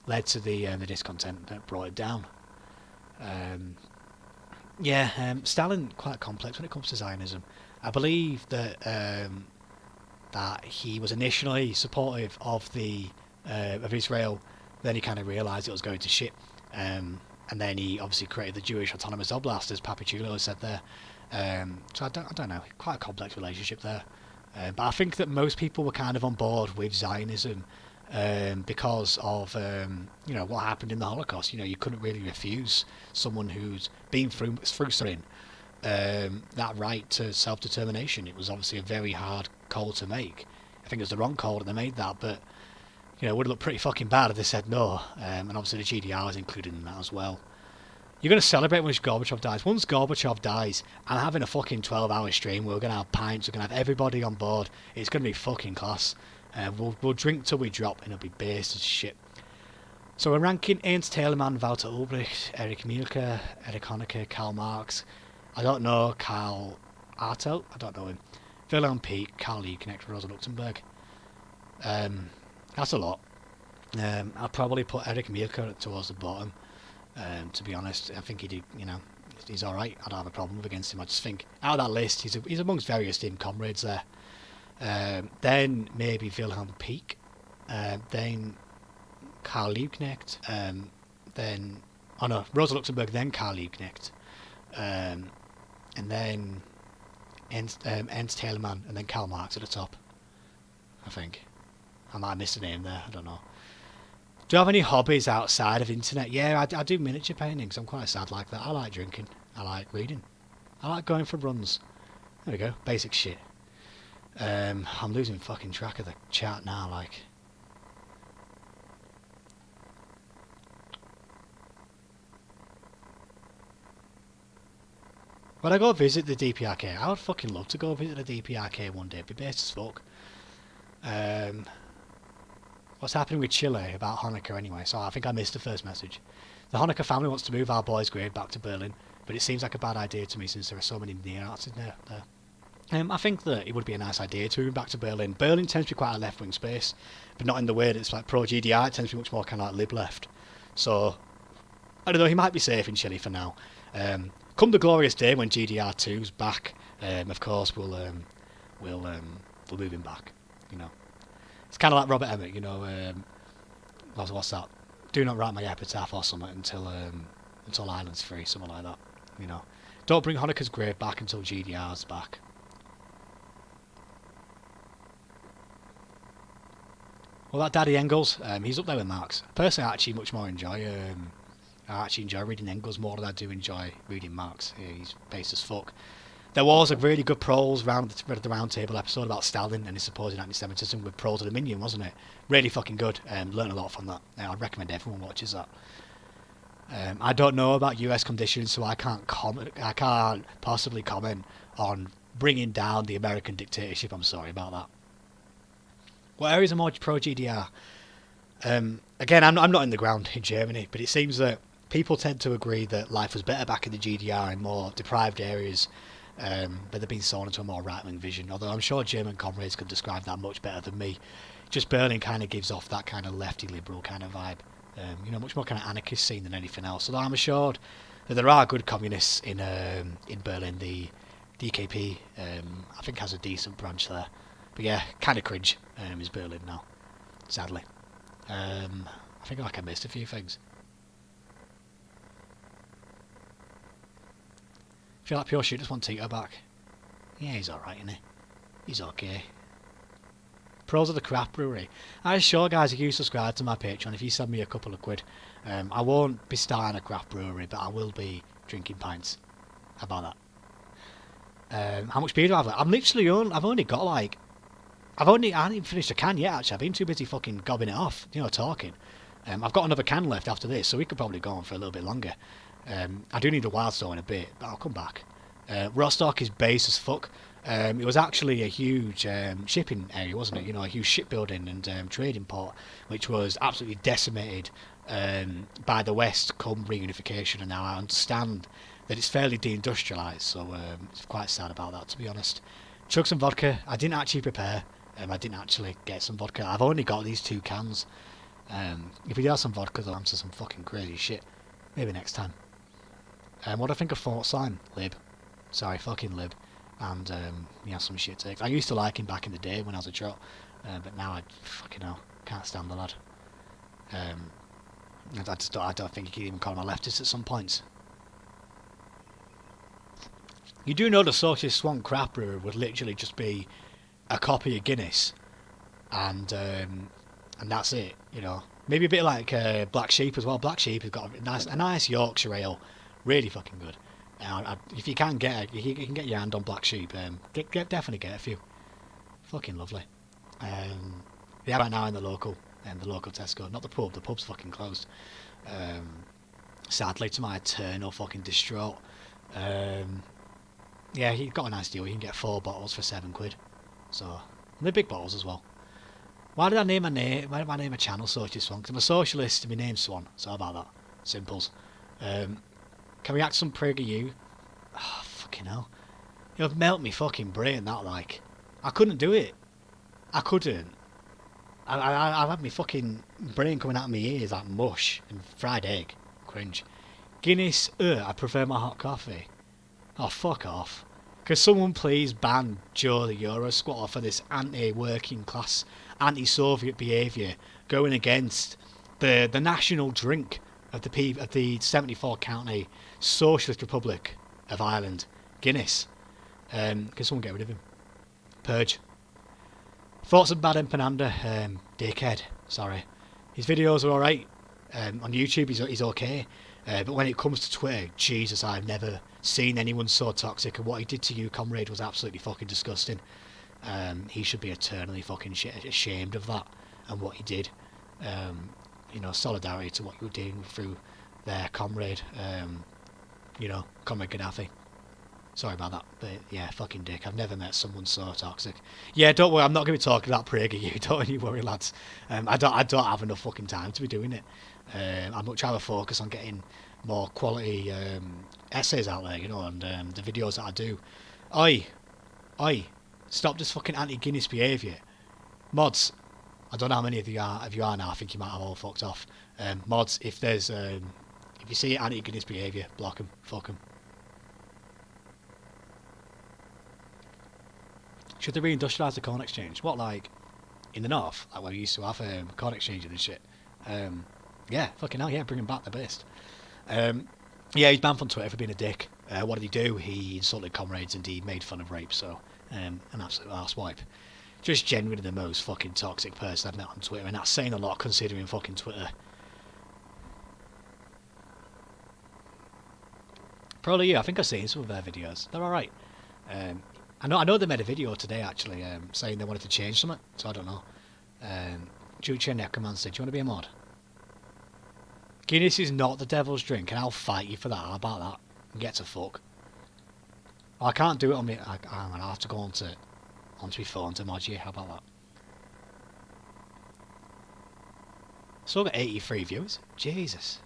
led to the discontent that brought it down. Stalin quite complex when it comes to Zionism. I believe that that he was initially supportive of of Israel, then he kind of realised it was going to shit, and then he obviously created the Jewish Autonomous Oblast, as Papachulo said there. So I don't know, quite a complex relationship there. But I think that most people were kind of on board with Zionism because of what happened in the Holocaust. You couldn't really refuse someone who's been through something that right to self-determination. It was obviously a very hard call to make. I think it was the wrong call that they made that, but it would have looked pretty fucking bad if they said no. And obviously the GDR is included in that as well. You're going to celebrate when Gorbachev dies. Once Gorbachev dies, I'm having a fucking 12-hour stream. We're going to have pints. We're going to have everybody on board. It's going to be fucking class. We'll drink till we drop, and it'll be based as shit. So we're ranking Ernst Thälmann, Walter Ulbricht, Erich Mielke, Erich Honecker, Karl Marx. I don't know Karl Artel. I don't know him. Wilhelm Pieck, Karl Liebknecht, Rosa Luxemburg. That's a lot. I'll probably put Erich Mielke towards the bottom. To be honest, I think he did, he's alright. I don't have a problem against him. I just think, out of that list, he's amongst very esteemed comrades there. Then maybe Wilhelm Pieck. Then Karl Liebknecht. Rosa Luxemburg, then Karl Liebknecht. And then Ernst Thälmann, and then Karl Marx at the top. I think. I might miss a name there, I don't know. Do you have any hobbies outside of internet? Yeah, I do miniature paintings. I'm quite sad like that. I like drinking. I like reading. I like going for runs. There we go. Basic shit. I'm losing fucking track of the chat now, like. When I go visit the DPRK, I would fucking love to go visit the DPRK one day. It'd be based as fuck. What's happening with Chile about Honecker anyway? So I think I missed the first message. The Honecker family wants to move our boy's grave back to Berlin, but it seems like a bad idea to me since there are so many neo-Nazis there. I think that it would be a nice idea to move back to Berlin. Berlin tends to be quite a left-wing space, but not in the way that it's like pro-GDR. It tends to be much more kind of like lib-left. So, I don't know, he might be safe in Chile for now. Come the glorious day when GDR2's back, of course, we'll move him back, It's kind of like Robert Emmett, what's that? Do not write my epitaph or something until Ireland's free, something like that, Don't bring Honecker's grave back until GDR's back. Well, that Daddy Engels, he's up there with Marx. Personally, I actually much more enjoy. I actually enjoy reading Engels more than I do enjoy reading Marx. Yeah, he's based as fuck. There was a really good Proles round the round table episode about Stalin and his supposed anti-Semitism with Proles of the Minion, wasn't it? Really fucking good. Learned a lot from that. I'd recommend everyone watches that. I don't know about US conditions, so I can't possibly comment on bringing down the American dictatorship. I'm sorry about that. What areas are more pro-GDR? Again, I'm not in the ground in Germany, but it seems that people tend to agree that life was better back in the GDR in more deprived areas, but they've been sold into a more right-wing vision, although I'm sure German comrades could describe that much better than me. Just Berlin kind of gives off that kind of lefty liberal kind of vibe, much more kind of anarchist scene than anything else, although I'm assured that there are good communists in Berlin. The DKP I think has a decent branch there, but yeah, kind of cringe is Berlin now, sadly. I think I missed a few things. Feel like Pure Shooters want Tito back. Yeah, he's alright, isn't he? He's okay. Pros of the Craft Brewery. I assure guys, if you subscribe to my Patreon, if you send me a couple of quid, I won't be starting a craft brewery, but I will be drinking pints. How about that? How much beer do I have? I've only got like, I haven't even finished a can yet actually. I've been too busy fucking gobbing it off, talking. I've got another can left after this, so we could probably go on for a little bit longer. I do need a wild store in a bit, but I'll come back. Rostock is base as fuck. It was actually a huge shipping area, wasn't it? A huge shipbuilding and trading port, which was absolutely decimated by the West come reunification, and now I understand that it's fairly deindustrialised, so it's quite sad about that, to be honest. Chug some vodka. I didn't actually prepare. I didn't actually get some vodka. I've only got these 2 cans. If we do have some vodka, they'll answer some fucking crazy shit. Maybe next time. What do I think of Fort Sign? Lib. Sorry, fucking Lib. And some shit takes. I used to like him back in the day when I was a trot, but now I fucking hell can't stand the lad. I don't think you can even call him a leftist at some points. You do know the Socialist Swan Craft Brewer would literally just be a copy of Guinness, and that's it. Maybe a bit like Black Sheep as well. Black Sheep has got a nice Yorkshire ale, really fucking good. If you can get you can get your hand on Black Sheep, definitely get a few. Fucking lovely. Yeah, right now in the local Tesco, not the pub. The pub's fucking closed. Sadly, to my eternal fucking distraught. Yeah, he got a nice deal. You can get 4 bottles for £7. So, and they're big bottles as well. Why did I name a channel Socialist Swan? Because I'm a socialist and my name's Swan. So how about that? Simples. Can we act some PragerU? Oh, fucking hell. You've melted me fucking brain, that, like. I couldn't do it. I couldn't. I've had my fucking brain coming out of my ears like mush and fried egg. Cringe. Guinness, I prefer my hot coffee. Oh, fuck off. Could someone please ban Joe the Euro Squatter for this anti-working class, anti-Soviet behaviour going against the national drink of the 74 county Socialist Republic of Ireland, Guinness. Can someone get rid of him? Purge. Thoughts of Bad Empananda, dickhead, sorry. His videos are alright. On YouTube he's okay. But when it comes to Twitter, Jesus, I've never seen anyone so toxic, and what he did to you, comrade, was absolutely fucking disgusting. He should be eternally fucking ashamed of that and what he did. Solidarity to what you were doing through there, comrade. Comrade Gaddafi. Sorry about that, but yeah, fucking dick. I've never met someone so toxic. Yeah, don't worry, I'm not going to be talking about PragerU, don't you worry, lads. I don't have enough fucking time to be doing it. I'd much rather focus on getting more quality essays out there, and the videos that I do. Oi, stop this fucking anti-Guinness behaviour. Mods, I don't know how many of you are now, I think you might have all fucked off. Mods, if you see anti-Guinness behaviour, block them, fuck them. Should they reindustrialise the corn exchange? What, like, in the north? Like where we used to have corn exchanges and shit. Yeah, fucking hell, yeah, bring him back, the best. Yeah, he's banned from Twitter for being a dick. What did he do? He insulted comrades and he made fun of rape, so an absolute arsewipe. Just genuinely the most fucking toxic person I've met on Twitter, and that's saying a lot considering fucking Twitter. Probably you, I think I've seen some of their videos. They're alright. I know they made a video today actually, saying they wanted to change something, so I don't know. Jucha Necromancer, do you want to be a mod? Guinness is not the devil's drink, and I'll fight you for that. How about that? Get to fuck. Oh, I can't do it on me. I'll have to go onto my phone to mod you. How about that? Still got 83 viewers. Jesus.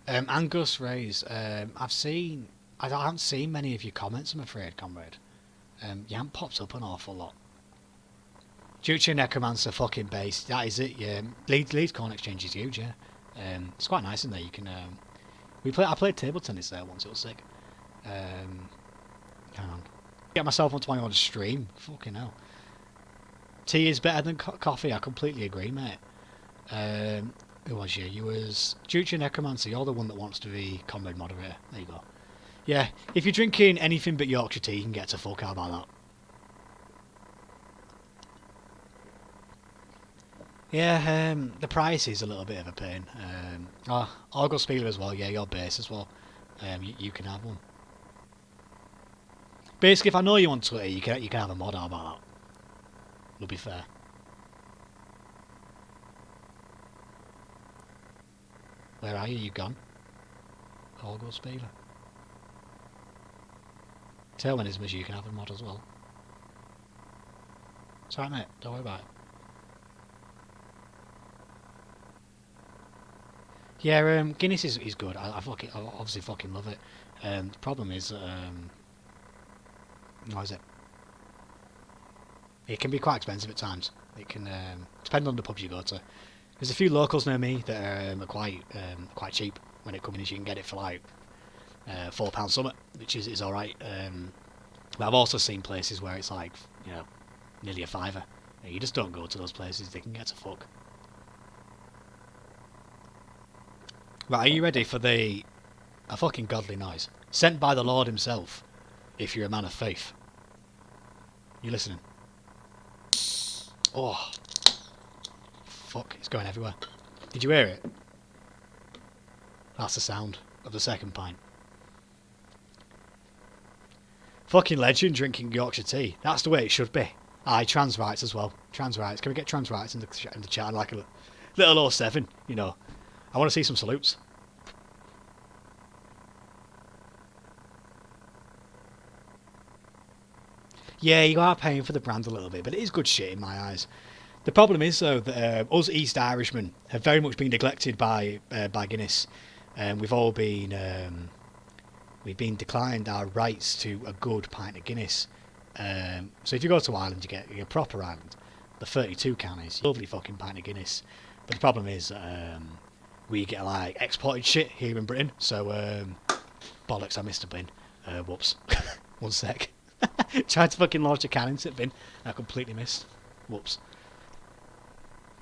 Angus Rays, I haven't seen many of your comments, I'm afraid, comrade. You haven't popped up an awful lot. Future Necromancer fucking base, that is it, yeah. Leeds Corn Exchange is huge, yeah. It's quite nice in there, you can... I played table tennis there once, it was sick. Hang on. Get myself onto my own stream, fucking hell. Tea is better than coffee, I completely agree, mate. Who was you? You was Future Necromancer, you're the one that wants to be comrade moderator. There you go. Yeah, if you're drinking anything but Yorkshire tea, you can get to fuck. How about that? Yeah, the price is a little bit of a pain. Argos-Spieler as well. Yeah, your base as well. You can have one. Basically, if I know you want to, you can have a mod. How about that? It'll be fair. Where are you? You gone? Argos-Spieler. Tailwinism, you can have a mod as well. It's alright, mate. Don't worry about it. Yeah, Guinness is good. I obviously fucking love it. The problem is, what is it? It can be quite expensive at times. It can depend on the pubs you go to. There's a few locals near me that are quite cheap when it comes in. You can get it for like £4 something, which is alright. But I've also seen places where it's like, you know, nearly a fiver. You just don't go to those places. They can get to fuck. Right, are you ready for a fucking godly noise? Sent by the Lord himself, if you're a man of faith. You listening? Oh. Fuck, it's going everywhere. Did you hear it? That's the sound of the second pint. Fucking legend drinking Yorkshire tea. That's the way it should be. Aye, trans rights as well. Trans rights. Can we get trans rights in the chat like a little 07, you know? I want to see some salutes. Yeah, you are paying for the brand a little bit, but it is good shit in my eyes. The problem is, though, that us East Irishmen have very much been neglected by Guinness. We've all been declined our rights to a good pint of Guinness. So if you go to Ireland, you get a proper Ireland. The 32 can is a lovely fucking pint of Guinness. But the problem is, we get like exported shit here in Britain. So bollocks, I missed a bin. Whoops. One sec. Tried to fucking launch a can into the bin. I completely missed. Whoops.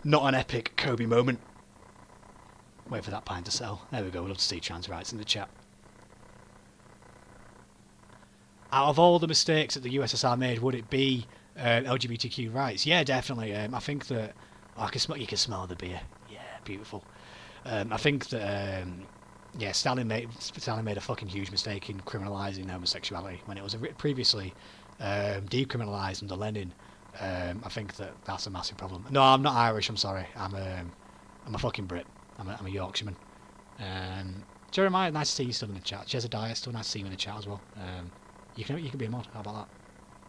Not an epic Kobe moment. Wait for that pint to sell. There we go. We'd love to see trans rights in the chat. Out of all the mistakes that the USSR made, would it be LGBTQ rights? Yeah, definitely. I think that you can smell the beer. Yeah, beautiful. I think that Stalin made a fucking huge mistake in criminalising homosexuality when it was previously decriminalised under Lenin. I think that's a massive problem. No, I'm not Irish. I'm sorry. I'm a fucking Brit. I'm a Yorkshireman. Jeremiah, nice to see you still in the chat. Jezediah, still nice to see you in the chat as well. You can be a mod. How about that?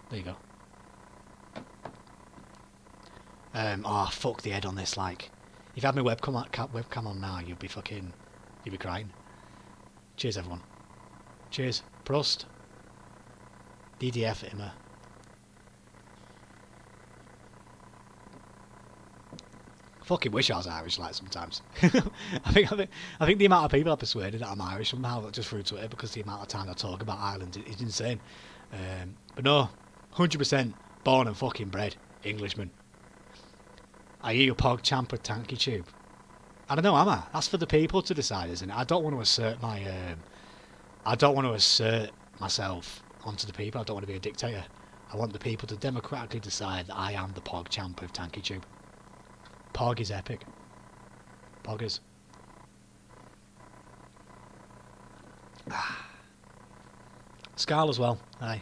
There you go. Fuck the head on this. Like, if you had my webcam on now, you'd be crying. Cheers, everyone. Cheers. Prost. DDF immer. Fucking wish I was Irish, like, sometimes. I think the amount of people I persuaded that I'm Irish somehow just through Twitter, because the amount of time I talk about Ireland is insane. But no, 100% born and fucking bred Englishman. Are you a pog champ or tanky tube? I don't know, am I? That's for the people to decide, isn't it? I don't want to assert myself onto the people. I don't want to be a dictator. I want the people to democratically decide that I am the pog champ of tanky tube. Pog is epic. Poggers. Scarl as well. Aye.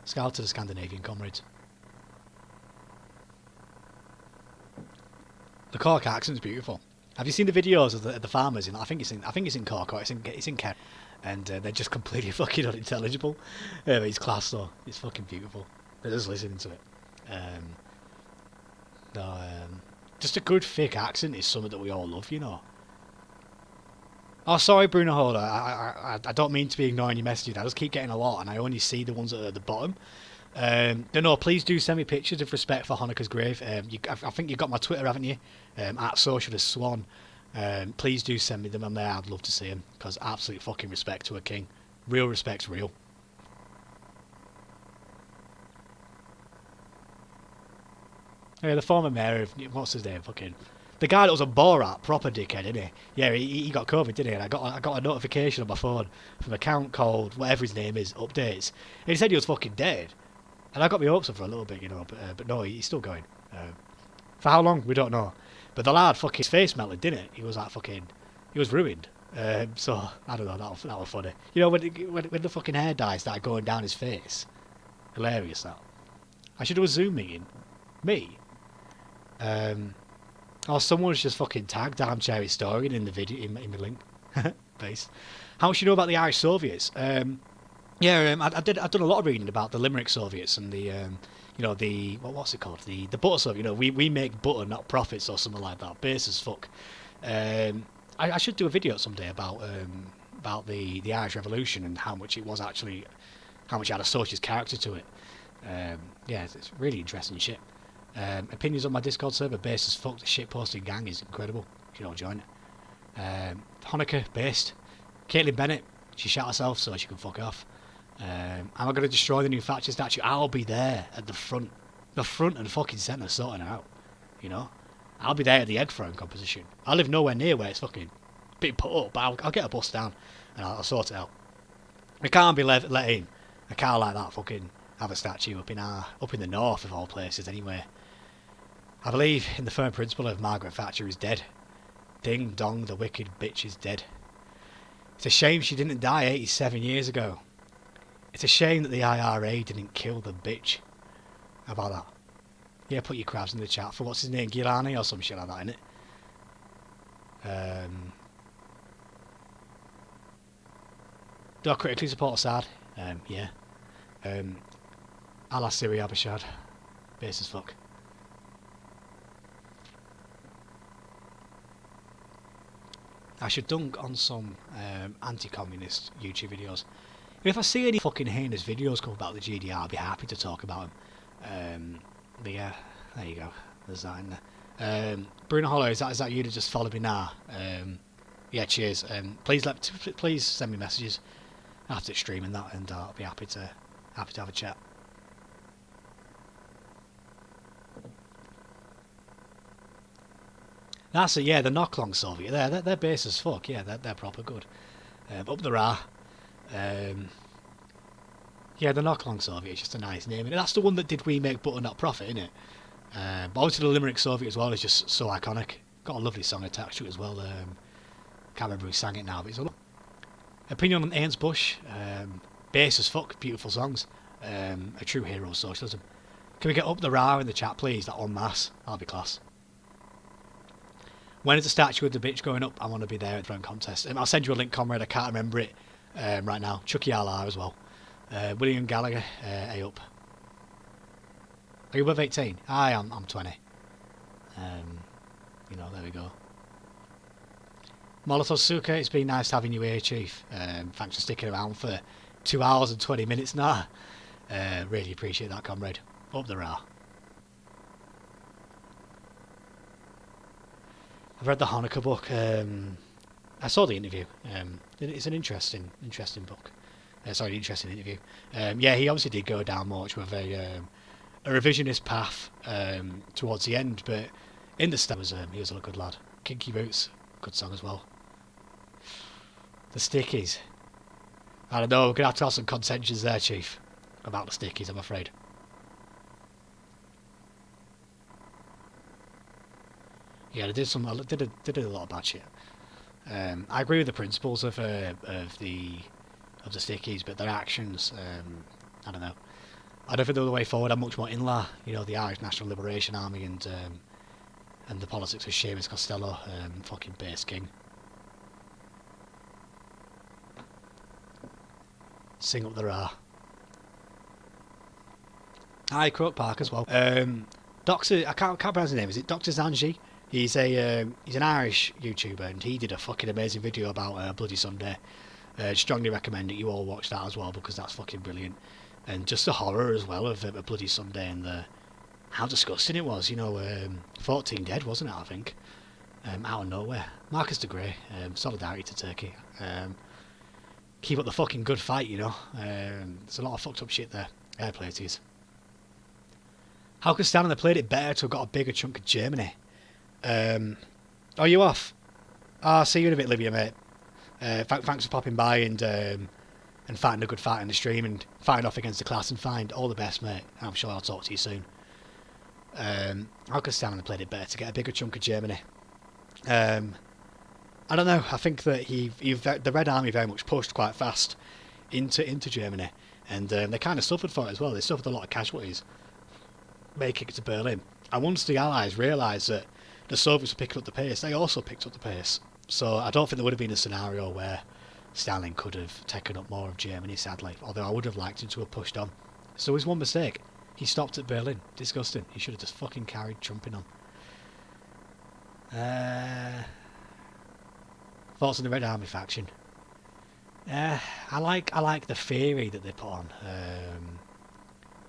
Scarl to the Scandinavian comrades. The Cork accent's beautiful. Have you seen the videos of the farmers? I think it's in Cork, or it's in Kent, and they're just completely fucking unintelligible. It's class though. It's fucking beautiful. They're just listening to it. Just a good thick accent is something that we all love, you know. Oh, sorry, Bruno Holder. I don't mean to be ignoring your messages. I just keep getting a lot, and I only see the ones that are at the bottom. No, please do send me pictures of respect for Honecker's grave. I think you've got my Twitter, haven't you? At Socialist Swan. Please do send me them on there. I'd love to see them, because absolute fucking respect to a king. Real respect's real. The former mayor of, what's his name? Fucking The guy that was a Borat, proper dickhead, didn't he? Yeah, he got COVID, didn't he? And I got a notification on my phone from an account called, whatever his name is, Updates. And he said he was fucking dead. And I got my hopes up for a little bit, you know, but no, he's still going. For how long? We don't know. But the lad, fucking, his face melted, didn't it? He was like fucking, he was ruined. So, I don't know, that was funny. You know, when the fucking hair dye started going down his face. Hilarious, that. I should do a Zoom meeting. Me? Oh, someone's just fucking tagged Armchair Historian in the video, in the link. Base. How much you know about the Irish Soviets? I've done a lot of reading about the Limerick Soviets and the, you know, the, what's it called? The butter Soviet. You know, we make butter, not profits, or something like that. Base as fuck. I should do a video someday about the Irish Revolution and how much it was actually, how much it had a socialist character to it. Yeah, it's really interesting shit. Opinions on my Discord server, base as fuck. The shit posting gang is incredible. You know, join it. Honecker, based. Caitlin Bennett, she shot herself so she can fuck off. Am I going to destroy the new Thatcher statue? I'll be there at the front and fucking centre sorting it out. You know? I'll be there at the head throwing composition. I live nowhere near where it's fucking being put up, but I'll get a bus down and I'll sort it out. We can't be letting a car like that fucking have a statue up in the north of all places anyway. I believe in the firm principle of Margaret Thatcher is dead. Ding dong, the wicked bitch is dead. It's a shame she didn't die 87 years ago. It's a shame that the IRA didn't kill the bitch. How about that? Yeah, put your crabs in the chat for what's his name, Gilani or some shit like that, innit? Do I critically support Assad? Yeah. Allah Siri Abashad. Base as fuck. I should dunk on some anti-communist YouTube videos. If I see any fucking heinous videos come about the GDR, I'll be happy to talk about them. But yeah, there you go. There's that in there. Bruno Hollow, is that you that just followed me now? Yeah, cheers. Please send me messages after streaming that, and I'll be happy to have a chat. That's it. Yeah, the Knocklong Soviet. They're base as fuck. Yeah, they're proper good. Up the Ra. Yeah, the Knocklong Soviet is just a nice name. And that's the one that did We Make Butter Not Profit, isn't it? But obviously the Limerick Soviet as well is just so iconic. Got a lovely song attached to it as well. Can't remember who sang it now, but it's a lot. Opinion on Ernst Bush. Bass as fuck, beautiful songs. A true hero of socialism. Can we get Up the Ra in the chat, please? That en masse. That'll be class. When is the statue of the bitch going up? I want to be there at the round contest. I'll send you a link, comrade. I can't remember it right now. Chucky RR as well. William Gallagher, A up. Are you above 18? I'm 20. You know, there we go. Molotov Suka, it's been nice having you here, Chief. Thanks for sticking around for 2 hours and 20 minutes now. Really appreciate that, comrade. Up the Ra. I've read the Honecker book. I saw the interview. It's an interesting book. Interesting interview. Yeah, he obviously did go down much with a revisionist path towards the end, but in the start he was a good lad. Kinky Boots, good song as well. The Stickies. I don't know, we're going to have some contentions there, Chief, about the Stickies, I'm afraid. Yeah, they did a lot of bad shit. I agree with the principles of the Stickies, but their actions, I don't know. I don't think they're the way forward. I'm much more in-law, you know, the Irish National Liberation Army and the politics of Seamus Costello, fucking base king. Sing Up the Ra. Hi, Crook Park as well. Doctor, I can't pronounce his name. Is it Dr. Zanji? He's an Irish YouTuber, and he did a fucking amazing video about Bloody Sunday. Strongly recommend that you all watch that as well, because that's fucking brilliant. And just the horror as well of a Bloody Sunday and how disgusting it was. You know, 14 dead, wasn't it, I think? Out of nowhere. Marcus de Grey, solidarity to Turkey. Keep up the fucking good fight, you know. There's a lot of fucked up shit there. Air play to you. How could Stan and they played it better to have got a bigger chunk of Germany? Oh, you off? Ah, see you in a bit, Livia, mate. Thanks for popping by and fighting a good fight in the stream and fighting off against the class and find all the best, mate. I'm sure I'll talk to you soon. I could stand and played it better to get a bigger chunk of Germany. I don't know. I think that the Red Army very much pushed quite fast into Germany, and they kind of suffered for it as well. They suffered a lot of casualties making it to Berlin. And once the Allies realised that the Soviets were picking up the pace, they also picked up the pace. So I don't think there would have been a scenario where Stalin could have taken up more of Germany, sadly. Although I would have liked him to have pushed on. So his one mistake. He stopped at Berlin. Disgusting. He should have just fucking carried trumping on. Thoughts on the Red Army faction? I like the theory that they put on.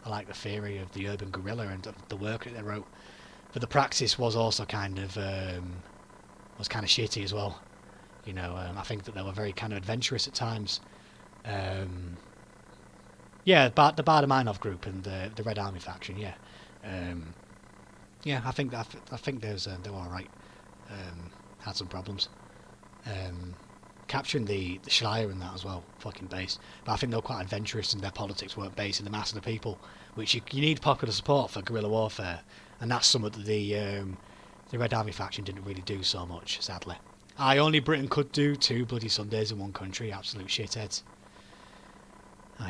I like the theory of the urban guerrilla and the work that they wrote. But the practice was also kind of shitty as well. You know, I think that they were very kind of adventurous at times. Yeah, but the Baader-Meinhof group and the Red Army faction, yeah. Yeah, I think they were alright. Had some problems. Capturing the Schleier and that as well, fucking based. But I think they were quite adventurous and their politics weren't based in the mass of the people, which you need popular support for guerrilla warfare, and that's something that the Red Army faction didn't really do so much, sadly. Only Britain could do 2 bloody Sundays in one country, absolute shitheads.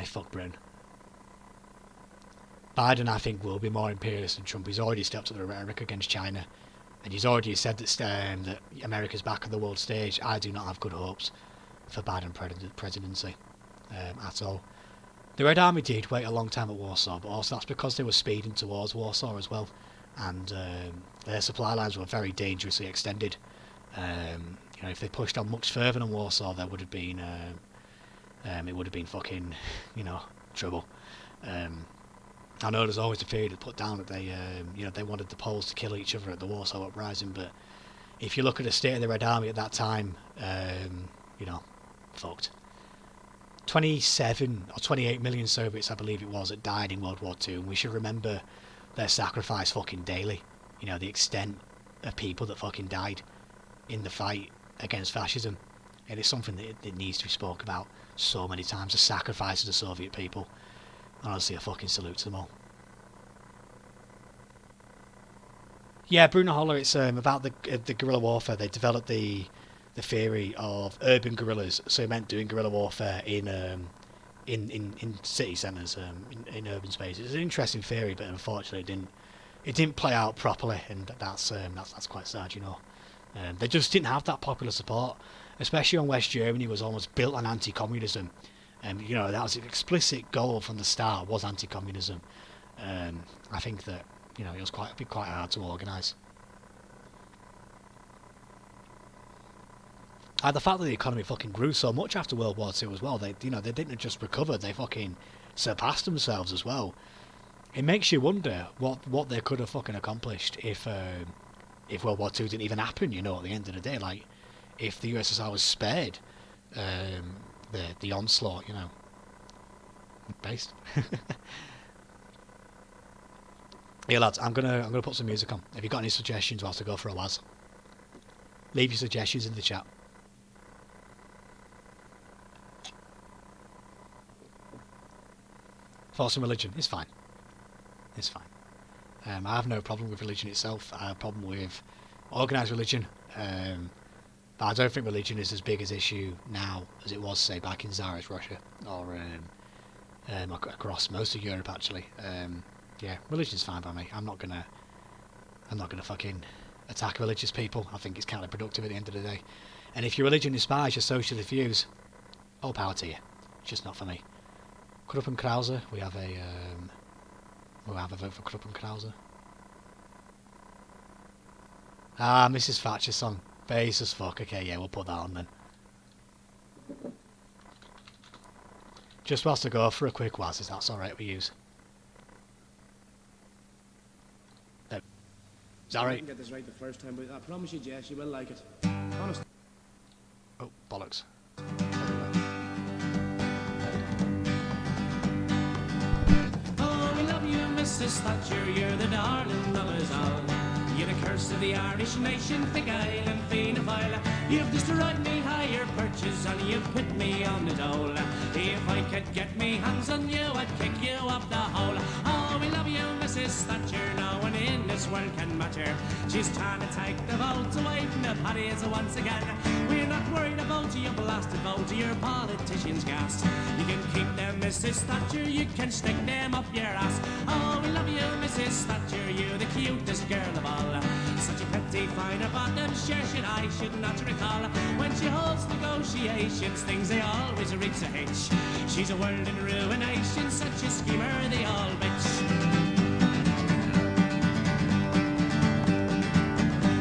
Fuck Britain. Biden, I think, will be more imperialist than Trump. He's already stepped up the rhetoric against China. And he's already said that America's back on the world stage. I do not have good hopes for Biden presidency at all. The Red Army did wait a long time at Warsaw, but also that's because they were speeding towards Warsaw as well. And their supply lines were very dangerously extended. You know, if they pushed on much further than Warsaw, there would have been it would have been fucking, you know, trouble. I know there's always a theory to put down that they wanted the Poles to kill each other at the Warsaw Uprising, but if you look at the state of the Red Army at that time, you know, fucked. 27 or 28 million Soviets, I believe it was, that died in World War II, and we should remember their sacrifice fucking daily. You know, the extent of people that fucking died in the fight against fascism. It is something that needs to be spoke about so many times, the sacrifice of the Soviet people. Honestly, a fucking salute to them all. Yeah, Bruno Holler, it's about the guerrilla warfare. They developed the theory of urban guerrillas, so it meant doing guerrilla warfare in city centres, in urban spaces. It's an interesting theory, but unfortunately it didn't play out properly, and that's quite sad, you know. They just didn't have that popular support, especially when West Germany was almost built on anti-communism. You know, that was an explicit goal from the start, was anti-communism. I think that, you know, it was quite hard to organise. And the fact that the economy fucking grew so much after World War II as well, they didn't just recover, they fucking surpassed themselves as well. It makes you wonder what they could have fucking accomplished if World War II didn't even happen, you know, at the end of the day. Like, if the USSR was spared the onslaught, you know. Based. Yeah, lads, I'm gonna put some music on. Have you got any suggestions whilst I go for a Waz? Leave your suggestions in the chat. Thoughts on religion? It's fine. It's fine. I have no problem with religion itself. I have a problem with organised religion. But I don't think religion is as big an issue now as it was, say, back in Tsarist Russia or across most of Europe, actually. Yeah, religion's fine by me. I'm not gonna fucking attack religious people. I think it's counterproductive at the end of the day. And if your religion inspires your socialist views, all power to you. It's just not for me. Krupp and Krause, we have a vote for Krupp and Krause. Ah, Mrs. Thatcher's song. Bass as fuck. Okay, yeah, we'll put that on then. Just whilst I go for a quick Waz, if that's alright with yous. Is that right? I didn't get this right the first time, but I promise you, Jess, you will like it. Honest. Oh, bollocks. Oh, we love you, Mrs. Thatcher, you're the darling of us all. You the curse of the Irish nation, thick island, Fianna Fáil. You've destroyed me higher perches and you've put me on the dole. If I could get me hands on you, I'd kick you up the hole. Oh, we love you, Mrs. Thatcher, no one in this world can match her. She's trying to take the votes away from the parties once again. We're not worried about your blasted vote, your politicians' gas. You can keep them, Mrs. Thatcher, you can stick them up your ass. Oh, we love you, Mrs. Thatcher, you're the cutest girl of all. Such a pretty finer bottom, sure should not recall. When she holds negotiations, things they always reach a hitch. She's a world in ruination, such a schemer, they all bitch.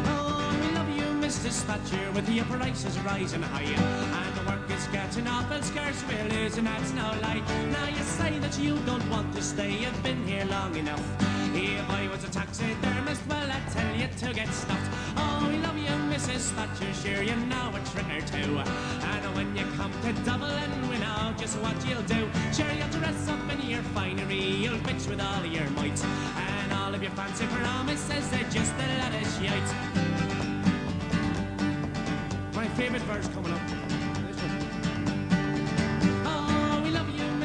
Oh, we love you, Mrs. Thatcher, with your prices rising high. And the work is getting awful scarce, we're losing, that's no lie. Now you say that you don't want to stay, you've been here long enough. If I was a taxidermist, well, I'd tell you to get stuffed. Oh, we love you, Mrs. Thatcher, sure you know a trick or two. And when you come to Dublin, we know just what you'll do. Sure, you'll dress up in your finery, you'll bitch with all of your might. And all of your fancy promises, they're just a lot of shite. My favourite verse coming up.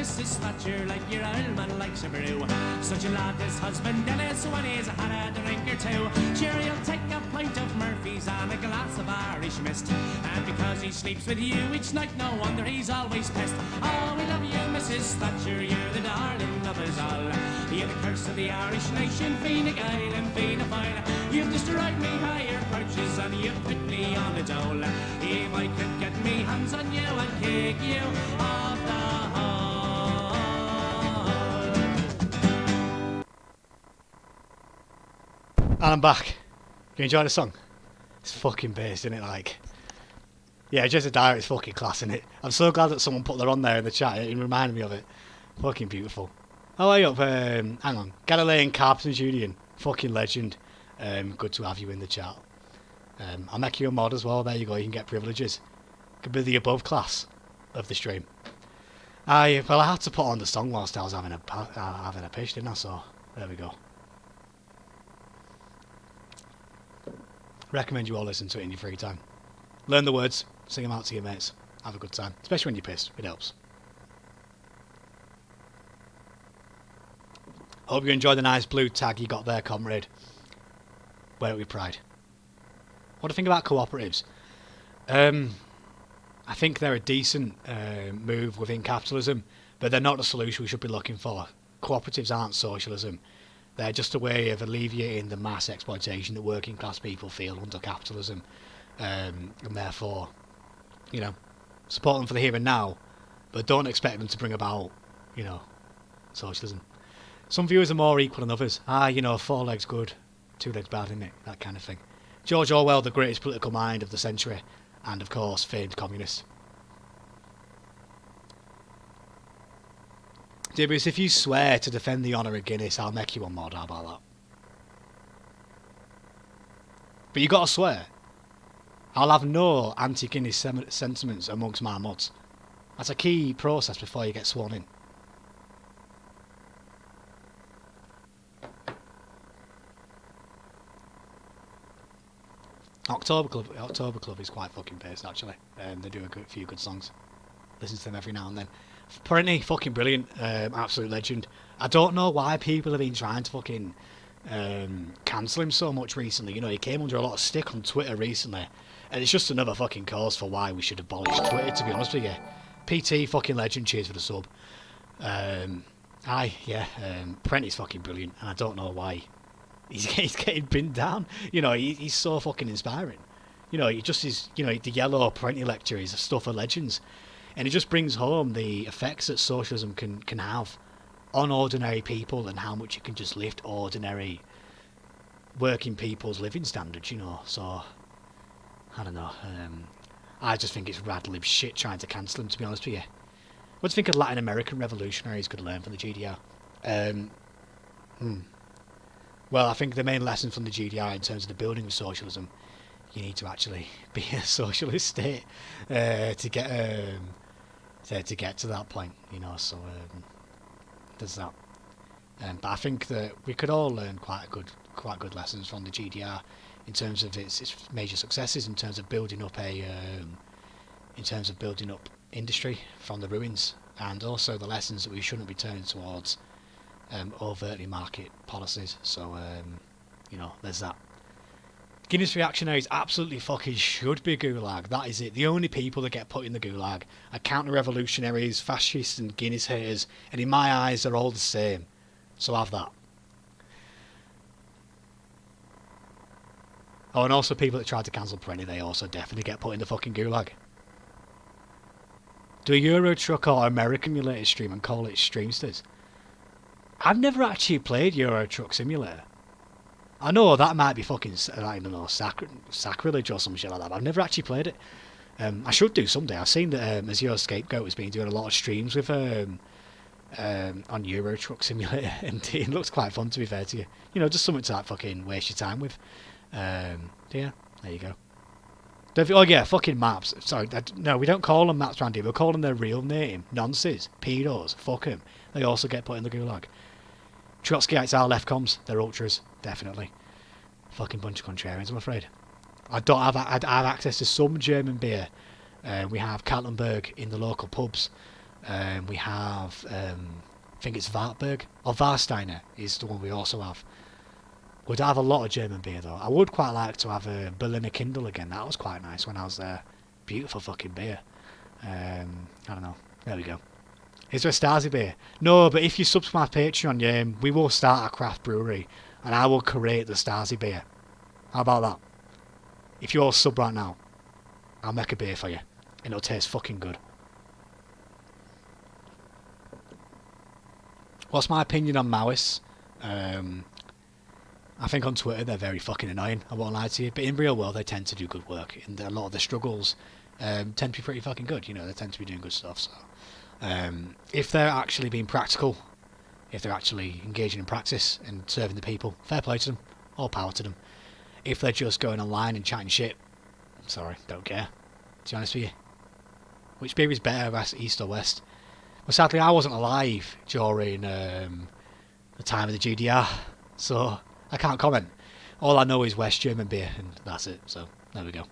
Mrs. Thatcher, like your old man likes a brew. Such a lad, his husband Dennis, when he's had a drink or two. Sure, he'll take a pint of Murphy's and a glass of Irish mist. And because he sleeps with you each night, no wonder he's always pissed. Oh, we love you, Mrs. Thatcher, you're the darling of us all. You're the curse of the Irish nation, Fianna Gael and Fianna Fáil. You've destroyed me higher perches and you've put me on a dole. If I could get me hands on you, I'd kick you off the hole. And I'm back. You enjoy the song? It's fucking bass, isn't it? Like, yeah, just a diary is fucking class, isn't it? I'm so glad that someone put that on there in the chat. It reminded me of it. Fucking beautiful. Oh, hey up. Hang on. Galilean Carpenters Union. Fucking legend. Good to have you in the chat. I'll make you a mod as well. There you go. You can get privileges. Could be the above class of the stream. Well, I had to put on the song whilst I was having a piss, didn't I? So there we go. Recommend you all listen to it in your free time. Learn the words, sing them out to your mates. Have a good time, especially when you're pissed. It helps. Hope you enjoy the nice blue tag you got there, comrade. Wear it with pride. What do you think about cooperatives? I think they're a decent move within capitalism, but they're not the solution we should be looking for. Cooperatives aren't socialism. They're just a way of alleviating the mass exploitation that working class people feel under capitalism. And therefore, you know, support them for the here and now, but don't expect them to bring about, you know, socialism. Some viewers are more equal than others. You know, 4 legs good, 2 legs bad, isn't it? That kind of thing. George Orwell, the greatest political mind of the century, and of course, famed communist. Dibbies, if you swear to defend the honour of Guinness, I'll make you one mod. How about that? But you got to swear. I'll have no anti-Guinness sentiments amongst my mods. That's a key process before you get sworn in. October Club is quite fucking pissed, actually. They do a few good songs. Listen to them every now and then. Bruni, fucking brilliant, absolute legend. I don't know why people have been trying to fucking cancel him so much recently. You know, he came under a lot of stick on Twitter recently, and it's just another fucking cause for why we should abolish Twitter, to be honest with you. PT, fucking legend, cheers for the sub. Bruni's fucking brilliant, and I don't know why he's getting pinned down. You know, he's so fucking inspiring. You know, he just is, you know, the yellow Bruni lecture is stuff of legends. And it just brings home the effects that socialism can have on ordinary people and how much it can just lift ordinary working people's living standards, you know. So, I don't know. I just think it's rad-lib shit trying to cancel them, to be honest with you. What do you think of Latin American revolutionaries could learn from the GDR? Well, I think the main lesson from the GDR in terms of the building of socialism, you need to actually be a socialist state to get to that point, you know. So there's that. But I think that we could all learn quite a good quite good lessons from the GDR in terms of its major successes, in terms of building up industry from the ruins, and also the lessons that we shouldn't be turning towards overtly market policies. So there's that. Guinness reactionaries absolutely fucking should be gulag. That is it. The only people that get put in the gulag are counter-revolutionaries, fascists and Guinness haters, and in my eyes they're all the same. So have that. Oh, and also people that tried to cancel Perenni, they also definitely get put in the fucking gulag. Do a Euro Truck or American related stream and call it Streamsters. I've never actually played Euro Truck Simulator. I know that might be fucking, I don't know, sacrilege or some shit like that, but I've never actually played it. I should do someday. I've seen that Azure Scapegoat has been doing a lot of streams with on Euro Truck Simulator, and it looks quite fun, to be fair to you. Just something to like fucking waste your time with. Yeah, there you go. Oh yeah, fucking maps. Sorry, no, we don't call them maps, Randy. We're calling their real name. Nonces, pedos, fuck them. They also get put in the gulag. Trotskyites are left comms. They're ultras, definitely. Fucking bunch of contrarians, I'm afraid. I have access to some German beer. We have Kaltenberg in the local pubs. We have, I think it's Wartburg, or Warsteiner is the one we also have. Would have a lot of German beer though. I would quite like to have a Berliner Kindle again. That was quite nice when I was there. Beautiful fucking beer. I don't know. There we go. Is there a Stasi beer? No, but if you sub to my Patreon, we will start a craft brewery and I will create the Stasi beer. How about that? If you all sub right now, I'll make a beer for you. And it'll taste fucking good. What's my opinion on Maoists? I think on Twitter they're very fucking annoying, I won't lie to you. But in real world they tend to do good work. And a lot of the struggles tend to be pretty fucking good. They tend to be doing good stuff. So if they're actually being practical, if they're actually engaging in practice and serving the people, fair play to them, all power to them. If they're just going online and chatting shit, I'm sorry, don't care, to be honest with you. Which beer is better, East or West? Well, sadly I wasn't alive during the time of the GDR, so I can't comment. All I know is West German beer, and that's it, so there we go.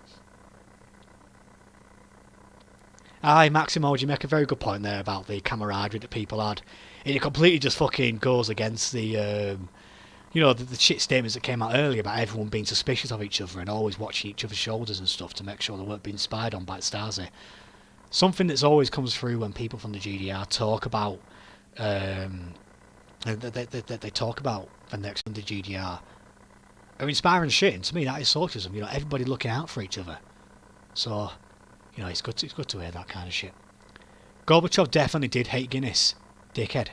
Aye, Maximo, you make a very good point there about the camaraderie that people had. And it completely just fucking goes against the, the shit statements that came out earlier about everyone being suspicious of each other and always watching each other's shoulders and stuff to make sure they weren't being spied on by the Stasi. Something that's always comes through when people from the GDR talk about, they talk about the next from the GDR are inspiring shit, and to me that is socialism. Everybody looking out for each other. So, it's good to hear that kind of shit. Gorbachev definitely did hate Guinness, dickhead.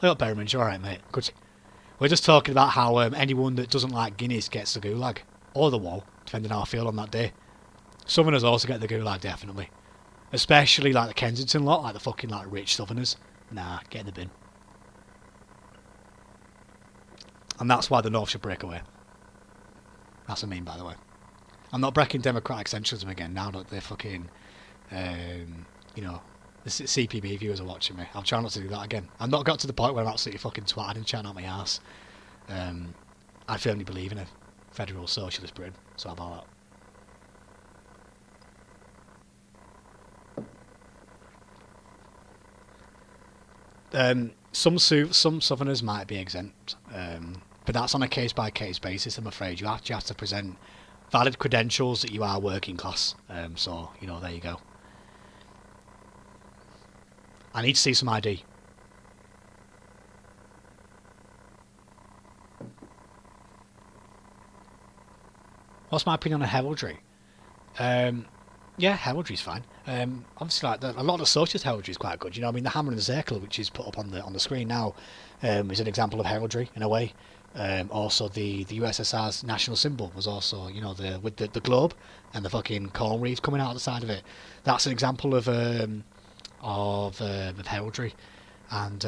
Look, Berryman, you're alright, mate. Good. We're just talking about how anyone that doesn't like Guinness gets the gulag, or the wall, depending on how I feel on that day. Southerners also get the gulag, definitely. Especially like the Kensington lot, like the fucking rich Southerners. Nah, get in the bin. And that's why the North should break away. That's what I mean, by the way. I'm not breaking democratic centralism again now that they're fucking, the CPB viewers are watching me. I'm trying not to do that again. I've not got to the point where I'm absolutely fucking twatted and chatting out my arse. I firmly believe in a federal socialist Britain, so how about that? Some Southerners might be exempt, but that's on a case-by-case basis, I'm afraid. You have to present valid credentials that you are working class. So, there you go. I need to see some ID. What's my opinion on heraldry? Yeah, heraldry's fine. Obviously, a lot of the socialist heraldry is quite good. The hammer and the circle, which is put up on the screen now, is an example of heraldry in a way. Also, the USSR's national symbol was also, with the globe and the fucking coral reef coming out of the side of it. That's an example of heraldry, and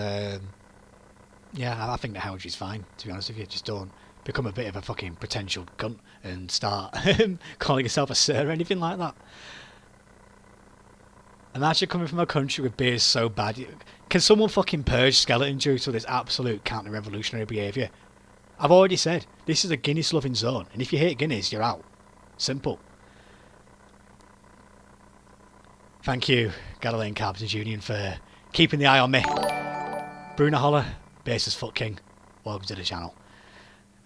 yeah, I think the heraldry's fine. To be honest with you, just don't become a bit of a fucking potential cunt and start calling yourself a sir or anything like that. Imagine coming from a country with beers so bad. Can someone fucking purge skeleton due to this absolute counter-revolutionary behaviour? I've already said, this is a Guinness-loving zone, and if you hate Guinness, you're out. Simple. Thank you, Galilean Carpenters Union, for keeping the eye on me. Bruni Holler, Basis Foot King, welcome to the channel.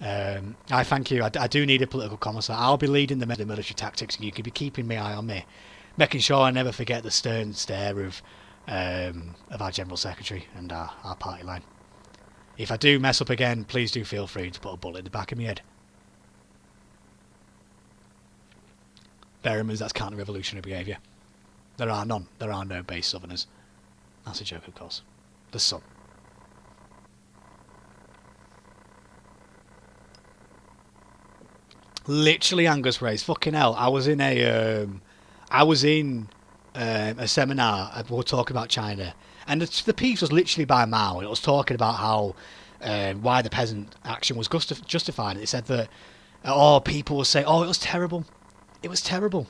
I thank you. I do need a political commissar. I'll be leading the military tactics, and you can be keeping my eye on me, making sure I never forget the stern stare of our General Secretary and our party line. If I do mess up again, please do feel free to put a bullet in the back of my head. Bear in mind, that's counter-revolutionary behaviour. There are none. There are no base southerners. That's a joke, of course. There's some. Literally Angus Race. Fucking hell. I was in a seminar. We were talking about China, and the piece was literally by Mao. And it was talking about how why the peasant action was justified. And it said that people will say, "Oh, it was terrible. It was terrible."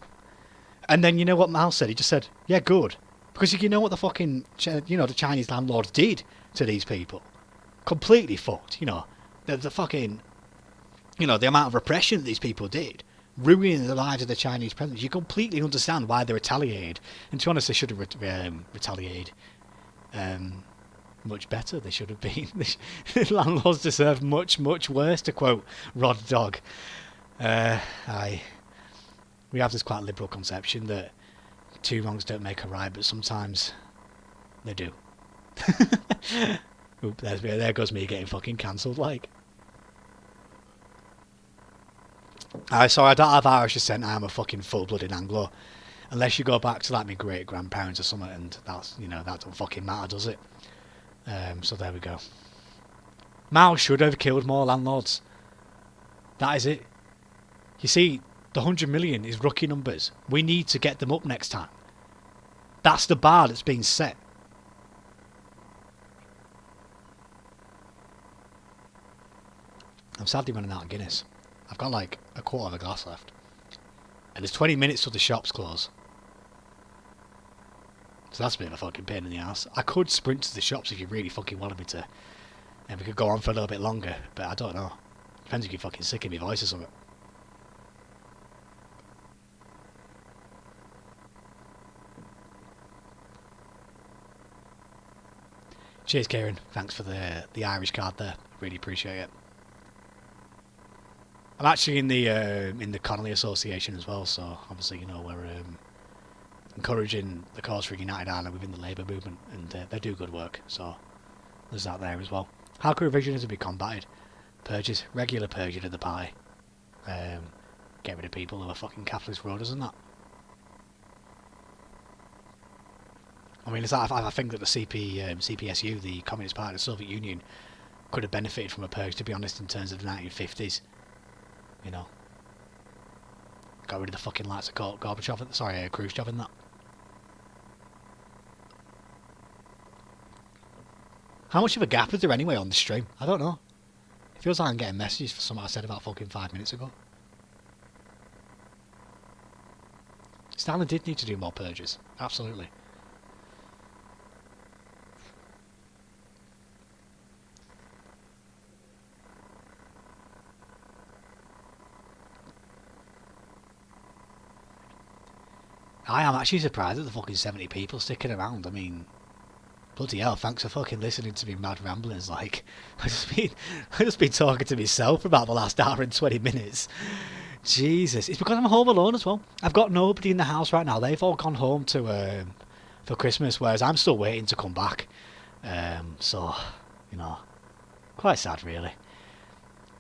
And then you know what Mao said? He just said, "Yeah, good," because you know what the fucking the Chinese landlords did to these people. Completely fucked. The fucking. The amount of repression that these people did, ruining the lives of the Chinese peasants. You completely understand why they retaliated. And to be honest, they should have retaliated much better. They should have been. Landlords deserve much, much worse, to quote Rod Dog. We have this quite liberal conception that two wrongs don't make a right, but sometimes they do. Oop, there goes me getting fucking cancelled, like. So I don't have Irish descent. I am a fucking full-blooded Anglo, unless you go back to like my great grandparents or something, and that's that don't fucking matter, does it? So there we go. Mao should have killed more landlords. That is it. You see, the 100 million is rookie numbers. We need to get them up next time. That's the bar that's been set. I'm sadly running out of Guinness. I've got like a quarter of a glass left. And there's 20 minutes till the shops close. So that's a bit of a fucking pain in the ass. I could sprint to the shops if you really fucking wanted me to. And we could go on for a little bit longer. But I don't know. Depends if you're fucking sick of my voice or something. Cheers, Kieran. Thanks for the Irish card there. Really appreciate it. I'm actually in the Connolly Association as well, so obviously we're encouraging the cause for a united Ireland within the Labour movement, and they do good work. So there's that there as well. How can revisionism be combated? Purges, regular purging of the party. Get rid of people who are fucking capitalist roaders and that. I mean, I think that the CPSU, the Communist Party of the Soviet Union, could have benefited from a purge, to be honest, in terms of the 1950s. Got rid of the fucking likes of Gorbachev, Khrushchev and that. How much of a gap is there anyway on the stream? I don't know. It feels like I'm getting messages for something I said about fucking 5 minutes ago. Stalin did need to do more purges. Absolutely. I am actually surprised at the fucking 70 people sticking around. I mean, bloody hell, thanks for fucking listening to me mad ramblings. Like, I've just been talking to myself for about the last hour and 20 minutes. Jesus. It's because I'm home alone as well. I've got nobody in the house right now. They've all gone home for Christmas, whereas I'm still waiting to come back. So, quite sad, really.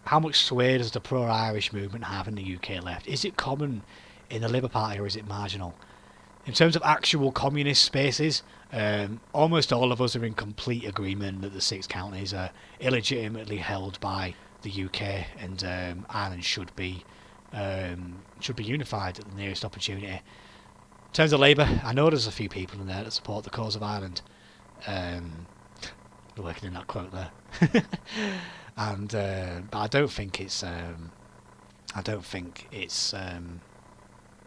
How much sway does the pro-Irish movement have in the UK left? Is it common in the Labour Party, or is it marginal? In terms of actual communist spaces, almost all of us are in complete agreement that the 6 counties are illegitimately held by the UK, and Ireland should be unified at the nearest opportunity. In terms of Labour, I know there's a few people in there that support the cause of Ireland. Working in that quote there. And but I don't think it's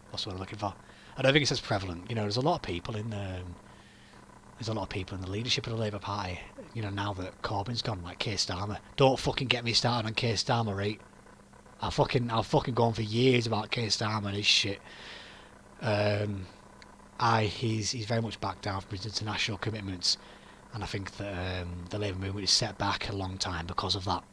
what's what I'm looking for. I don't think it's as prevalent. There's a lot of people in the leadership of the Labour Party now that Corbyn's gone, like Keir Starmer. Don't fucking get me started on Keir Starmer, right? I'll fucking go on for years about Keir Starmer and his shit. He's very much backed down from his international commitments, and I think that the Labour movement is set back a long time because of that.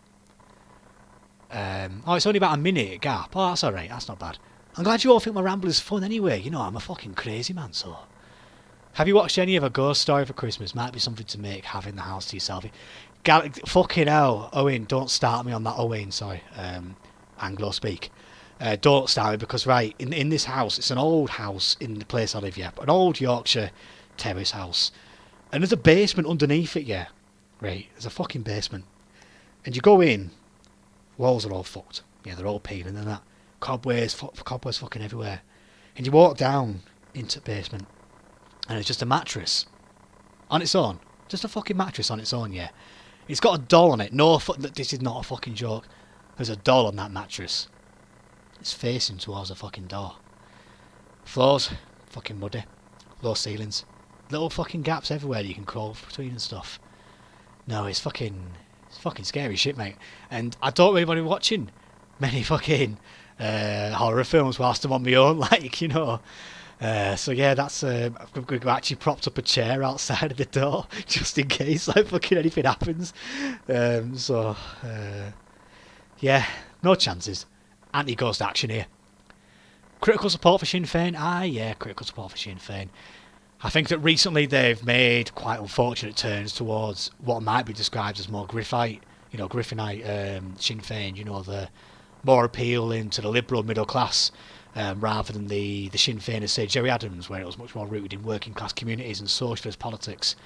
It's only about a minute gap. Oh, that's alright, that's not bad. I'm glad you all think my ramble is fun anyway. I'm a fucking crazy man, so... Have you watched any of a ghost story for Christmas? Might be something to make, having the house to yourself. Fucking hell, Owen, don't start me on that. Owen, sorry, Anglo speak. Don't start me, because right, in this house, it's an old house in the place I live, yeah, an old Yorkshire terrace house. And there's a basement underneath it, yeah. Right, there's a fucking basement. And you go in, walls are all fucked. Yeah, they're all peeling and that. Cobwebs fucking everywhere. And you walk down into the basement, and it's just a mattress on its own. Just a fucking mattress on its own, yeah. It's got a doll on it. This is not a fucking joke. There's a doll on that mattress. It's facing towards a fucking door. Floors, fucking muddy. Low ceilings. Little fucking gaps everywhere that you can crawl between and stuff. No, it's fucking scary shit, mate. And I don't really want to be watching many fucking horror films whilst I'm on my own, so yeah, that's I've actually propped up a chair outside of the door just in case fucking anything happens. Yeah, no chances. Anti-ghost action here. Critical support for Sinn Féin? Yeah, critical support for Sinn Féin. I think that recently they've made quite unfortunate turns towards what might be described as more Griffinite Sinn Féin, the more appealing to the liberal middle class, rather than the Sinn Féin of, say, Gerry Adams, where it was much more rooted in working class communities and socialist politics.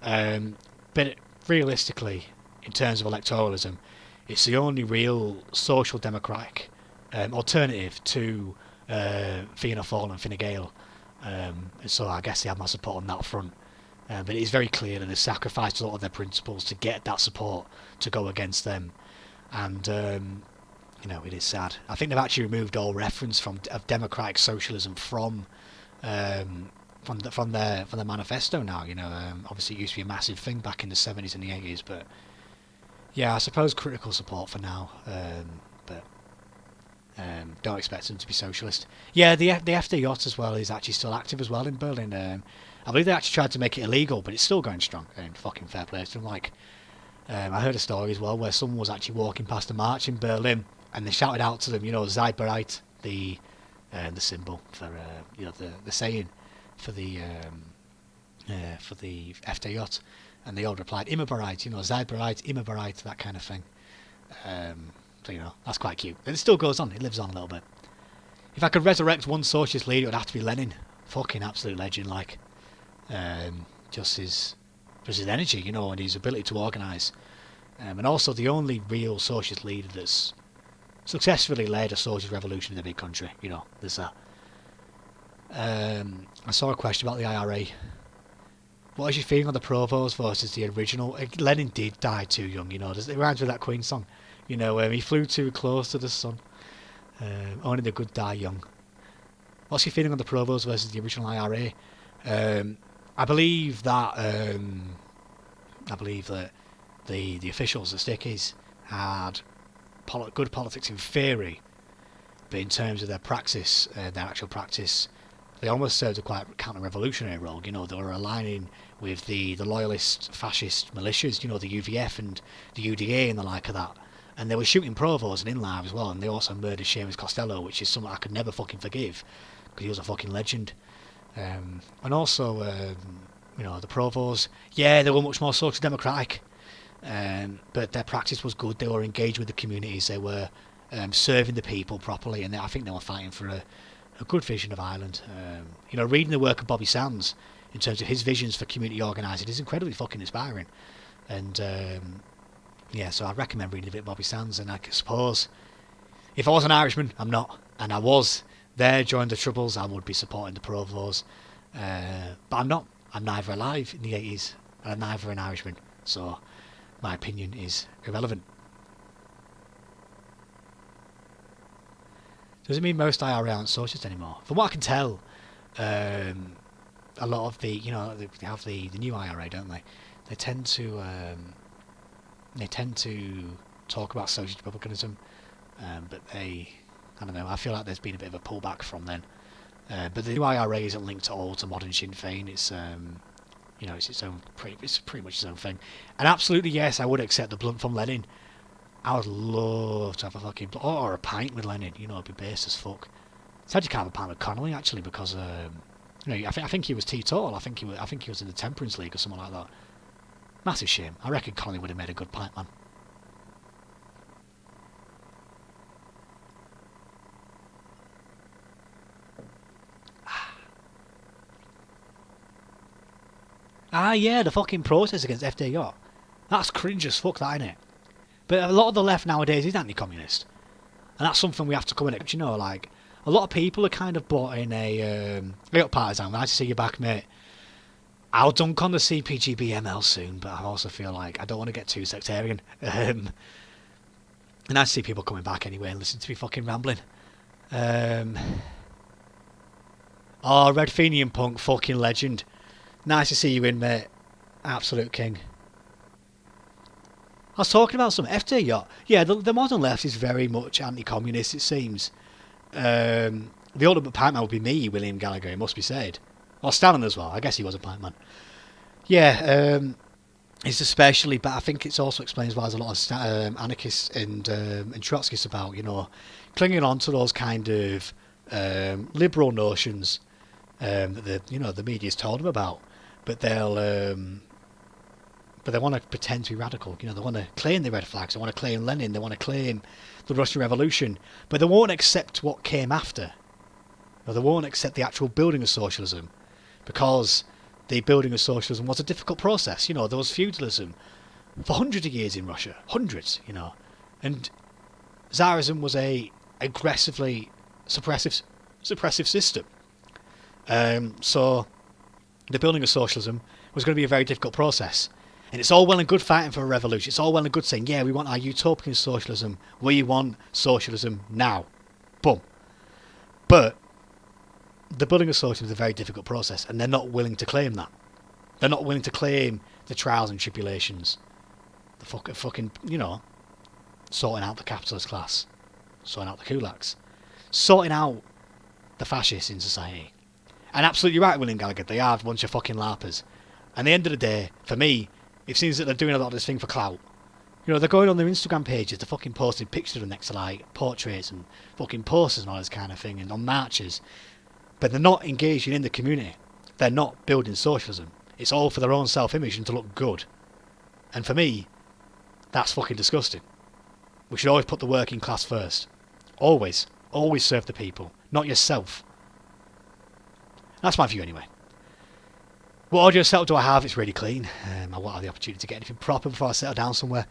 But realistically, in terms of electoralism, it's the only real social democratic alternative to Fianna Fáil and Fine Gael. And so I guess they have my support on that front. But it is very clear that they've sacrificed a lot of their principles to get that support to go against them. And, it is sad. I think they've actually removed all reference of democratic socialism from their manifesto now. Obviously it used to be a massive thing back in the 70s and the 80s, but yeah, I suppose critical support for now. But don't expect them to be socialist. Yeah, the ʻThe as well is actually still active as well in Berlin. I believe they actually tried to make it illegal, but it's still going strong. And fucking fair play to them. I heard a story as well where someone was actually walking past a march in Berlin, and they shouted out to them, Sei bereit, the symbol for the saying for the ʻThe, and they all replied immer bereit, sei bereit, immer bereit, that kind of thing. So that's quite cute. And it still goes on. It lives on a little bit. If I could resurrect one socialist leader, it would have to be Lenin. Fucking absolute legend, just his energy, and his ability to organise. And also the only real socialist leader that's successfully led a socialist revolution in a big country. There's that. I saw a question about the IRA. What is your feeling on the Provost versus the original? Lenin did die too young, it reminds me of that Queen song. He flew too close to the sun. Only the good die young. What's your feeling on the Provost versus the original IRA? I believe that the officials, the stickies, had good politics in theory, but in terms of their practice, their actual practice, they almost served a quite counter-revolutionary role. They were aligning with the loyalist fascist militias, the UVF and the UDA and the like of that. And they were shooting Provost and in live as well, and they also murdered Seamus Costello, which is something I could never fucking forgive, because he was a fucking legend. And also, the Provost, yeah, they were much more social democratic, but their practice was good. They were engaged with the communities, they were serving the people properly, and I think they were fighting for a good vision of Ireland. Reading the work of Bobby Sands in terms of his visions for community organising is incredibly fucking inspiring. And so I recommend reading a bit of Bobby Sands. And I suppose if I was an Irishman, I'm not, and I was there during the Troubles, I would be supporting the Provost. But I'm not. I'm neither alive in the 80s, and I'm neither an Irishman. So my opinion is irrelevant. Does it mean most IRA aren't socialist anymore? From what I can tell, a lot of the, they have the new IRA, don't they? They tend to talk about socialist republicanism, but I don't know. I feel like there's been a bit of a pullback from then. But the new IRA isn't linked at all to modern Sinn Féin. It's it's its own. It's pretty much its own thing. And absolutely yes, I would accept the blunt from Lenin. I would love to have a fucking or a pint with Lenin. It'd be base as fuck. Sad you can't have a pint with Connolly actually, because I think he was teetotal. I think he was in the Temperance League or something like that. Massive shame. I reckon Connolly would have made a good pint man. Yeah, the fucking protest against ʻThe. That's cringe as fuck, that, innit? But a lot of the left nowadays is anti-communist. And that's something we have to come in at. Like, a lot of people are kind of bought in a... Hey up, partisan, nice to see you back, mate. I'll dunk on the CPGBML soon, but I also feel like I don't want to get too sectarian. And nice to see people coming back anyway and listen to me fucking rambling. Red Fenian Punk, fucking legend. Nice to see you in, mate. Absolute king. I was talking about some ʻThe. Yeah, the modern left is very much anti-communist, it seems. The ultimate pint man would be me, William Gallagher, it must be said. Or Stalin as well. I guess he was a pint man. Yeah, it's especially, but I think it also explains why there's a lot of anarchists and Trotskyists about, clinging on to those kind of liberal notions that the media's told them about. But they want to pretend to be radical. They want to claim the red flags. They want to claim Lenin. They want to claim the Russian Revolution. But they won't accept what came after. They won't accept the actual building of socialism, because the building of socialism was a difficult process. There was feudalism for hundreds of years in Russia. Hundreds, And Tsarism was a aggressively suppressive system. So the building of socialism was going to be a very difficult process. And it's all well and good fighting for a revolution. It's all well and good saying, yeah, we want our utopian socialism. We want socialism now. Boom. But the building of socialism is a very difficult process, and they're not willing to claim that. They're not willing to claim the trials and tribulations. The fucking, sorting out the capitalist class. Sorting out the kulaks. Sorting out the fascists in society. And absolutely right, William Gallagher, they are a bunch of fucking larpers. And at the end of the day, for me, it seems that they're doing a lot of this thing for clout. They're going on their Instagram pages, they're fucking posting pictures of them next to, like, portraits and fucking posters and all this kind of thing, and on marches. But they're not engaging in the community. They're not building socialism. It's all for their own self-image and to look good. And for me, that's fucking disgusting. We should always put the working class first. Always. Always serve the people, not yourself. That's my view anyway. What audio setup do I have? It's really clean. I won't have the opportunity to get anything proper before I settle down somewhere.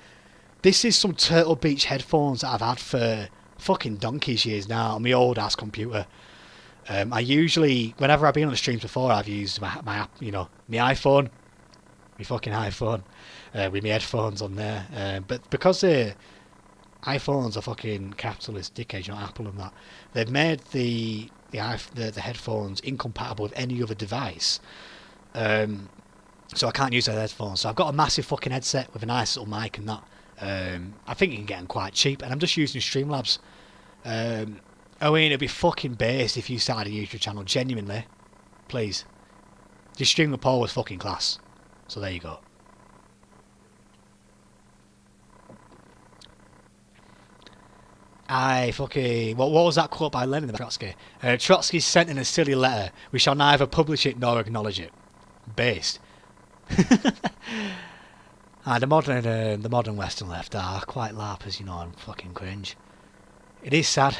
This is some Turtle Beach headphones that I've had for fucking donkey's years now on my old ass computer. I usually, whenever I've been on the streams before, I've used my iPhone, my fucking iPhone, with my headphones on there. But because the iPhones are fucking capitalist dickheads, Apple and that, they've made the headphones incompatible with any other device. So I can't use their headphones. So I've got a massive fucking headset with a nice little mic and that. I think you can get them quite cheap, and I'm just using Streamlabs. It'd be fucking based if you started a YouTube channel, genuinely. Please. This stream with Paul was fucking class. So there you go. What was that quote by Lenin and Trotsky? Trotsky sent in a silly letter. We shall neither publish it nor acknowledge it. Based. The modern Western left are quite larpers, and fucking cringe. It is sad.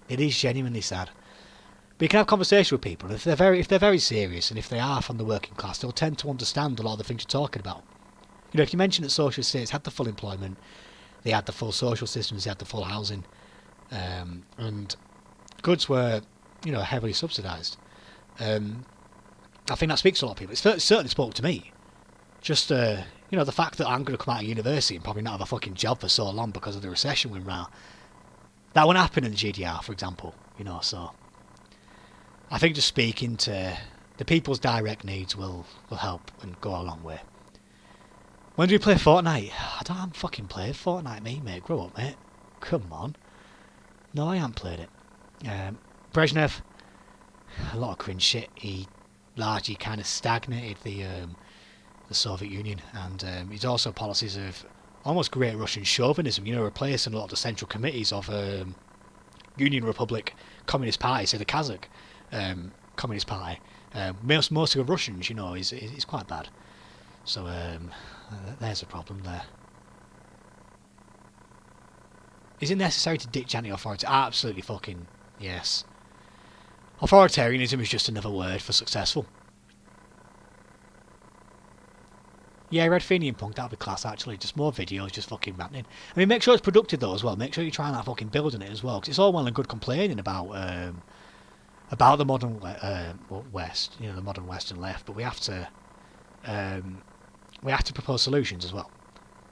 It is genuinely sad. But you can have conversation with people. If they're very serious, and if they are from the working class, they'll tend to understand a lot of the things you're talking about. If you mention that socialist states had the full employment, they had the full social systems, they had the full housing, and goods were, heavily subsidised. I think that speaks to a lot of people. It certainly spoke to me. Just, the fact that I'm going to come out of university and probably not have a fucking job for so long because of the recession we're in. That wouldn't happen in the GDR, for example, so I think just speaking to the people's direct needs will help and go a long way. When do we play Fortnite? I don't fucking play Fortnite, mate. Grow up, mate. Come on. No, I haven't played it. Brezhnev, a lot of cringe shit. He largely kind of stagnated the Soviet Union, and he's also policies of almost Great Russian chauvinism, replacing a lot of the central committees of Union Republic Communist Party, say the Kazakh Communist Party. Mostly of Russians, is quite bad. So there's a problem there. Is it necessary to ditch anti-authority? Absolutely fucking yes. Authoritarianism is just another word for successful. Yeah, Red Fenian Punk, that'd be class actually. Just more videos, just fucking ranting. I mean, make sure it's productive though as well. Make sure you're trying that fucking building it as well. Because it's all well and good complaining about the modern West, the modern Western left. But we have to propose solutions as well.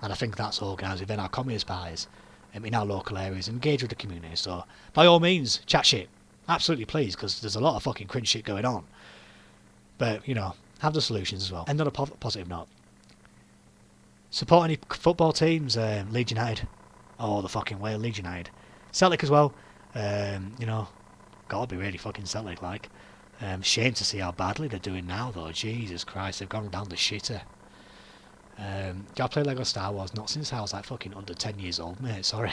And I think that's organised within our communist parties, in our local areas, engage with the community. So, by all means, chat shit. Absolutely please, because there's a lot of fucking cringe shit going on. But, have the solutions as well. And on a positive note. Support any football teams, Leeds United. Oh, the fucking way, Leeds United. Celtic as well. God, be really fucking Celtic, like. Shame to see how badly they're doing now, though. Jesus Christ, they've gone down the shitter. I play Lego Star Wars? Not since I was like fucking under 10 years old, mate. Sorry.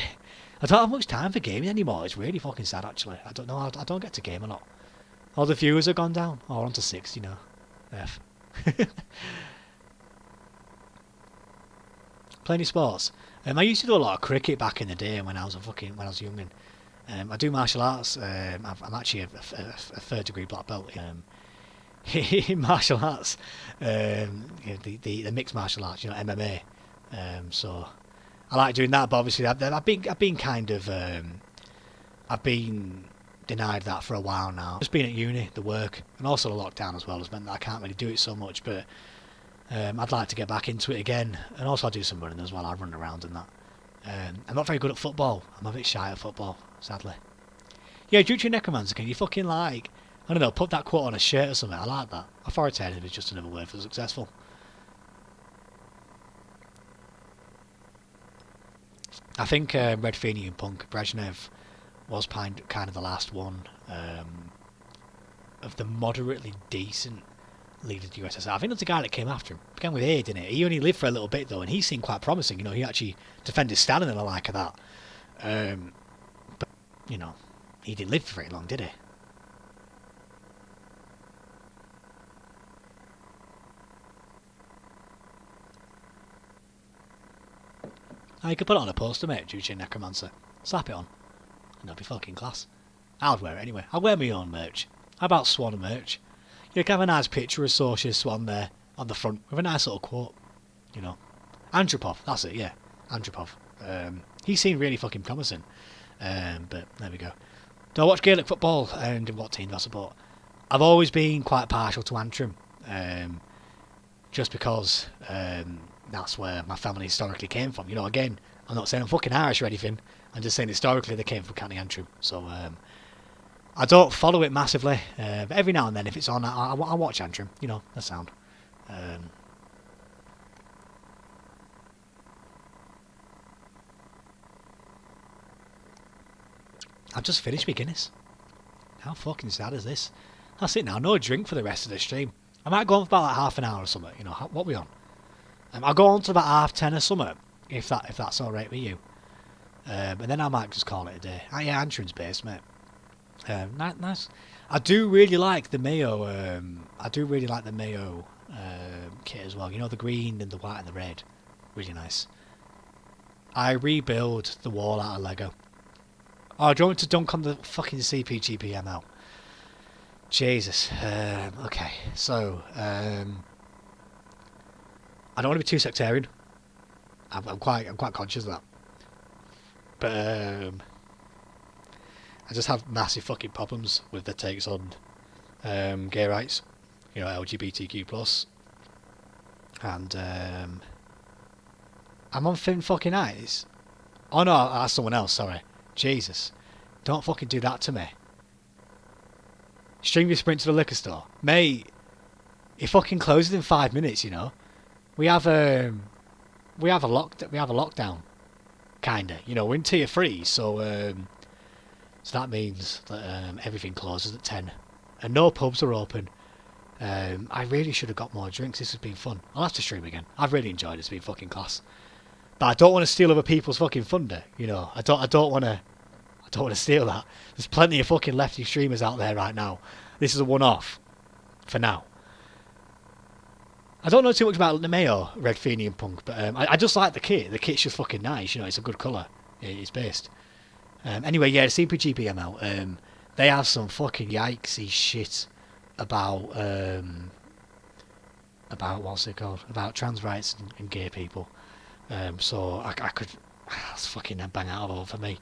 I don't have much time for gaming anymore. It's really fucking sad, actually. I don't know. I don't get to game a lot. All the viewers have gone down. Or onto 6, F. Play any sports? I used to do a lot of cricket back in the day when I was young. And I do martial arts. I'm actually a third degree black belt in martial arts. The mixed martial arts, MMA. So I like doing that, but obviously I've been denied that for a while now. Just being at uni, the work, and also the lockdown as well has meant that I can't really do it so much. But I'd like to get back into it again, and also I do some running as well. I run around and that. I'm not very good at football. I'm a bit shy at football, sadly. Yeah, due to necromancer, can you fucking I don't know, put that quote on a shirt or something? I like that. Authoritarian is just another word for successful. I think Red Fenian Punk, Brezhnev, was kind of the last one of the moderately decent leader of the USSR. I think that's the guy that came after him. Began with A, didn't it? He only lived for a little bit though, and he seemed quite promising. He actually defended Stalin and the like of that. But he didn't live for very long, did he? You could put it on a poster, mate, Juche Necromancer. Slap it on. And that'd be fucking class. I would wear it anyway. I'll wear my own merch. How about Swan merch? You can have a nice picture of Socialist Swan there on the front with a nice little quote. Andropov, that's it, yeah. Andropov. He seemed really fucking promising. But there we go. Do I watch Gaelic football and what team do I support? I've always been quite partial to Antrim. Just because that's where my family historically came from. Again, I'm not saying I'm fucking Irish or anything. I'm just saying historically they came from County Antrim. So I don't follow it massively. But every now and then if it's on, I watch Antrim. The sound. I've just finished my Guinness. How fucking sad is this? That's it now. No drink for the rest of the stream. I might go on for about like half an hour or something. What we on? I'll go on to about 10:30 or something, if that's all right with you. And then I might just call it a day. Yeah, Antrim's base, mate. Nice. I do really like the Mayo. Kit as well. The green and the white and the red. Really nice. I rebuild the wall out of Lego. Oh, do you want me to dunk on the fucking CPGPML? Jesus. Okay, so I don't want to be too sectarian. I'm quite conscious of that. But I just have massive fucking problems with the takes on gay rights, LGBTQ plus, and I'm on thin fucking ice. Oh no, that's someone else. Sorry. Jesus, don't fucking do that to me. String your sprint to the liquor store, mate. It fucking closes in 5 minutes. We have we have a lockdown, kinda. You know, we're in tier 3, so that means that everything closes at 10, and no pubs are open. I really should have got more drinks. This has been fun. I'll have to stream again. I've really enjoyed it. It's been fucking class. But I don't want to steal other people's fucking thunder. You know, I don't want to steal that. There's plenty of fucking lefty streamers out there right now. This is a one-off for now. I don't know too much about Nemeo, Red Fenian Punk, but I just like the kit. The kit's just fucking nice. You know, it's a good colour. It's based. Anyway, yeah, the CPG came out. They have some fucking yikesy shit about what's it called? About trans rights and gay people. So I could, that's fucking bang out of all for me.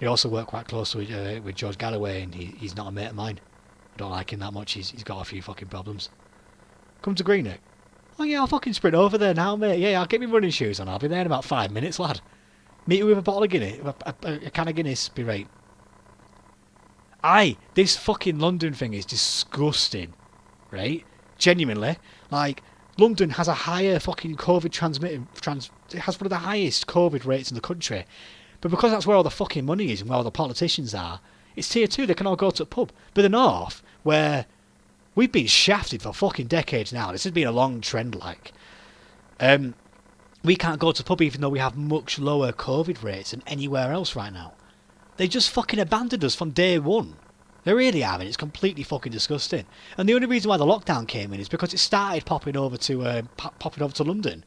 He also worked quite closely with George Galloway, and he's not a mate of mine. I don't like him that much. He's got a few fucking problems. Come to Greenock. Oh yeah, I'll fucking sprint over there now, mate. Yeah, I'll get my running shoes on. I'll be there in about 5 minutes, lad. Meet you with a bottle of Guinness, a can of Guinness, be right. Aye, this fucking London thing is disgusting, right? Genuinely, like, London has a higher fucking COVID it has one of the highest COVID rates in the country. But because that's where all the fucking money is and where all the politicians are, it's tier 2, they can all go to the pub. But the north, where we've been shafted for fucking decades now, this has been a long trend, like, we can't go to the pub even though we have much lower COVID rates than anywhere else right now. They just fucking abandoned us from day one. They really have, and it's completely fucking disgusting. And the only reason why the lockdown came in is because it started popping over to London.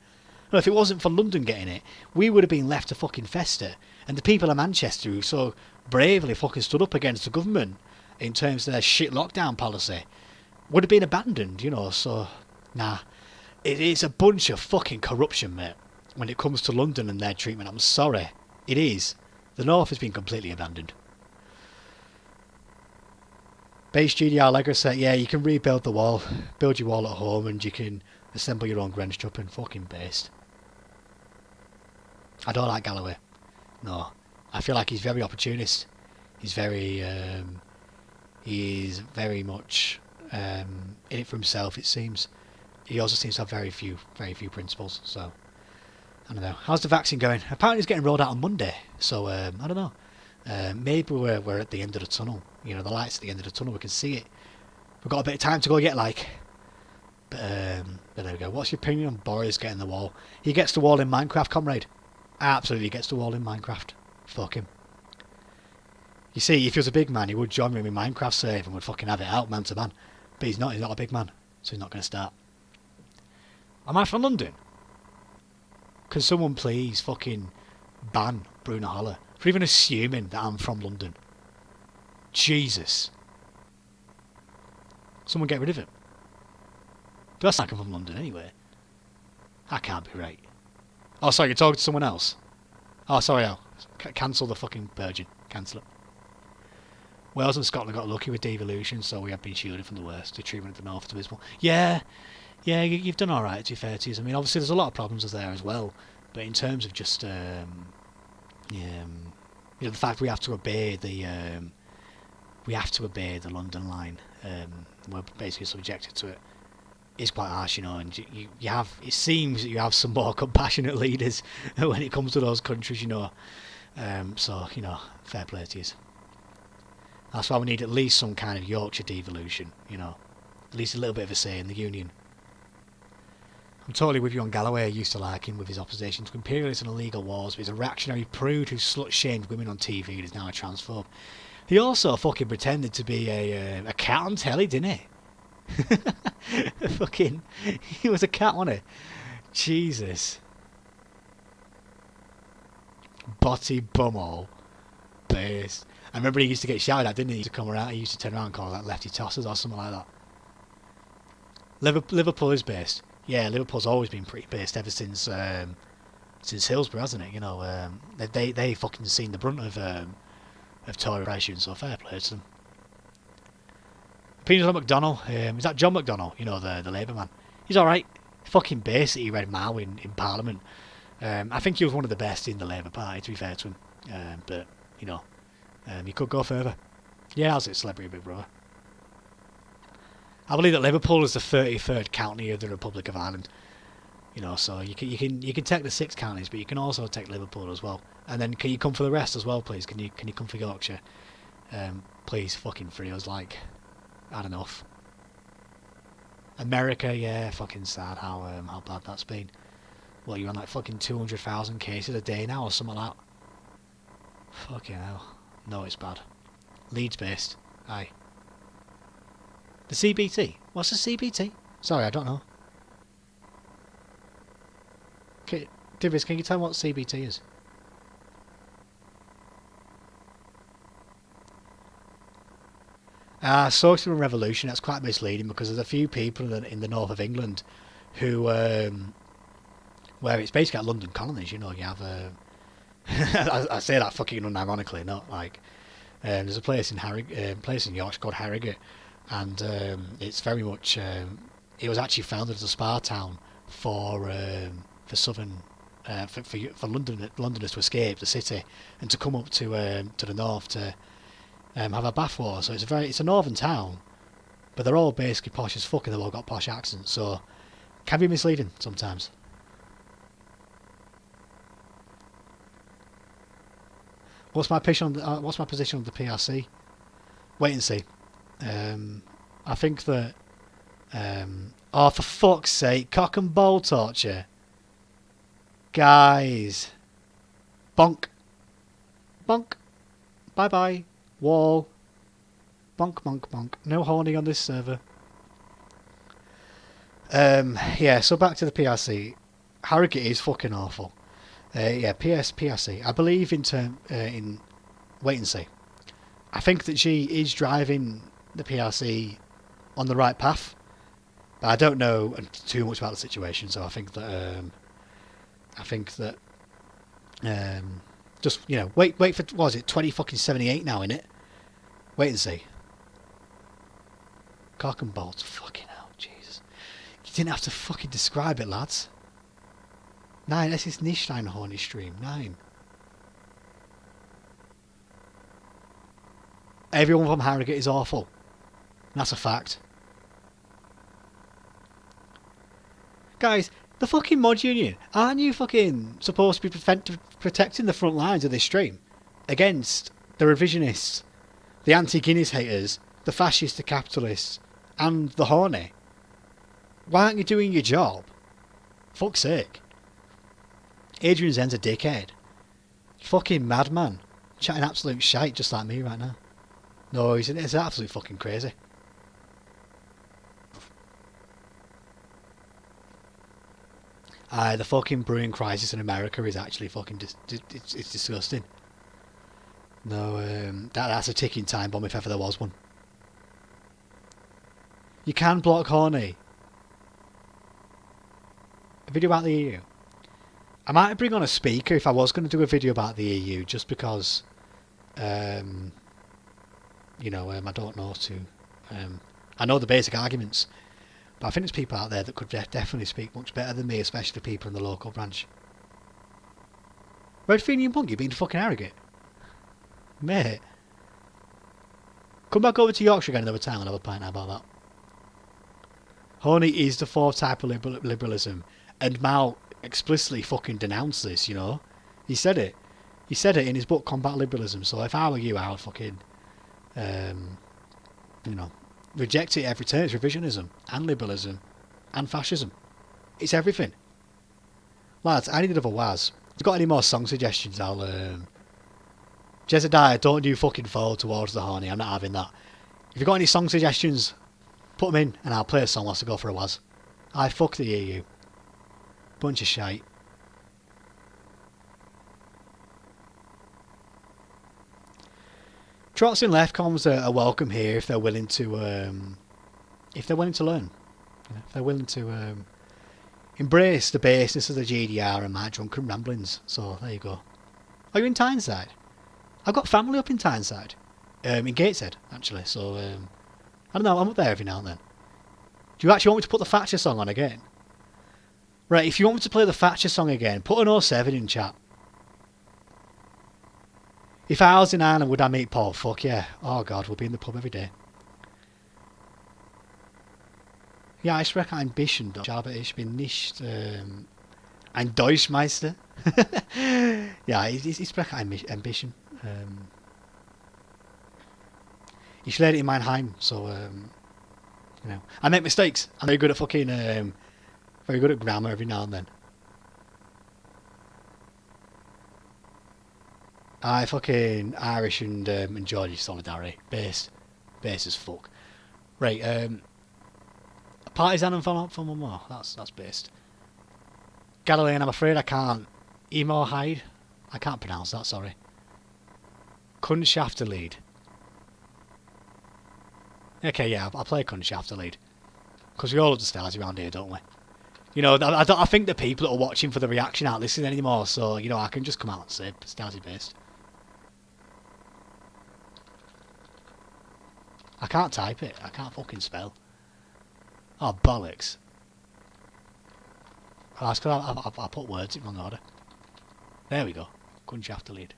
Well, if it wasn't for London getting it, we would have been left to fucking fester. And the people of Manchester who so bravely fucking stood up against the government in terms of their shit lockdown policy would have been abandoned, you know. So, nah. It's a bunch of fucking corruption, mate, when it comes to London and their treatment. I'm sorry. It is. The North has been completely abandoned. Base GDR Lego set, yeah, you can rebuild the wall. Build your wall at home and you can assemble your own Greenwich up and fucking based. I don't like Galloway. No. I feel like he's very opportunist. He's very much in it for himself, it seems. He also seems to have very few principles, so I don't know. How's the vaccine going? Apparently it's getting rolled out on Monday, so I don't know. Maybe we're at the end of the tunnel. You know, the light's at the end of the tunnel, we can see it. We've got a bit of time to go yet, like. But there we go. What's your opinion on Boris getting the wall? He gets the wall in Minecraft, comrade. Absolutely gets the wall in Minecraft. Fuck him. You see, if he was a big man, he would join me in my Minecraft save and would fucking have it out man to man. But he's not a big man, so he's not going to start. Am I from London? Can someone please fucking ban Bruni Holler for even assuming that I'm from London? Jesus. Someone get rid of him. But that's like I'm from London anyway. That can't be right. Oh, sorry, you're talking to someone else? Oh, sorry, I'll cancel the fucking Virgin. Cancel it. Wales and Scotland got lucky with devolution, so we have been shielded from the worst. The treatment of the north is abysmal. Yeah, you've done alright, to be fair to you. I mean, obviously there's a lot of problems there as well, but in terms of just, you know, the fact we have to obey the London line, we're basically subjected to it, is quite harsh, you know, and you have, it seems that you have some more compassionate leaders when it comes to those countries, you know, so, you know, fair play to you. That's why we need at least some kind of Yorkshire devolution, you know, at least a little bit of a say in the union. I'm totally with you on Galloway. I used to like him with his opposition to imperialist and illegal wars, but he's a reactionary prude who slut-shamed women on TV and is now a transphobe. He also fucking pretended to be a cat on telly, didn't he? Fucking, he was a cat, wasn't he? Jesus. Botty bumhole. Base. I remember he used to get shouted at, didn't he? He used to come around, he used to turn around and call that lefty tossers or something like that. Liverpool is based. Yeah, Liverpool's always been pretty based ever since Hillsborough, hasn't it? You know, they fucking seen the brunt of Tory repression, so fair play to them. Opinions on McDonnell. Is that John McDonnell? You know, the Labour man. He's alright. Fucking base that he read Mao in Parliament. I think he was one of the best in the Labour Party, to be fair to him. But, you know, he could go further. Yeah, how's it, Celebrity Big Brother? I believe that Liverpool is the 33rd county of the Republic of Ireland. You know, so you can take the 6 counties, but you can also take Liverpool as well. And then can you come for the rest as well, please? Can you come for Yorkshire? Please, fucking free us. Like, had enough. America, yeah, fucking sad how bad that's been. Well, you're on like fucking 200,000 cases a day now or something like that. Fucking hell. No, it's bad. Leeds based. Aye. The CBT. What's the CBT? Sorry, I don't know. Okay, Divis, can you tell me what CBT is? Socialism revolution, that's quite misleading because there's a few people in the north of England who, where it's basically like London colonies, you know, you have, I say that fucking unironically, not like, there's a place in Yorkshire called Harrogate, and it's very much, it was actually founded as a spa town for southern, for Londoners to escape the city and to come up to the north to have a bathwater. So it's a northern town, but they're all basically posh as fuck and they've all got posh accents, so can be misleading sometimes. What's my position on the PRC? Wait and see. I think that oh, for fuck's sake, cock and ball torture, guys. Bonk, bonk, bye bye. Wall. Bonk, bonk, bonk. No horny on this server. Yeah, so back to the PRC. Harrogate is fucking awful. Yeah, PRC. I believe in wait and see. I think that she is driving the PRC on the right path, but I don't know too much about the situation. So I think that just, you know, wait for, what was it, 2078 now, innit? Wait and see. Cock and balls, fucking hell, Jesus. You didn't have to fucking describe it, lads. 9, this is Nischlein horny stream, 9. Everyone from Harrogate is awful. That's a fact. Guys, the fucking mod union, aren't you fucking supposed to be protecting the front lines of this stream against the revisionists, the anti-Guinness haters, the fascists, the capitalists, and the horny? Why aren't you doing your job? Fuck's sake. Adrian Zen's a dickhead. Fucking madman. Chatting absolute shite just like me right now. No, he's absolutely fucking crazy. The fucking brewing crisis in America is actually fucking it's disgusting. No, that's a ticking time bomb if ever there was one. You can block horny. A video about the EU. I might bring on a speaker if I was going to do a video about the EU, just because, you know, I don't know to. I know the basic arguments, but I think there's people out there that could definitely speak much better than me, especially people in the local branch. Red Fenian Punk, you been to fucking Harrogate? Mate. Come back over to Yorkshire again another time and have a pint about that. Horny is the fourth type of liberalism, and Mao explicitly fucking denounced this, you know. He said it. He said it in his book Combat Liberalism, so if I were you, I would fucking, you know, reject it every turn. It's revisionism, and liberalism, and fascism. It's everything. Lads, I need another Waz. If you've got any more song suggestions, I'll, Jezediah, don't do fucking fall towards the horny. I'm not having that. If you've got any song suggestions, put them in, and I'll play a song whilst I go for a Waz. I fuck the EU. Bunch of shite. Trots and Lefcoms are welcome here if they're willing to learn. You know, if they're willing to embrace the baseness of the GDR and my drunken ramblings. So there you go. Are you in Tyneside? I've got family up in Tyneside, in Gateshead actually. So I don't know. I'm up there every now and then. Do you actually want me to put the Thatcher song on again? Right, if you want me to play the Thatcher song again, put an 07 in chat. If I was in Ireland, would I meet Paul? Fuck yeah. Oh god, we'll be in the pub every day. Ja, ich spreche ein bisschen Deutsch, aber ich bin nicht ein Deutschmeister. Ja, ich spreche ein bisschen. Ich lerne in meinem Heim, so, you know. I make mistakes. I'm very good at fucking, very good at grammar every now and then. I fucking Irish and Geordie solidarity. Based as fuck. Right, partisan and from more. That's based. Galilean, I'm afraid I can't. Emo hide. I can't pronounce that, sorry. Kundschaft lead. Okay, yeah, I'll play Kundschaft lead. Because we all love the Stasi around here, don't we? You know, I think the people that are watching for the reaction aren't listening anymore, so, you know, I can just come out and say Stasi based. I can't type it. I can't fucking spell. Oh, bollocks. Oh, that's because I put words in wrong order. There we go. Kundschaft lead.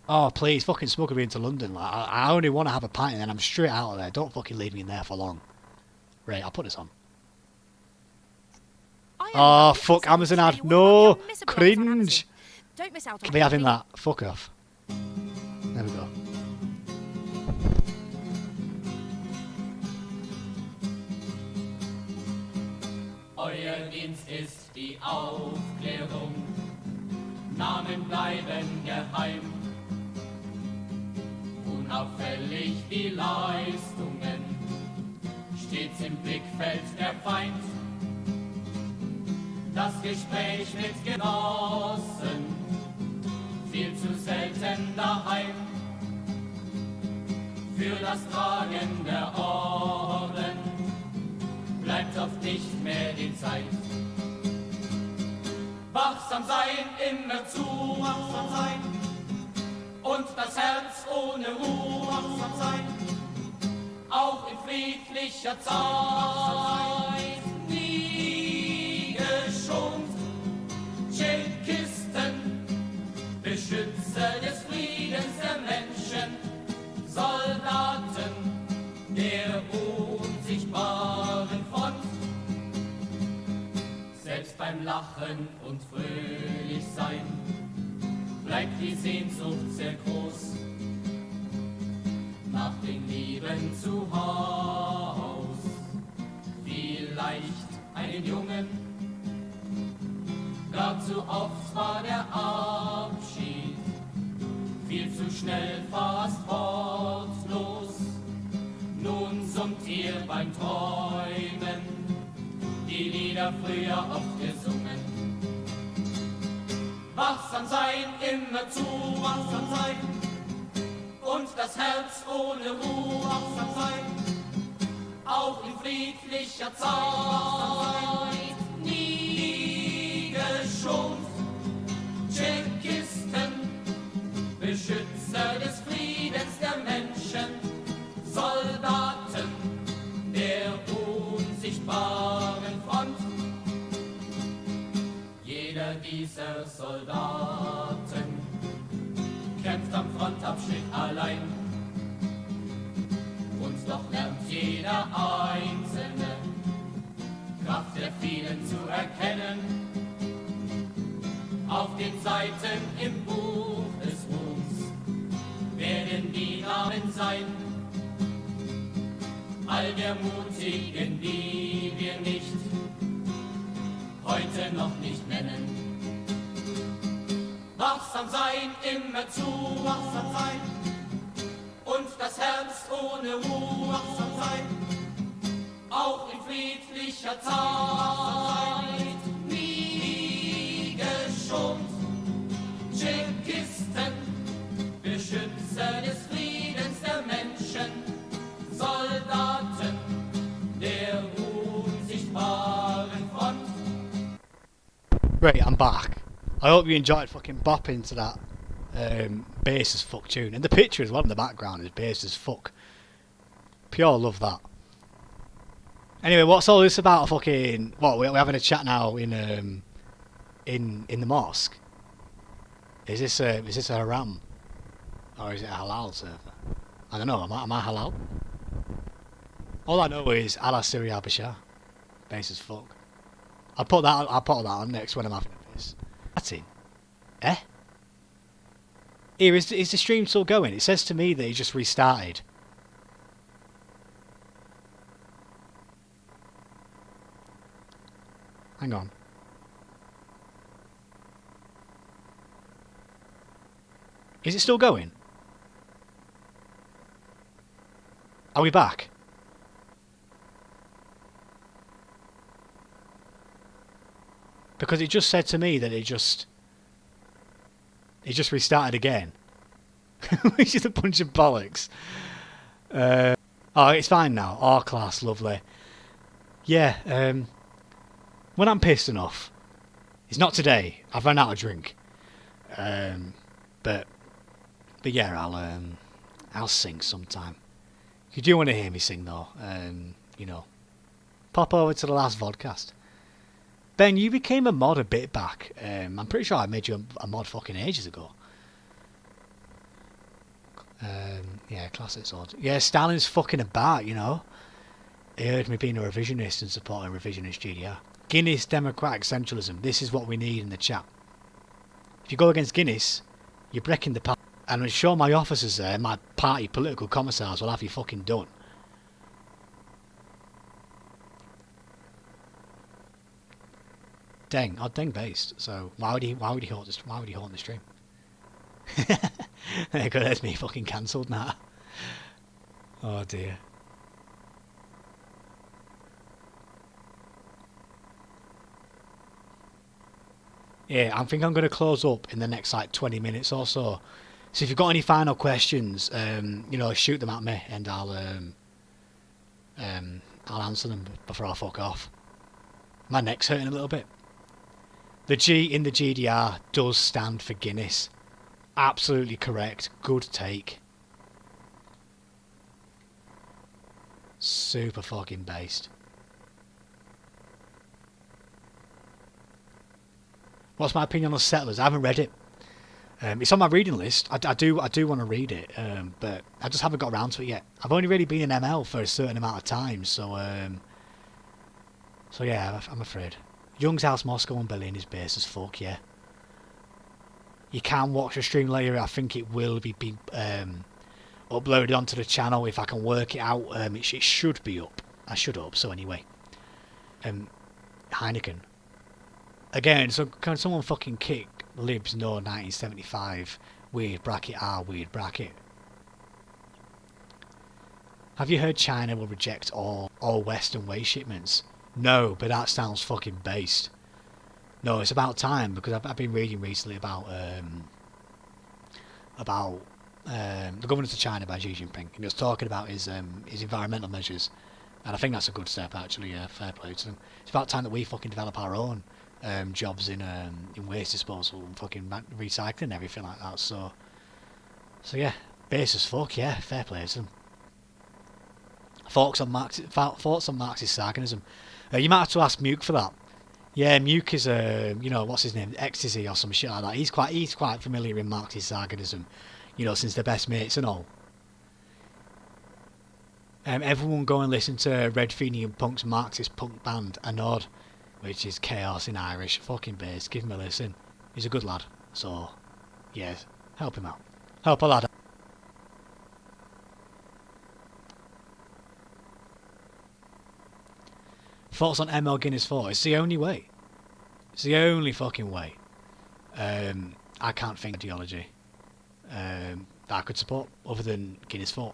Oh, please, fucking smuggle me into London. Like, I only want to have a pint and then I'm straight out of there. Don't fucking leave me in there for long. Right, I'll put this on. Oh, fuck, Amazon ad. No! Cringe! Don't miss out on Can be having that. Fuck off. There we go. Euer Dienst ist die Aufklärung. Namen bleiben geheim. Unauffällig die Leistungen. Stets im Blickfeld der Feind. Das Gespräch mit Genossen. Viel zu selten daheim. Für das Tragen der Orden bleibt oft nicht mehr die Zeit. Wachsam sein, immerzu wachsam sein und das Herz ohne Ruhe wachsam sein, auch in friedlicher Zeit. Nie geschont, Tschechisten, Beschützer des Friedens der Menschen, Soldaten der unsichtbaren Front. Selbst beim Lachen und fröhlich sein bleibt die Sehnsucht sehr groß nach dem Leben zu Haus. Vielleicht einen Jungen, gar zu oft war der Abschied viel zu schnell, fast wortlos. Nun summt ihr beim Träumen die Lieder früher oft gesungen. Wachsam sein, immerzu wachsam sein und das Herz ohne Ruhe wachsam sein, auch in friedlicher Zeit. Nie geschont, Tschechisten, Beschützer des Friedens der Menschen, Soldaten der unsichtbaren Front. Jeder dieser Soldaten kämpft am Frontabschnitt allein. Und doch lernt jeder Einzelne Kraft der vielen zu erkennen. Auf den Seiten im Buch des Ruhms werden die Namen sein, all der Mutigen, die wir nicht heute noch nicht nennen. Wachsam sein, immerzu wachsam sein und das Herz ohne Ruhe wachsam sein, auch in friedlicher Zeit. Nie geschont, Tschechisten, Beschützer des Friedens der Menschen, Soldaten der unsichtbaren Front. Right, I'm back. I hope you enjoyed fucking bopping to that bass as fuck tune. And the picture as well in the background is bass as fuck. Pure love that. Anyway, what's all this about fucking... What, we're having a chat now in the mosque? Is this a haram? Or is it a halal server? I don't know, am I halal? All I know is Allah Siri Abashar. Base as fuck. I'll put that on next when I'm having a piss. That's it. Eh? Here, is the stream still going? It says to me that it just restarted. Hang on. Is it still going? Are we back? Because it just said to me that it just restarted again. Which is a bunch of bollocks. Oh, it's fine now. Oh, class, lovely. Yeah, when I'm pissed enough, it's not today. I've run out of drink. But yeah, I'll sing sometime. If you do want to hear me sing though, you know, pop over to the last vodcast. Ben, you became a mod a bit back. I'm pretty sure I made you a mod fucking ages ago. Yeah, classics odd. Yeah, Stalin's fucking about, you know. He heard me being a revisionist and supporting revisionist GDR. Guinness democratic centralism. This is what we need in the chat. If you go against Guinness, you're breaking the party. And I'm sure my officers there, my party political commissars, will have you fucking done. Deng, Deng based. So why would he hold this? Why would he hold the stream? There you go. There's me fucking cancelled now. Oh dear. Yeah, I think I'm going to close up in the next like 20 minutes or so. So if you've got any final questions, you know, shoot them at me and I'll answer them before I fuck off. My neck's hurting a little bit. The G in the GDR does stand for Guinness. Absolutely correct. Good take. Super fucking based. What's my opinion on Settlers? I haven't read it. It's on my reading list. I do want to read it, but I just haven't got around to it yet. I've only really been in ML for a certain amount of time, so yeah, I'm afraid. Young's House Moscow and Berlin is base as fuck, yeah. You can watch the stream later. I think it will be uploaded onto the channel if I can work it out. It should be up. I should hope so anyway. Heineken. Again, so can someone fucking kick Libs No 1975 weird bracket R weird bracket? Have you heard China will reject all Western waste shipments? No, but that sounds fucking based. No, it's about time because I've been reading recently about the governance of China by Xi Jinping, and he was talking about his environmental measures, and I think that's a good step actually. Fair play to them. It's about time that we fucking develop our own jobs in waste disposal and fucking recycling and everything like that. So yeah, base as fuck. Yeah, fair play to them. Thoughts on Marxist sarcasm. You might have to ask Muke for that. Yeah, Muke is you know, what's his name, Ecstasy or some shit like that. He's quite familiar in Marxist sarcasm, you know, since they're best mates and all. Everyone go and listen to Red Fenian Punk's Marxist punk band Anod, which is chaos in Irish. Fucking bass. Give him a listen. He's a good lad. So, yeah, help him out. Help a lad out. Thoughts on ML Guinness 4? It's the only way. It's the only fucking way. I can't think of ideology that I could support other than Guinness 4.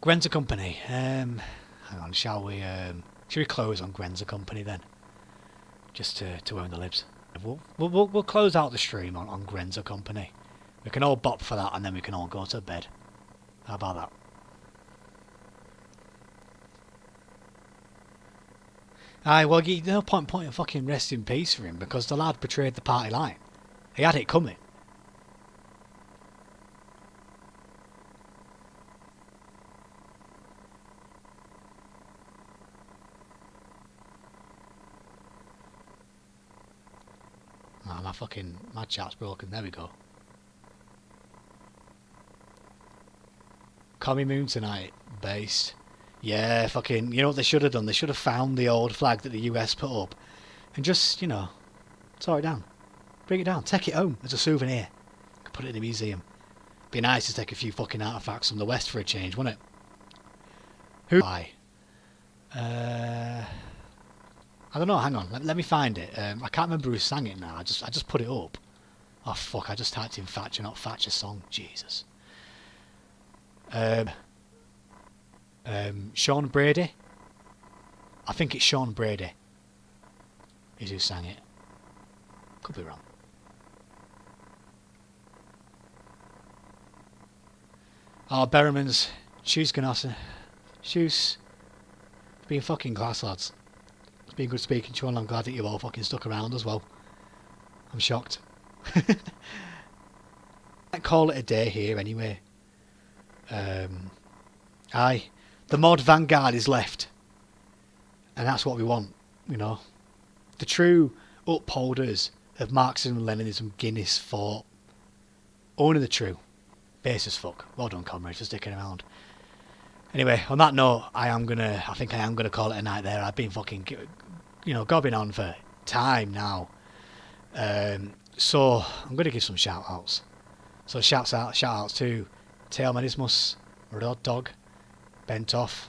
Grenza Company. Hang on, shall we close on Grenza Company then? Just to own the libs. We'll close out the stream on Grenza Company. We can all bop for that and then we can all go to bed. How about that? Aye, well, no point of fucking rest in peace for him because the lad betrayed the party line. He had it coming. Oh, my chat's broken. There we go. Commie Moon tonight. Based. Yeah, fucking, you know what they should have done? They should have found the old flag that the US put up and just, you know, tore it down. Bring it down. Take it home as a souvenir. Put it in a museum. Be nice to take a few fucking artefacts from the West for a change, wouldn't it? Who? Why? I don't know, hang on. Let me find it. I can't remember who sang it now. I just put it up. Oh fuck, I just typed in Thatcher, not Thatcher song. Jesus. Sean Brady. I think it's Sean Brady is who sang it. Could be wrong. Oh, Berriman's. Shoes Ganassa. Shoes. It's been fucking class, lads. It's been good speaking to you, and I'm glad that you've all fucking stuck around as well. I'm shocked. I'd call it a day here anyway. Aye. The mod vanguard is left. And that's what we want, you know. The true upholders of Marxism and Leninism Guinness fought. Only the true. Base as fuck. Well done, comrades, for sticking around. Anyway, on that note, I think I am gonna call it a night there. I've been fucking, you know, gobbing on for time now. So I'm gonna give some shout outs. So shout outs to Teo Menismus, Rod Dog, Bentoff,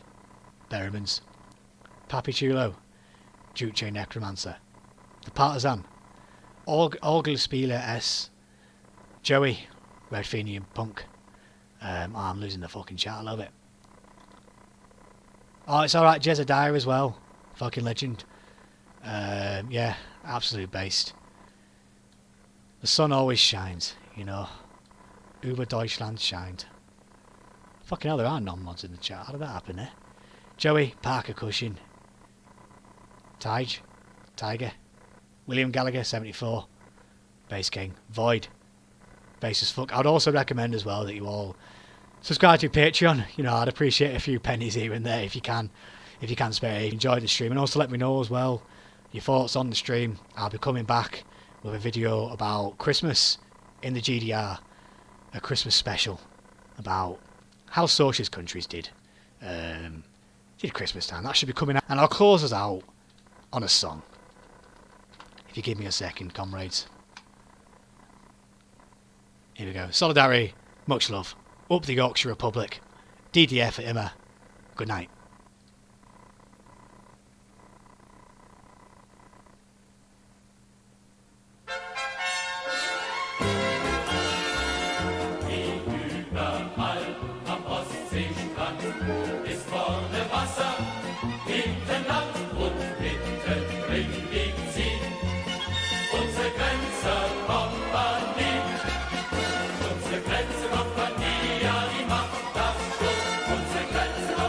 Berrimans, Papi Chulo, Juche Necromancer, The Partisan, Orgelspieler S, Joey, Red Fenian Punk. I'm losing the fucking chat, I love it. Oh, it's alright, Jezediah as well. Fucking legend. Yeah, absolute based. The sun always shines, you know. Über Deutschland shined. Fucking hell, there are non-mods in the chat. How did that happen there? Joey, Parker Cushing, Tiger, William Gallagher, 74, Bass King, Void, Bass as fuck. I'd also recommend as well that you all subscribe to Patreon. You know, I'd appreciate a few pennies here and there if you can spare it. Enjoy the stream, and also let me know as well your thoughts on the stream. I'll be coming back with a video about Christmas in the GDR, a Christmas special about how socialist countries did Christmas time. That should be coming out, and I'll close us out on a song. If you give me a second, comrades. Here we go. Solidarity, much love. Up the Yorkshire Republic. DDF at Immer. Good night. Konsequenzen auf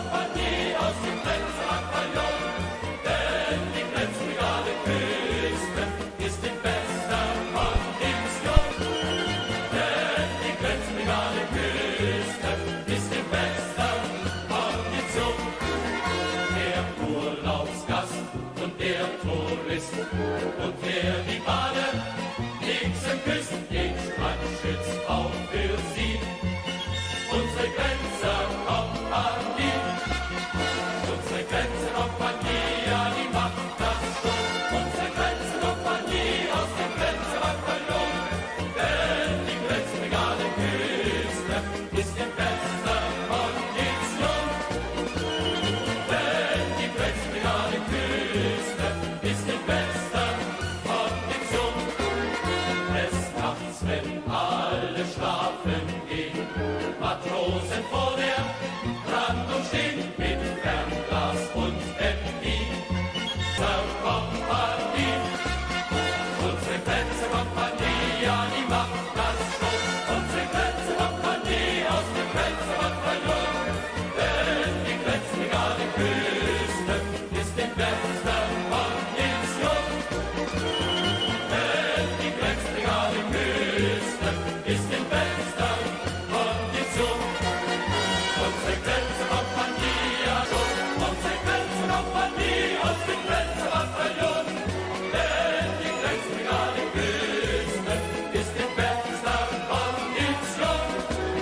Manier, aus den Grenzen